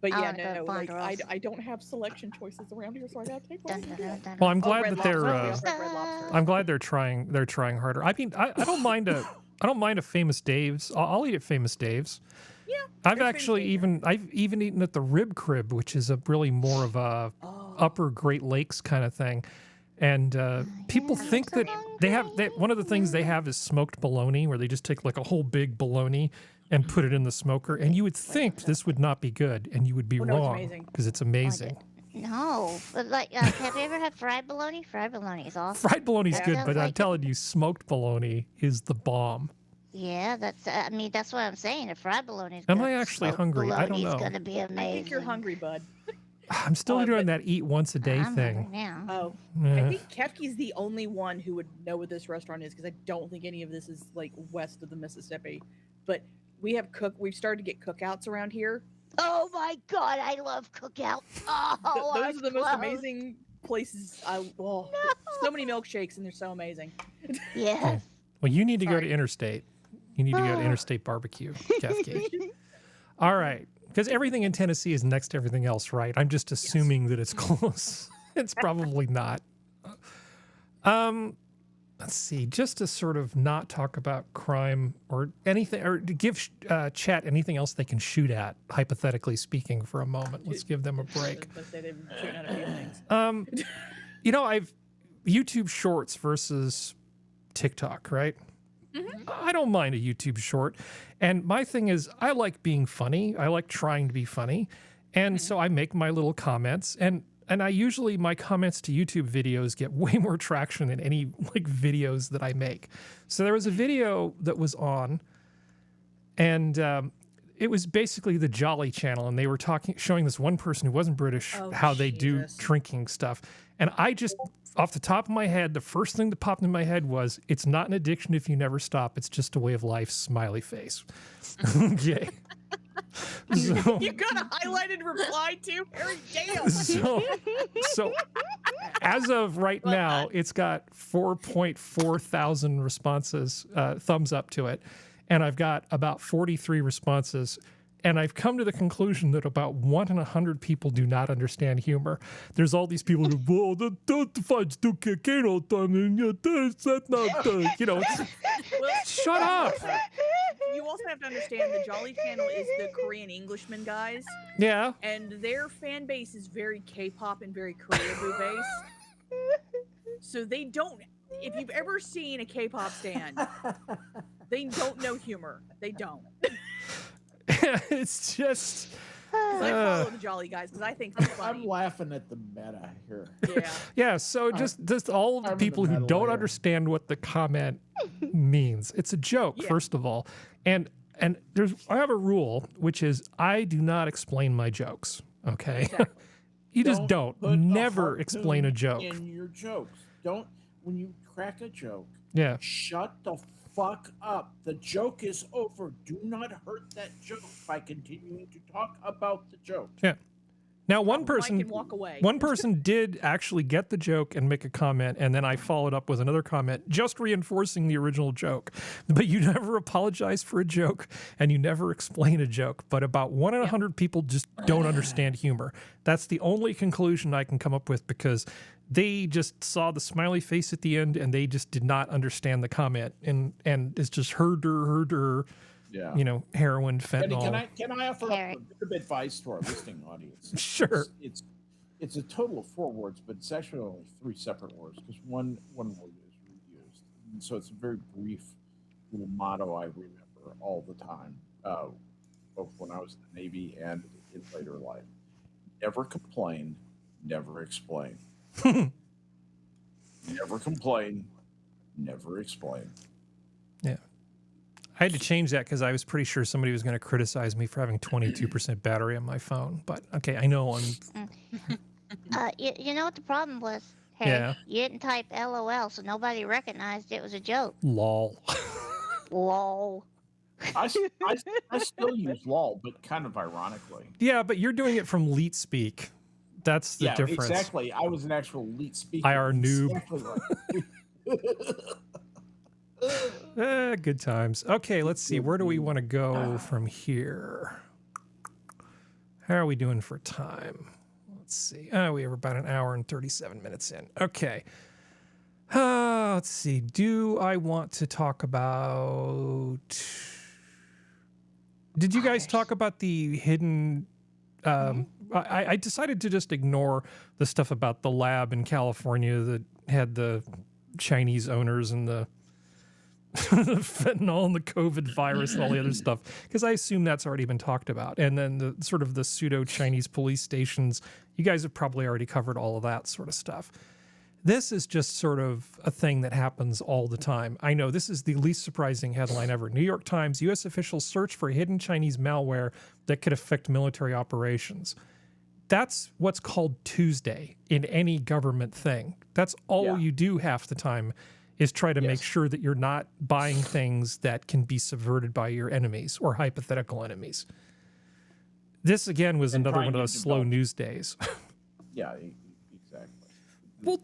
Speaker 5: But
Speaker 2: I
Speaker 5: yeah,
Speaker 2: wanna go to
Speaker 5: no, like
Speaker 2: Ponderosa.
Speaker 5: I don't have selection choices around here, so I gotta take what I can get.
Speaker 1: Well, I'm glad
Speaker 5: Red
Speaker 1: that they're.
Speaker 5: Lobster, Red Lobster.
Speaker 1: I'm glad they're trying. They're trying harder. I mean, I don't mind a Famous Dave's. I'll eat at Famous Dave's.
Speaker 5: Yeah.
Speaker 1: I've even eaten at the Rib Crib, which is a really more of a upper Great Lakes kind of thing. And people think that one of the things they have is smoked bologna, where they just take like a whole big bologna and put it in the smoker. And you would think this would not be good, and you would be wrong because it's amazing.
Speaker 2: No, but like, have you ever had fried bologna? Fried bologna is awesome.
Speaker 1: Fried bologna's good,
Speaker 2: Sounds
Speaker 1: but I'm
Speaker 2: like
Speaker 1: telling you, smoked bologna is the bomb.
Speaker 2: Yeah, that's. I mean, that's what I'm saying. If fried bologna is
Speaker 1: Am
Speaker 2: good,
Speaker 1: I actually
Speaker 2: smoked
Speaker 1: hungry? I don't
Speaker 2: bologna is
Speaker 1: know.
Speaker 2: gonna be amazing.
Speaker 5: I think you're hungry, bud.
Speaker 1: I'm still doing that eat once a day
Speaker 2: I'm
Speaker 1: thing.
Speaker 2: hungry now.
Speaker 5: Oh,
Speaker 1: Yeah.
Speaker 5: I think Kefki's the only one who would know what this restaurant is, because I don't think any of this is like west of the Mississippi. But we've started to get cookouts around here.
Speaker 2: Oh my God, I love cookout. Oh,
Speaker 5: Those are the most
Speaker 2: close.
Speaker 5: amazing places. So many milkshakes, and they're so amazing.
Speaker 2: Yes.
Speaker 1: Well, you need to go to Interstate. You need to go to Interstate Barbecue, Kefki. All right. Because everything in Tennessee is next to everything else, right? I'm just assuming that it's close. It's probably not. Let's see. Just to sort of not talk about crime or anything, or to give chat anything else they can shoot at, hypothetically speaking, for a moment. Let's give them a break.
Speaker 5: Let's say they've been shooting at a few things.
Speaker 1: I've YouTube Shorts versus TikTok, right? I don't mind a YouTube short. And my thing is, I like being funny. I like trying to be funny. And so I make my little comments. And I usually, my comments to YouTube videos get way more traction than any like videos that I make. So there was a video that was on, and it was basically the Jolly Channel. And they were showing this one person who wasn't British, how they do drinking stuff. And I just, off the top of my head, the first thing that popped in my head was, it's not an addiction if you never stop. It's just a way of life, smiley face. Okay. So,
Speaker 5: You got a highlighted reply to Harry Dale.
Speaker 1: so as of right now, it's got 4.4 thousand responses, thumbs up to it. And I've got about 43 responses. And I've come to the conclusion that about 1 in 100 people do not understand humor. There's all these people who, well, the fights do cocaine all the time, and that's not, shut up.
Speaker 5: You also have to understand the Jolly Channel is the Korean Englishman guys.
Speaker 1: Yeah.
Speaker 5: And their fan base is very K-pop and very Korean based. So they don't, if you've ever seen a K-pop stand, they don't know humor. They don't.
Speaker 1: It's just.
Speaker 5: I follow the Jolly guys because I think they're funny.
Speaker 3: I'm laughing at the meta here.
Speaker 5: Yeah.
Speaker 1: Yeah, so just all of the people who don't understand what the comment means. It's a joke, first of all. And and I have a rule, which is I do not explain my jokes. Okay.
Speaker 8: Exactly.
Speaker 1: You just don't.
Speaker 3: put a
Speaker 1: Never explain a
Speaker 3: harpoon
Speaker 1: joke.
Speaker 3: in your jokes. Don't, when you crack a joke,
Speaker 1: Yeah.
Speaker 3: shut the fuck up. The joke is over. Do not hurt that joke by continuing to talk about the joke.
Speaker 1: Yeah. Now, one
Speaker 5: Mike
Speaker 1: person
Speaker 5: can walk away.
Speaker 1: one person did actually get the joke and make a comment, and then I followed up with another comment, just reinforcing the original joke. But you never apologize for a joke, and you never explain a joke. But about 1 in 100 people just don't understand humor. That's the only conclusion I can come up with, because they just saw the smiley face at the end, and they just did not understand the comment, and it's just herder.
Speaker 3: Yeah.
Speaker 1: You know, heroin, fentanyl.
Speaker 3: Can I offer a bit of advice to our listening audience?
Speaker 1: Sure.
Speaker 3: It's a total of 4 words, but it's actually only 3 separate words, because one word is reused. And so it's a very brief little motto I remember all the time, both when I was in the Navy and in later life. Never complain, never explain. Never complain, never explain.
Speaker 1: Yeah. I had to change that because I was pretty sure somebody was going to criticize me for having 22% battery on my phone. But okay, I know I'm.
Speaker 2: You know what the problem was? Hey,
Speaker 1: Yeah.
Speaker 2: you didn't type LOL, so nobody recognized it was a joke.
Speaker 1: Lol.
Speaker 2: Lol.
Speaker 3: I still use LOL, but kind of ironically.
Speaker 1: Yeah, but you're doing it from Leet Speak. That's the difference.
Speaker 3: Exactly. I was an actual Leet speaker.
Speaker 1: IR noob.
Speaker 3: Exactly
Speaker 1: Good times. Okay, let's see. Where do we want to go from here? How are we doing for time? Let's see. We have about an hour and 37 minutes in. Okay. Let's see. Do I want to talk about... Did you guys talk about the hidden... I decided to just ignore the stuff about the lab in California that had the Chinese owners and the fentanyl and the COVID virus and all the other stuff, because I assume that's already been talked about. And then the sort of the pseudo-Chinese police stations, you guys have probably already covered all of that sort of stuff. This is just sort of a thing that happens all the time. I know this is the least surprising headline ever. New York Times, U.S. officials search for hidden Chinese malware that could affect military operations. That's what's called Tuesday in any government thing. That's all you do half the time, is try to make sure that you're not buying things that can be subverted by your enemies or hypothetical enemies. This, again, was another one of those slow news days.
Speaker 3: Yeah, exactly.
Speaker 1: Well,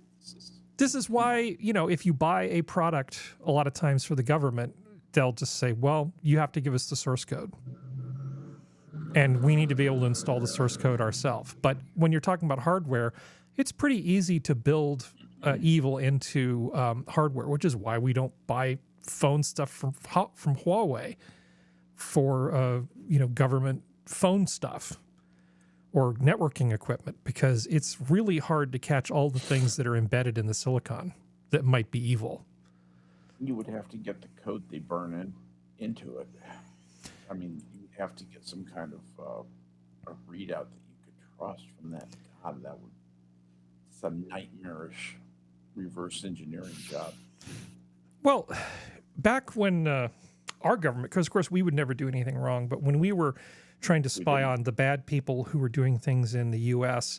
Speaker 1: this is why, you know, if you buy a product, a lot of times for the government, they'll just say, well, you have to give us the source code. And we need to be able to install the source code ourselves. But when you're talking about hardware, it's pretty easy to build evil into hardware, which is why we don't buy phone stuff from Huawei for government phone stuff or networking equipment, because it's really hard to catch all the things that are embedded in the silicon that might be evil.
Speaker 3: You would have to get the code they burn into it. I mean, you would have to get some kind of a readout that you could trust from that. God, it's a nightmarish reverse engineering job.
Speaker 1: Well, back when our government, because of course we would never do anything wrong, but when we were trying to spy on the bad people who were doing things in the U.S.,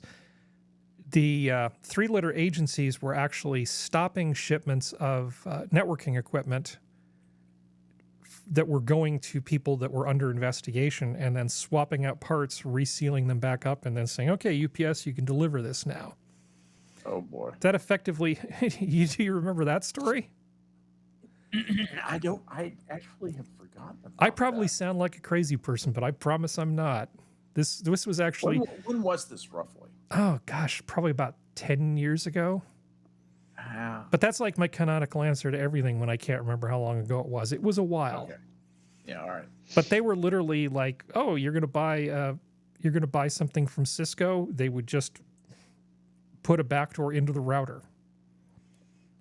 Speaker 1: the 3-letter agencies were actually stopping shipments of networking equipment that were going to people that were under investigation, and then swapping out parts, resealing them back up, and then saying, okay, UPS, you can deliver this now.
Speaker 3: Oh, boy.
Speaker 1: That effectively, do you remember that story?
Speaker 3: I actually have forgotten about
Speaker 1: I probably sound like a crazy person, but I promise I'm not. This was actually...
Speaker 3: When was this, roughly?
Speaker 1: Oh, gosh, probably about 10 years ago. But that's like my canonical answer to everything when I can't remember how long ago it was. It was a while.
Speaker 3: Okay. Yeah, all right.
Speaker 1: But they were literally like, oh, you're going to buy something from Cisco. They would just put a backdoor into the router.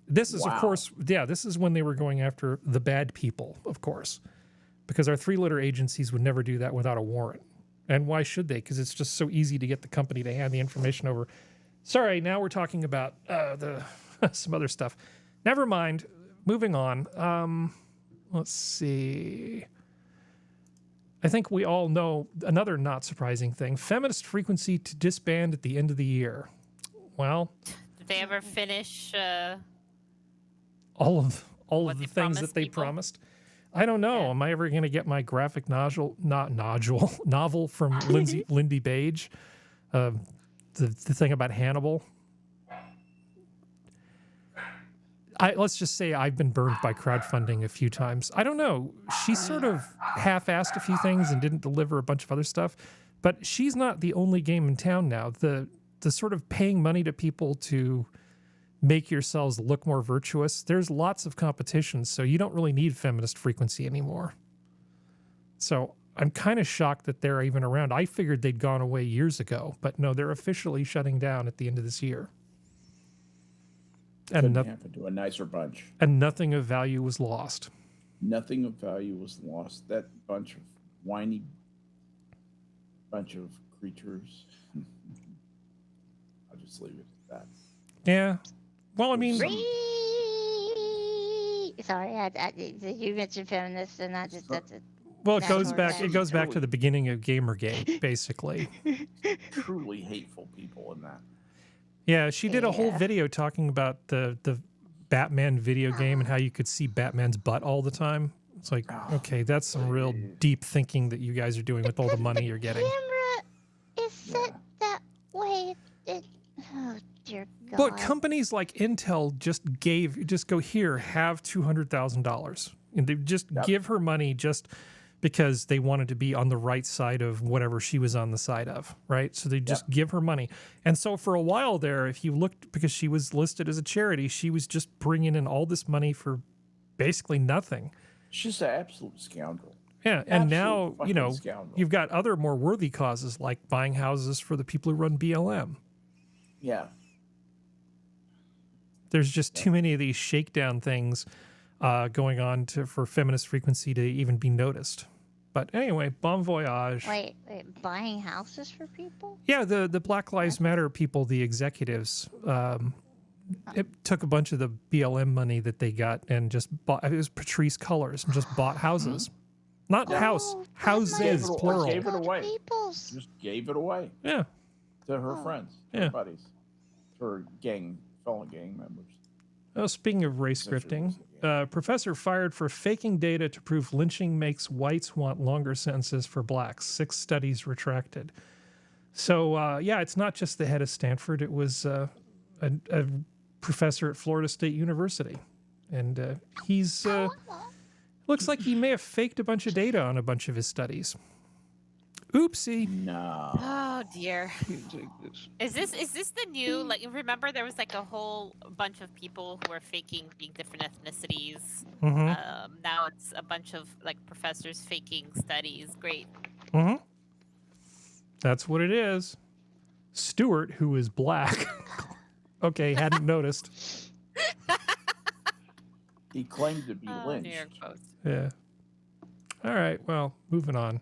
Speaker 1: This is, of course, this is when they were going after the bad people, of course, because our 3-letter agencies would never do that without a warrant. And why should they? Because it's just so easy to get the company to hand the information over. Sorry, now we're talking about some other stuff. Never mind. Moving on. Let's see. I think we all know another not surprising thing. Feminist frequency to disband at the end of the year. Well,
Speaker 4: Did they ever finish
Speaker 1: all of the things that they
Speaker 4: people?
Speaker 1: promised. I don't know. Am I ever going to get my graphic novel from Lindy Page? The thing about Hannibal. Let's just say I've been burned by crowdfunding a few times. I don't know. She sort of half-assed a few things and didn't deliver a bunch of other stuff. But she's not the only game in town now. The sort of paying money to people to make yourselves look more virtuous. There's lots of competition, so you don't really need feminist frequency anymore. So I'm kind of shocked that they're even around. I figured they'd gone away years ago, but no, they're officially shutting down at the end of this year.
Speaker 3: Couldn't happen to a nicer bunch.
Speaker 1: And nothing of value was lost.
Speaker 3: Nothing of value was lost. That bunch of whiny bunch of creatures. I'll just leave it at that.
Speaker 1: Yeah. Well, I mean,
Speaker 2: sorry, you mentioned feminists, and that's it.
Speaker 1: Well, it goes back. It goes back to the beginning of Gamergate, basically.
Speaker 3: Truly hateful people in that.
Speaker 1: Yeah, she did a whole video talking about the Batman video game and how you could see Batman's butt all the time. It's like, okay, that's some real deep thinking that you guys are doing with all the money you're getting.
Speaker 2: Camera is set that way. Oh dear God.
Speaker 1: But companies like Intel just go here, have $200,000, and they just give her money just because they wanted to be on the right side of whatever she was on the side of, right? So they just give her money. And so for a while there, if you looked, because she was listed as a charity, she was just bringing in all this money for basically nothing.
Speaker 3: She's an absolute scoundrel.
Speaker 1: Yeah, and now,
Speaker 3: Scoundrel.
Speaker 1: you've got other more worthy causes like buying houses for the people who run BLM.
Speaker 3: Yeah.
Speaker 1: There's just too many of these shakedown things going on for feminist frequency to even be noticed. But anyway, bon voyage.
Speaker 2: Wait, buying houses for people?
Speaker 1: Yeah, the Black Lives Matter people, the executives, it took a bunch of the BLM money that they got and just bought. It was Patrice Colors and just bought houses. Not houses, plural.
Speaker 3: Gave it away. Just gave it away.
Speaker 1: Yeah.
Speaker 3: To her friends, her buddies, to her fellow gang members.
Speaker 1: Oh, speaking of race grifting, professor fired for faking data to prove lynching makes whites want longer sentences for blacks. 6 studies retracted. So, yeah, it's not just the head of Stanford. It was a professor at Florida State University. And he's looks like he may have faked a bunch of data on a bunch of his studies. Oopsie.
Speaker 3: No.
Speaker 4: Oh dear. Is this the new, like, remember there was like a whole bunch of people who were faking being different ethnicities. Now it's a bunch of like professors faking studies. Great.
Speaker 1: That's what it is. Stewart, who is black. Okay, hadn't noticed.
Speaker 3: He claimed to be lynched.
Speaker 4: New York Post.
Speaker 1: Yeah. All right, well, moving on.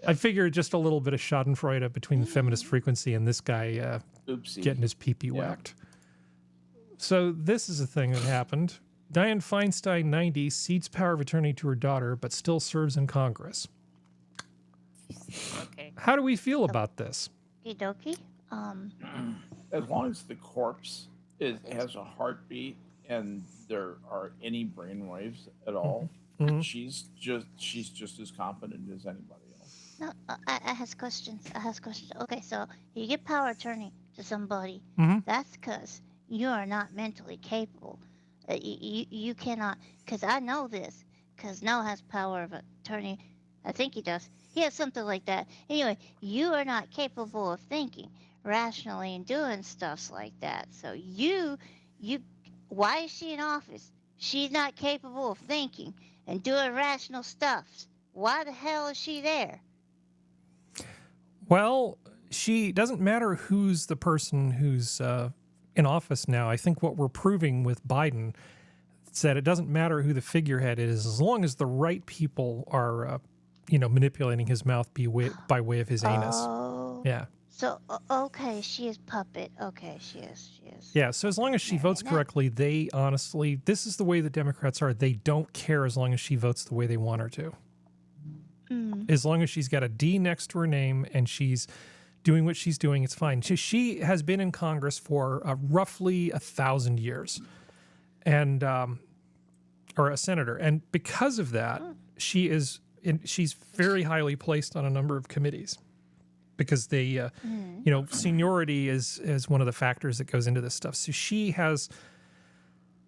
Speaker 1: I figure just a little bit of schadenfreude between the feminist frequency and this guy getting his pee-pee whacked. So this is a thing that happened. Dianne Feinstein, 90, cedes power of attorney to her daughter, but still serves in Congress.
Speaker 4: Okay.
Speaker 1: How do we feel about this?
Speaker 2: Okie
Speaker 3: As long as the corpse has a heartbeat and there are any brainwaves at all, she's just as competent as anybody else.
Speaker 2: No, I has questions. Okay, so you give power of attorney to somebody. That's because you are not mentally capable. You cannot, because I know this, because Noah has power of attorney. I think he does. He has something like that. Anyway, you are not capable of thinking rationally and doing stuff like that. So why is she in office? She's not capable of thinking and doing rational stuff. Why the hell is she there?
Speaker 1: Well, she doesn't matter who's the person who's in office now. I think what we're proving with Biden is that it doesn't matter who the figurehead is, as long as the right people are, manipulating his mouth by way of his anus.
Speaker 2: Oh.
Speaker 1: Yeah.
Speaker 2: So, okay, she is puppet. Okay, she is.
Speaker 1: Yeah, so as long as she votes correctly, they honestly, this is the way the Democrats are. They don't care as long as she votes the way they want her to. As long as she's got a D next to her name and she's doing what she's doing, it's fine. She has been in Congress for roughly 1,000 years, and or a senator. And because of that, she's very highly placed on a number of committees because they, you know, seniority is one of the factors that goes into this stuff. So she has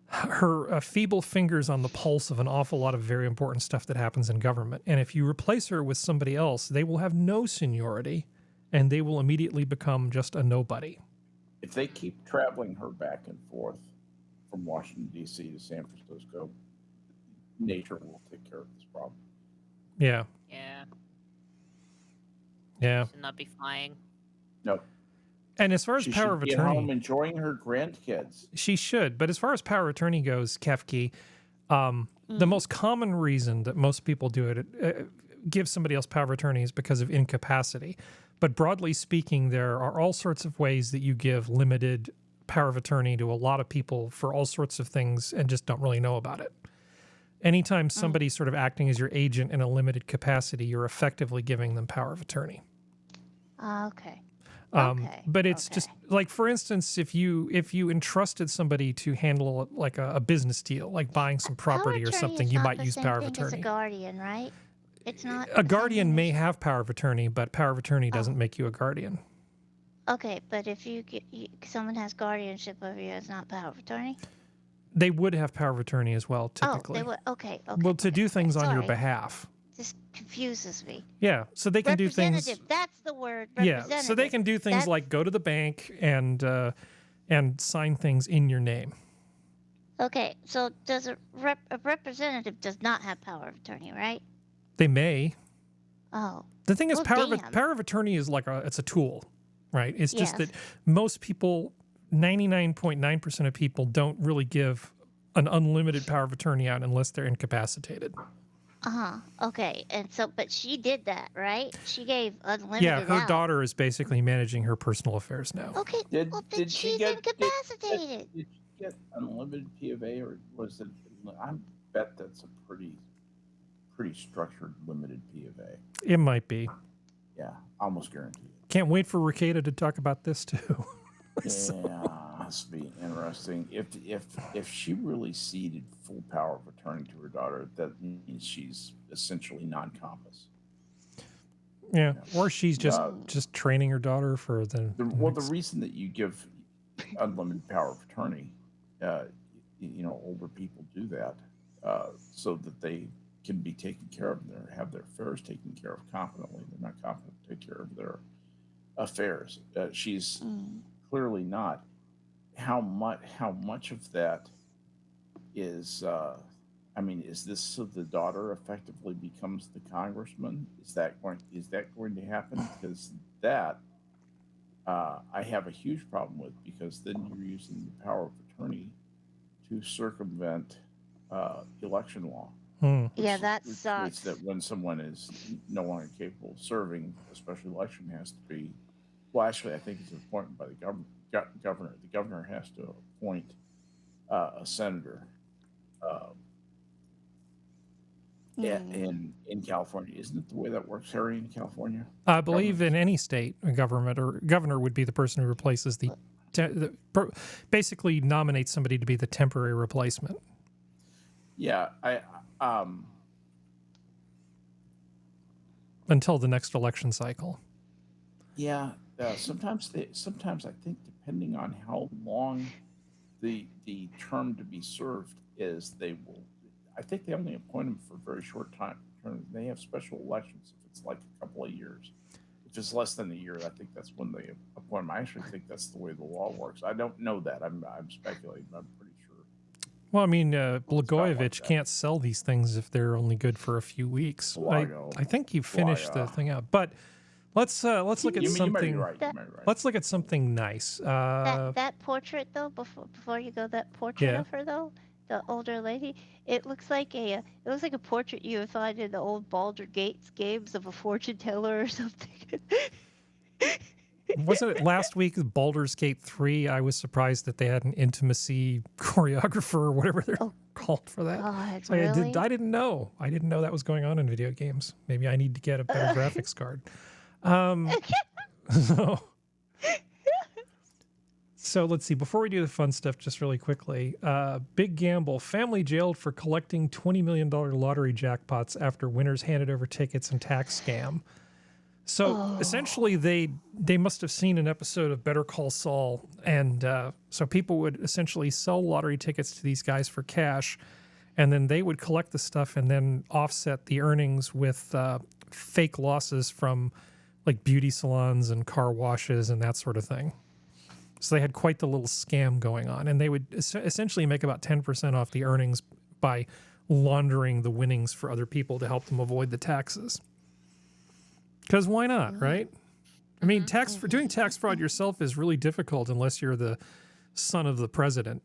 Speaker 1: her feeble fingers on the pulse of an awful lot of very important stuff that happens in government. And if you replace her with somebody else, they will have no seniority and they will immediately become just a nobody.
Speaker 3: If they keep traveling her back and forth from Washington, D.C. to San Francisco, nature will take care of this problem.
Speaker 1: Yeah.
Speaker 4: Yeah.
Speaker 1: Yeah.
Speaker 4: Should not be flying.
Speaker 3: No.
Speaker 1: And as far as
Speaker 3: She
Speaker 1: power
Speaker 3: should
Speaker 1: of
Speaker 3: be at
Speaker 1: attorney,
Speaker 3: home enjoying her grandkids.
Speaker 1: she should. But as far as power of attorney goes, Kefki, the most common reason that most people do it, give somebody else power of attorney is because of incapacity. But broadly speaking, there are all sorts of ways that you give limited power of attorney to a lot of people for all sorts of things and just don't really know about it. Anytime somebody's sort of acting as your agent in a limited capacity, you're effectively giving them power of attorney.
Speaker 2: Okay.
Speaker 1: But it's just like, for instance, if you entrusted somebody to handle like a business deal, like buying some property or something, you might use power of
Speaker 2: It's
Speaker 1: attorney.
Speaker 2: a guardian, right? It's not.
Speaker 1: A guardian may have power of attorney, but power of attorney doesn't make you a guardian.
Speaker 2: Okay, but if someone has guardianship over you, it's not power of attorney.
Speaker 1: They would have power of attorney as well, typically.
Speaker 2: Oh, they would. Okay.
Speaker 1: Well, to do things on your
Speaker 2: Sorry.
Speaker 1: behalf.
Speaker 2: This confuses me.
Speaker 1: Yeah, so they can do things.
Speaker 2: Representative, that's the word.
Speaker 1: Yeah, so they can do things like go to the bank and sign things in your name.
Speaker 2: Okay, so does a representative does not have power of attorney, right?
Speaker 1: They may.
Speaker 2: Oh.
Speaker 1: The thing is,
Speaker 2: Well,
Speaker 1: power of attorney is like it's a tool, right? It's just
Speaker 2: Yes.
Speaker 1: that most people, 99.9% of people, don't really give an unlimited power of attorney out unless they're incapacitated.
Speaker 2: Okay, and so, but she did that, right? She gave unlimited.
Speaker 1: Yeah, her
Speaker 2: out.
Speaker 1: daughter is basically managing her personal affairs now.
Speaker 2: Okay, well, then she's incapacitated.
Speaker 3: Did she get unlimited P of A, or was it? I bet that's a pretty structured limited P of A.
Speaker 1: It might be.
Speaker 3: Yeah, almost guaranteed.
Speaker 1: Can't wait for Ricada to talk about this too.
Speaker 3: Yeah, this would be interesting. If she really ceded full power of attorney to her daughter, that means she's essentially non-compass.
Speaker 1: Yeah, or she's just training her daughter for the
Speaker 3: the reason that you give unlimited power of attorney, older people do that so that they can be taken care of, have their affairs taken care of competently. They're not competent to take care of their affairs. She's clearly not. How much of that is? Is this so the daughter effectively becomes the congressman? Is that going to happen? Because that I have a huge problem with, because then you're using the power of attorney to circumvent election law.
Speaker 2: Yeah, that
Speaker 3: Which
Speaker 2: sucks.
Speaker 3: means that when someone is no longer capable of serving, a special election has to be. Well, actually, I think it's appointed by the governor. The governor has to appoint a senator. In California, isn't it the way that works, Harry? In California,
Speaker 1: I believe in any state, a governor would be the person who replaces basically nominates somebody to be the temporary replacement.
Speaker 3: Yeah,
Speaker 1: until the next election cycle.
Speaker 3: Yeah, sometimes I think, depending on how long the term to be served is, they will. I think they only appoint them for a very short time. They have special elections if it's like a couple of years. If it's less than a year, I think that's when they appoint them. I actually think that's the way the law works. I don't know that. I'm speculating. But I'm pretty sure.
Speaker 1: Well, I mean, Blagojevich can't sell these things if they're only good for a few weeks. I think you finished the thing out, but let's look at something. Let's look at something nice.
Speaker 2: That portrait, though, before you go, that portrait of her, though, the older lady, it looks like a portrait you would find in the old Baldur's Gate games of a fortune teller or something.
Speaker 1: Wasn't it last week, Baldur's Gate 3? I was surprised that they had an intimacy choreographer or whatever. called for that.
Speaker 2: God,
Speaker 1: So
Speaker 2: really?
Speaker 1: I didn't know. I didn't know that was going on in video games. Maybe I need to get a better graphics card. So let's see. Before we do the fun stuff, just really quickly, big gamble. Family jailed for collecting $20 million lottery jackpots after winners handed over tickets and tax scam. So essentially, they must have seen an episode of Better Call Saul, and so people would essentially sell lottery tickets to these guys for cash, and then they would collect the stuff and then offset the earnings with fake losses from like beauty salons and car washes and that sort of thing. So they had quite the little scam going on, and they would essentially make about 10% off the earnings by laundering the winnings for other people to help them avoid the taxes. Because why not, right? I mean, doing tax fraud yourself is really difficult unless you're the son of the president.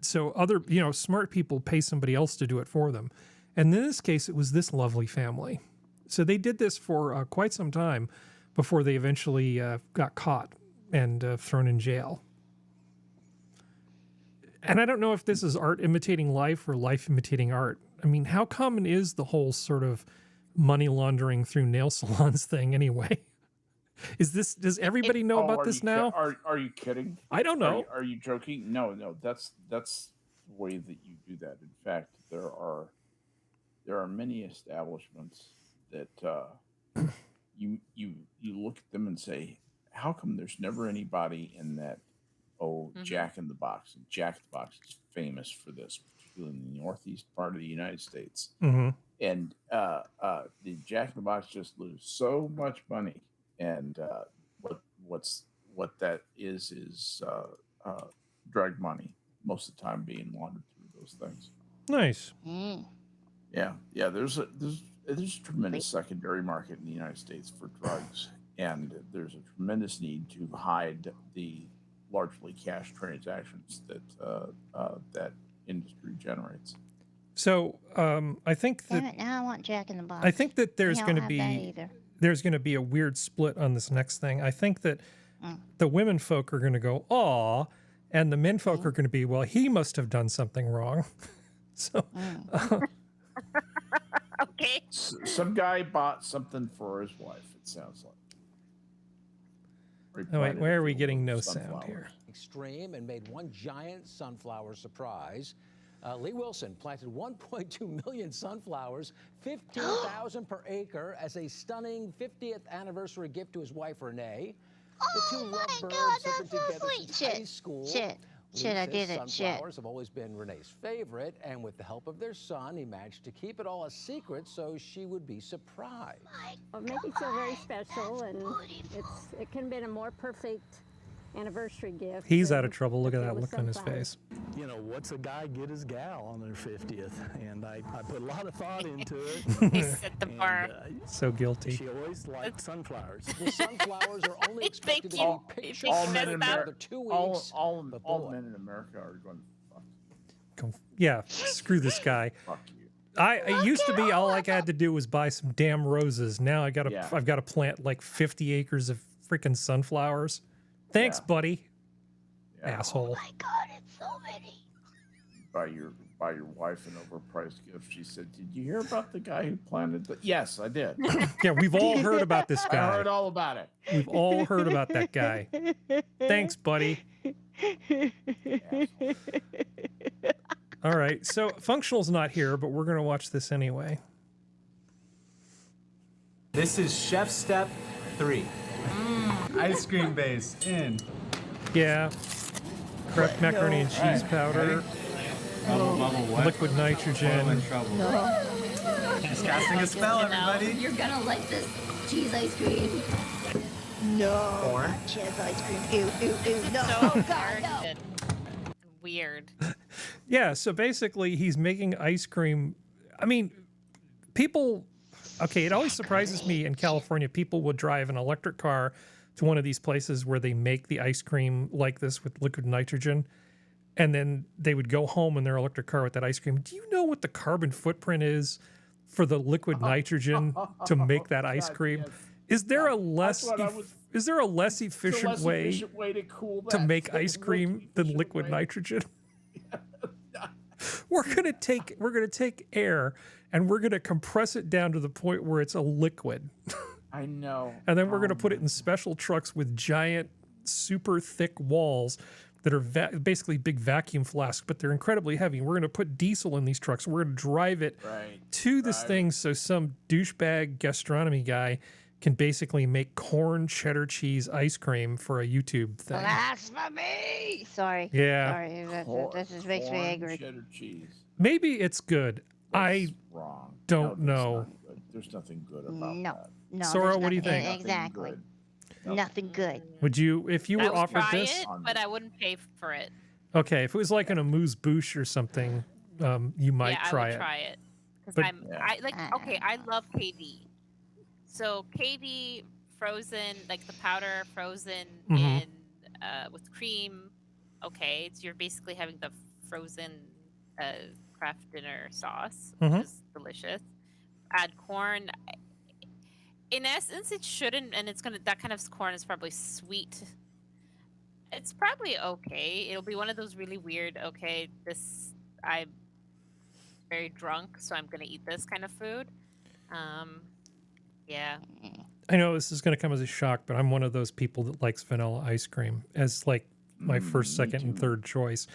Speaker 1: So other, smart people pay somebody else to do it for them. And in this case, it was this lovely family. So they did this for quite some time before they eventually got caught and thrown in jail. And I don't know if this is art imitating life or life imitating art. I mean, how common is the whole sort of money laundering through nail salons thing anyway? Does everybody know about this now?
Speaker 3: Are you kidding?
Speaker 1: I don't know.
Speaker 3: Are you joking? No, that's the way that you do that. In fact, there are many establishments that you look at them and say, how come there's never anybody in that Jack in the Box? And Jack in the Box is famous for this, particularly in the northeast part of the United States.
Speaker 1: Mm-hmm.
Speaker 3: And the Jack in the Box just lose so much money, and what that is drug money most of the time being laundered through those things.
Speaker 1: Nice.
Speaker 3: Yeah. There's a tremendous secondary market in the United States for drugs, and there's a tremendous need to hide the largely cash transactions that that industry generates.
Speaker 1: So I think that
Speaker 2: Damn it, now I want Jack in the Box.
Speaker 1: I think that there's
Speaker 2: I
Speaker 1: going
Speaker 2: don't
Speaker 1: to
Speaker 2: have that
Speaker 1: be
Speaker 2: either.
Speaker 1: there's going to be a weird split on this next thing. I think that the women folk are going to go, aw, and the men folk are going to be, well, he must have done something wrong. So
Speaker 4: okay.
Speaker 3: Some guy bought something for his wife, it sounds like.
Speaker 1: oh, wait, where are we getting no sound here?
Speaker 18: Extreme and made one giant sunflower surprise. Lee Wilson planted 1.2 million sunflowers, 15,000 per acre, as a stunning 50th anniversary gift to his wife, Renee. The two lovebirds have been together since high school.
Speaker 2: Shit, I did it.
Speaker 18: Sunflowers have always been Renee's favorite, and with the help of their son, he managed to keep it all a secret so she would be surprised.
Speaker 21: Well, it makes it feel very special, and it can have been a more perfect anniversary gift.
Speaker 1: He's out of trouble. Look at that look on his face.
Speaker 11: You know, what's a guy get his gal on their 50th? And I put a lot of thought into it.
Speaker 4: He set the bar.
Speaker 1: So guilty.
Speaker 11: She always liked sunflowers.
Speaker 18: The sunflers are only expected to
Speaker 3: all,
Speaker 18: be pictured
Speaker 3: all
Speaker 18: for
Speaker 3: men in
Speaker 18: another
Speaker 3: America,
Speaker 18: 2 weeks.
Speaker 3: all men in America are going to fuck.
Speaker 1: Yeah, screw this guy.
Speaker 3: Fuck you.
Speaker 1: I used to be all I had to do was buy some damn roses. Now I've got to plant like 50 acres of freaking sunflowers. Thanks, buddy. Asshole.
Speaker 2: Oh my God, it's so many.
Speaker 3: Buy your wife an overpriced gift. She said, "Did you hear about the guy who planted the?" Yes, I did.
Speaker 1: Yeah, we've all heard about this guy.
Speaker 3: I heard all about it.
Speaker 1: We've all heard about that guy. Thanks, buddy. All right, so Functional's not here, but we're going to watch this anyway.
Speaker 9: This is Chef Step 3. Ice cream base in.
Speaker 1: Yeah. Kraft macaroni and cheese powder. Liquid nitrogen.
Speaker 9: Just casting a spell, everybody.
Speaker 10: You're gonna like this cheese ice cream.
Speaker 2: No.
Speaker 9: Corn.
Speaker 2: Cheese ice cream. Ew, no.
Speaker 4: So
Speaker 2: God, no.
Speaker 4: Weird.
Speaker 1: Yeah, so basically he's making ice cream. I mean, people, okay, it always surprises me in California, people would drive an electric car to one of these places where they make the ice cream like this with liquid nitrogen, and then they would go home in their electric car with that ice cream. Do you know what the carbon footprint is for the liquid nitrogen to make that ice cream?
Speaker 3: Yes.
Speaker 1: Is there a less efficient way
Speaker 3: to cool
Speaker 1: to
Speaker 3: that
Speaker 1: make ice cream than liquid nitrogen? we're gonna take air and we're gonna compress it down to the point where it's a liquid.
Speaker 3: I know.
Speaker 1: And then we're gonna put it in special trucks with giant, super thick walls that are basically big vacuum flasks, but they're incredibly heavy. We're gonna put diesel in these trucks. We're gonna drive it to this thing so some douchebag gastronomy guy can basically make corn cheddar cheese ice cream for a YouTube thing.
Speaker 6: Blasphemy! Sorry.
Speaker 1: Yeah.
Speaker 6: Sorry. This just makes me angry.
Speaker 3: Cheddar cheese.
Speaker 1: Maybe it's good.
Speaker 3: That's wrong.
Speaker 1: Don't
Speaker 3: No, that's
Speaker 1: know.
Speaker 3: not good. There's nothing good about that.
Speaker 6: No.
Speaker 1: Sora,
Speaker 6: there's
Speaker 1: what do you
Speaker 6: nothing-
Speaker 1: think?
Speaker 6: Exactly. Nothing good.
Speaker 1: Would you, if you
Speaker 4: I
Speaker 1: were
Speaker 4: would
Speaker 1: offered
Speaker 4: try
Speaker 1: this?
Speaker 4: it, but I wouldn't pay for it.
Speaker 1: Okay, if it was like an amuse-bouche or something, you might try
Speaker 4: I would
Speaker 1: it.
Speaker 4: try it because
Speaker 1: But-
Speaker 4: I like. Okay, I love KD. So KD frozen, like the powder frozen
Speaker 1: Mhm.
Speaker 4: in with cream. Okay, so you're basically having the frozen Kraft dinner sauce, which
Speaker 1: Mhm.
Speaker 4: is delicious. Add corn. In essence, it shouldn't, and it's gonna. That kind of corn is probably sweet. It's probably okay. It'll be one of those really weird. Okay, I'm very drunk, so I'm gonna eat this kind of food. Yeah.
Speaker 1: I know this is going to come as a shock, but I'm one of those people that likes vanilla ice cream as like my first, second, and third choice.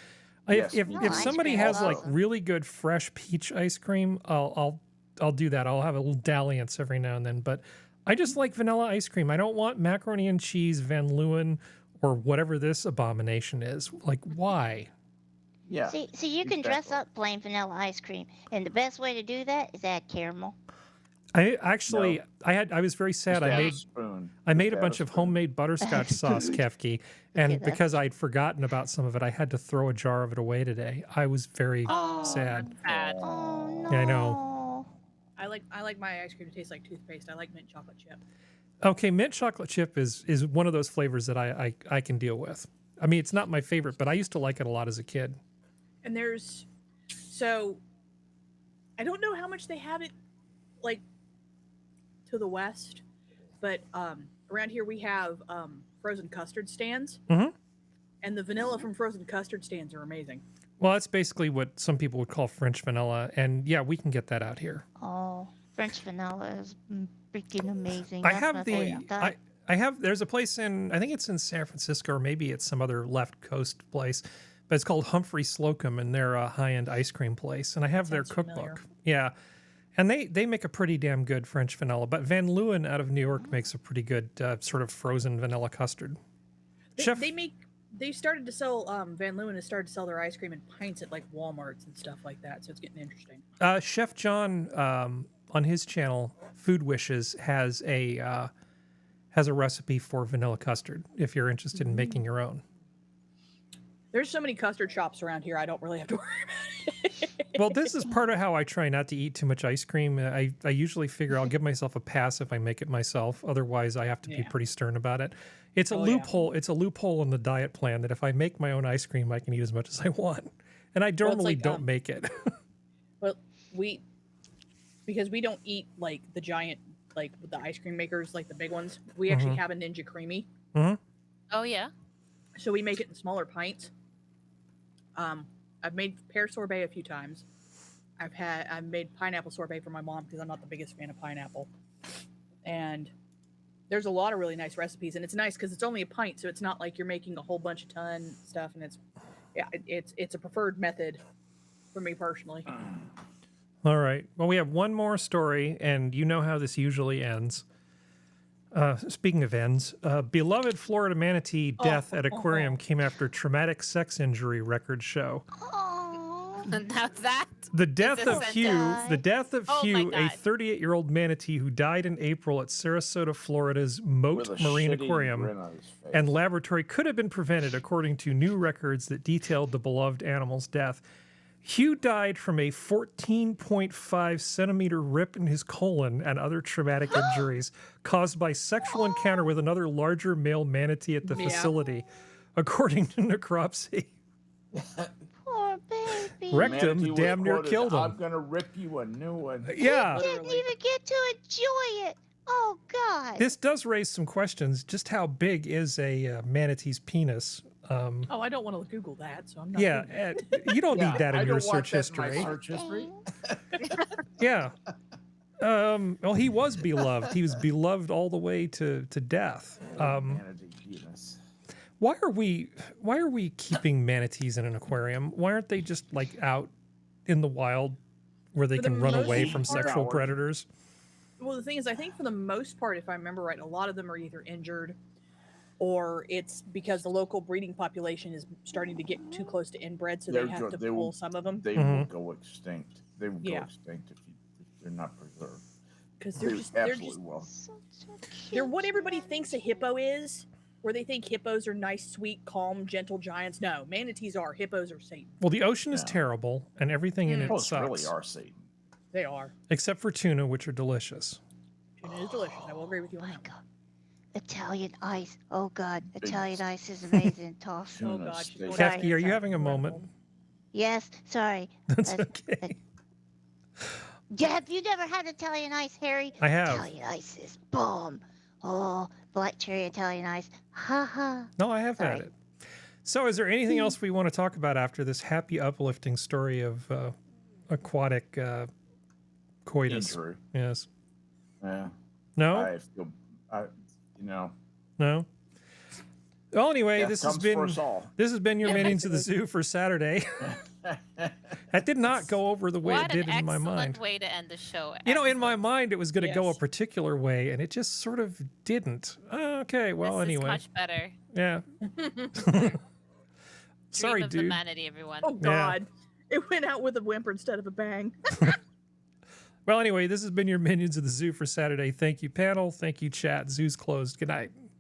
Speaker 3: Yes,
Speaker 1: If
Speaker 3: me
Speaker 1: if
Speaker 3: too.
Speaker 1: somebody
Speaker 3: Ice cream
Speaker 1: has like
Speaker 3: also.
Speaker 1: really good fresh peach ice cream, I'll do that. I'll have a little dalliance every now and then, but I just like vanilla ice cream. I don't want macaroni and cheese, Van Leeuwen, or whatever this abomination is. Like, why?
Speaker 3: Yeah.
Speaker 2: See, you can dress up plain vanilla ice cream, and the best way to do that is add caramel.
Speaker 1: I actually, I was very sad.
Speaker 3: Just
Speaker 1: I
Speaker 3: add a
Speaker 1: made
Speaker 3: spoon.
Speaker 1: I made
Speaker 3: Just
Speaker 1: a
Speaker 3: add
Speaker 1: bunch
Speaker 3: a
Speaker 1: of homemade butterscotch sauce, Kefki, and
Speaker 2: that's-
Speaker 1: because I'd forgotten about some of it, I had to throw a jar of it away today. I was very sad.
Speaker 2: Oh,
Speaker 1: Yeah, I know.
Speaker 5: I like my ice cream to taste like toothpaste. I like mint chocolate chip.
Speaker 1: Okay, mint chocolate chip is one of those flavors that I can deal with. I mean, it's not my favorite, but I used to like it a lot as a kid.
Speaker 5: And so I don't know how much they have it like to the west, but around here we have frozen custard stands,
Speaker 1: Mhm.
Speaker 5: and the vanilla from frozen custard stands are amazing.
Speaker 1: Well, that's basically what some people would call French vanilla, and yeah, we can get that out here.
Speaker 2: Oh, French vanilla is freaking amazing.
Speaker 1: I
Speaker 2: That's
Speaker 1: have
Speaker 2: my
Speaker 1: the
Speaker 2: favorite type.
Speaker 1: I have there's a place I think it's in San Francisco or maybe it's some other left coast place, but it's called Humphrey Slocum and they're a high-end ice cream place and I have their
Speaker 5: Sounds
Speaker 1: cookbook.
Speaker 5: familiar.
Speaker 1: Yeah. And they make a pretty damn good French vanilla, but Van Leeuwen out of New York makes a pretty good sort of frozen vanilla custard.
Speaker 5: They started to sell Van Leeuwen has started to sell their ice cream in pints at like Walmarts and stuff like that, so it's getting interesting.
Speaker 1: Chef John on his channel, Food Wishes, has a recipe for vanilla custard if you're interested in making your own.
Speaker 5: There's so many custard shops around here, I don't really have to worry about it.
Speaker 1: Well, this is part of how I try not to eat too much ice cream. I usually figure I'll give myself a pass if I make it myself. Otherwise, I have to be pretty stern about it. It's a loophole. It's a loophole in the diet plan that if I make my own ice cream, I can eat as much as I want. And I normally don't make it.
Speaker 5: Well, because we don't eat like the giant, like the ice cream makers, like the big ones. We actually
Speaker 1: Mhm.
Speaker 5: have a Ninja Creamy.
Speaker 1: Mhm.
Speaker 4: Oh yeah.
Speaker 5: So we make it in smaller pints. I've made pear sorbet a few times. I've made pineapple sorbet for my mom because I'm not the biggest fan of pineapple. And there's a lot of really nice recipes, and it's nice because it's only a pint, so it's not like you're making a whole bunch of ton stuff. And it's a preferred method for me personally.
Speaker 1: All right. Well, we have one more story, and you know how this usually ends. Speaking of ends, beloved Florida manatee death at aquarium came after traumatic sex injury records show.
Speaker 4: Now that
Speaker 1: The death of Hugh,
Speaker 4: Oh my
Speaker 1: a
Speaker 4: God.
Speaker 1: 38-year-old manatee who died in April at Sarasota, Florida's Moat
Speaker 3: With a
Speaker 1: Marine
Speaker 3: shitty
Speaker 1: Aquarium
Speaker 3: grin on his face.
Speaker 1: and laboratory could have been prevented, according to new records that detailed the beloved animal's death. Hugh died from a 14.5 centimeter rip in his colon and other traumatic injuries caused by sexual encounter with another larger male manatee at the
Speaker 2: Yeah.
Speaker 1: facility, according to necropsy.
Speaker 2: Poor baby.
Speaker 1: Wrecked him,
Speaker 3: Manatee was
Speaker 1: damn near
Speaker 3: quoted,
Speaker 1: killed him.
Speaker 3: I'm gonna rip you a new one.
Speaker 1: Yeah.
Speaker 2: He didn't even get to enjoy it. Oh God.
Speaker 1: This does raise some questions. Just how big is a manatee's penis?
Speaker 5: Oh, I don't want to Google that, so I'm not.
Speaker 1: Yeah, you don't need that in
Speaker 3: I
Speaker 1: your
Speaker 3: don't want
Speaker 1: search
Speaker 3: that in my
Speaker 1: history.
Speaker 3: search history.
Speaker 1: Yeah. Well, he was beloved. He was beloved all the way to death.
Speaker 3: Manatee penis.
Speaker 1: Why are we keeping manatees in an aquarium? Why aren't they just like out in the wild where they
Speaker 5: For the
Speaker 1: can run away
Speaker 5: most
Speaker 1: from
Speaker 5: part-
Speaker 1: sexual predators?
Speaker 5: Well, the thing is, I think for the most part, if I remember right, a lot of them are either injured, or it's because the local breeding population is starting to get too close to inbred, so they have to pull some of them.
Speaker 3: They will go extinct. They will go
Speaker 5: Yeah.
Speaker 3: extinct if they're not preserved.
Speaker 5: Because
Speaker 3: They absolutely will.
Speaker 5: they're what everybody thinks a hippo is, where they think hippos are nice, sweet, calm, gentle giants. No, manatees are. Hippos are Satan.
Speaker 1: Well, the ocean is terrible, and everything in it
Speaker 3: Hippos
Speaker 1: sucks.
Speaker 3: really are Satan.
Speaker 5: They are.
Speaker 1: Except for tuna, which are delicious.
Speaker 5: Tuna is delicious. I will agree with you on that.
Speaker 2: Italian ice. Oh God, Italian ice is amazing. Toss.
Speaker 5: Oh God. she's going
Speaker 1: Kefki, are you having a moment?
Speaker 2: Yes. Sorry.
Speaker 1: That's okay.
Speaker 2: Have you never had Italian ice, Harry?
Speaker 1: I have.
Speaker 2: Italian ice is bomb. Oh, black cherry Italian ice. Ha ha.
Speaker 1: No, I have had it. So is there anything else we want to talk about after this happy, uplifting story of aquatic coitus?
Speaker 3: Injury.
Speaker 1: Yes.
Speaker 3: Yeah.
Speaker 1: No?
Speaker 3: I feel,
Speaker 1: No? Well, anyway,
Speaker 3: Death
Speaker 1: this has
Speaker 3: comes
Speaker 1: been
Speaker 3: for us all.
Speaker 1: your Minions of the Zoo for Saturday. That did not go over the way
Speaker 4: What
Speaker 1: it did
Speaker 4: an
Speaker 1: in my
Speaker 4: excellent
Speaker 1: mind.
Speaker 4: way to end the show.
Speaker 1: You know, in my mind, it was going to go a
Speaker 4: Yes.
Speaker 1: particular way, and it just sort of didn't. Okay, well,
Speaker 4: This
Speaker 1: anyway.
Speaker 4: is much better.
Speaker 1: Yeah. Sorry,
Speaker 4: Dream of
Speaker 1: dude.
Speaker 4: the manatee, everyone.
Speaker 5: Oh God. It went out with a whimper instead of a bang.
Speaker 1: Well, anyway, this has been your Minions of the Zoo for Saturday. Thank you, panel. Thank you, chat. Zoo's closed. Good night.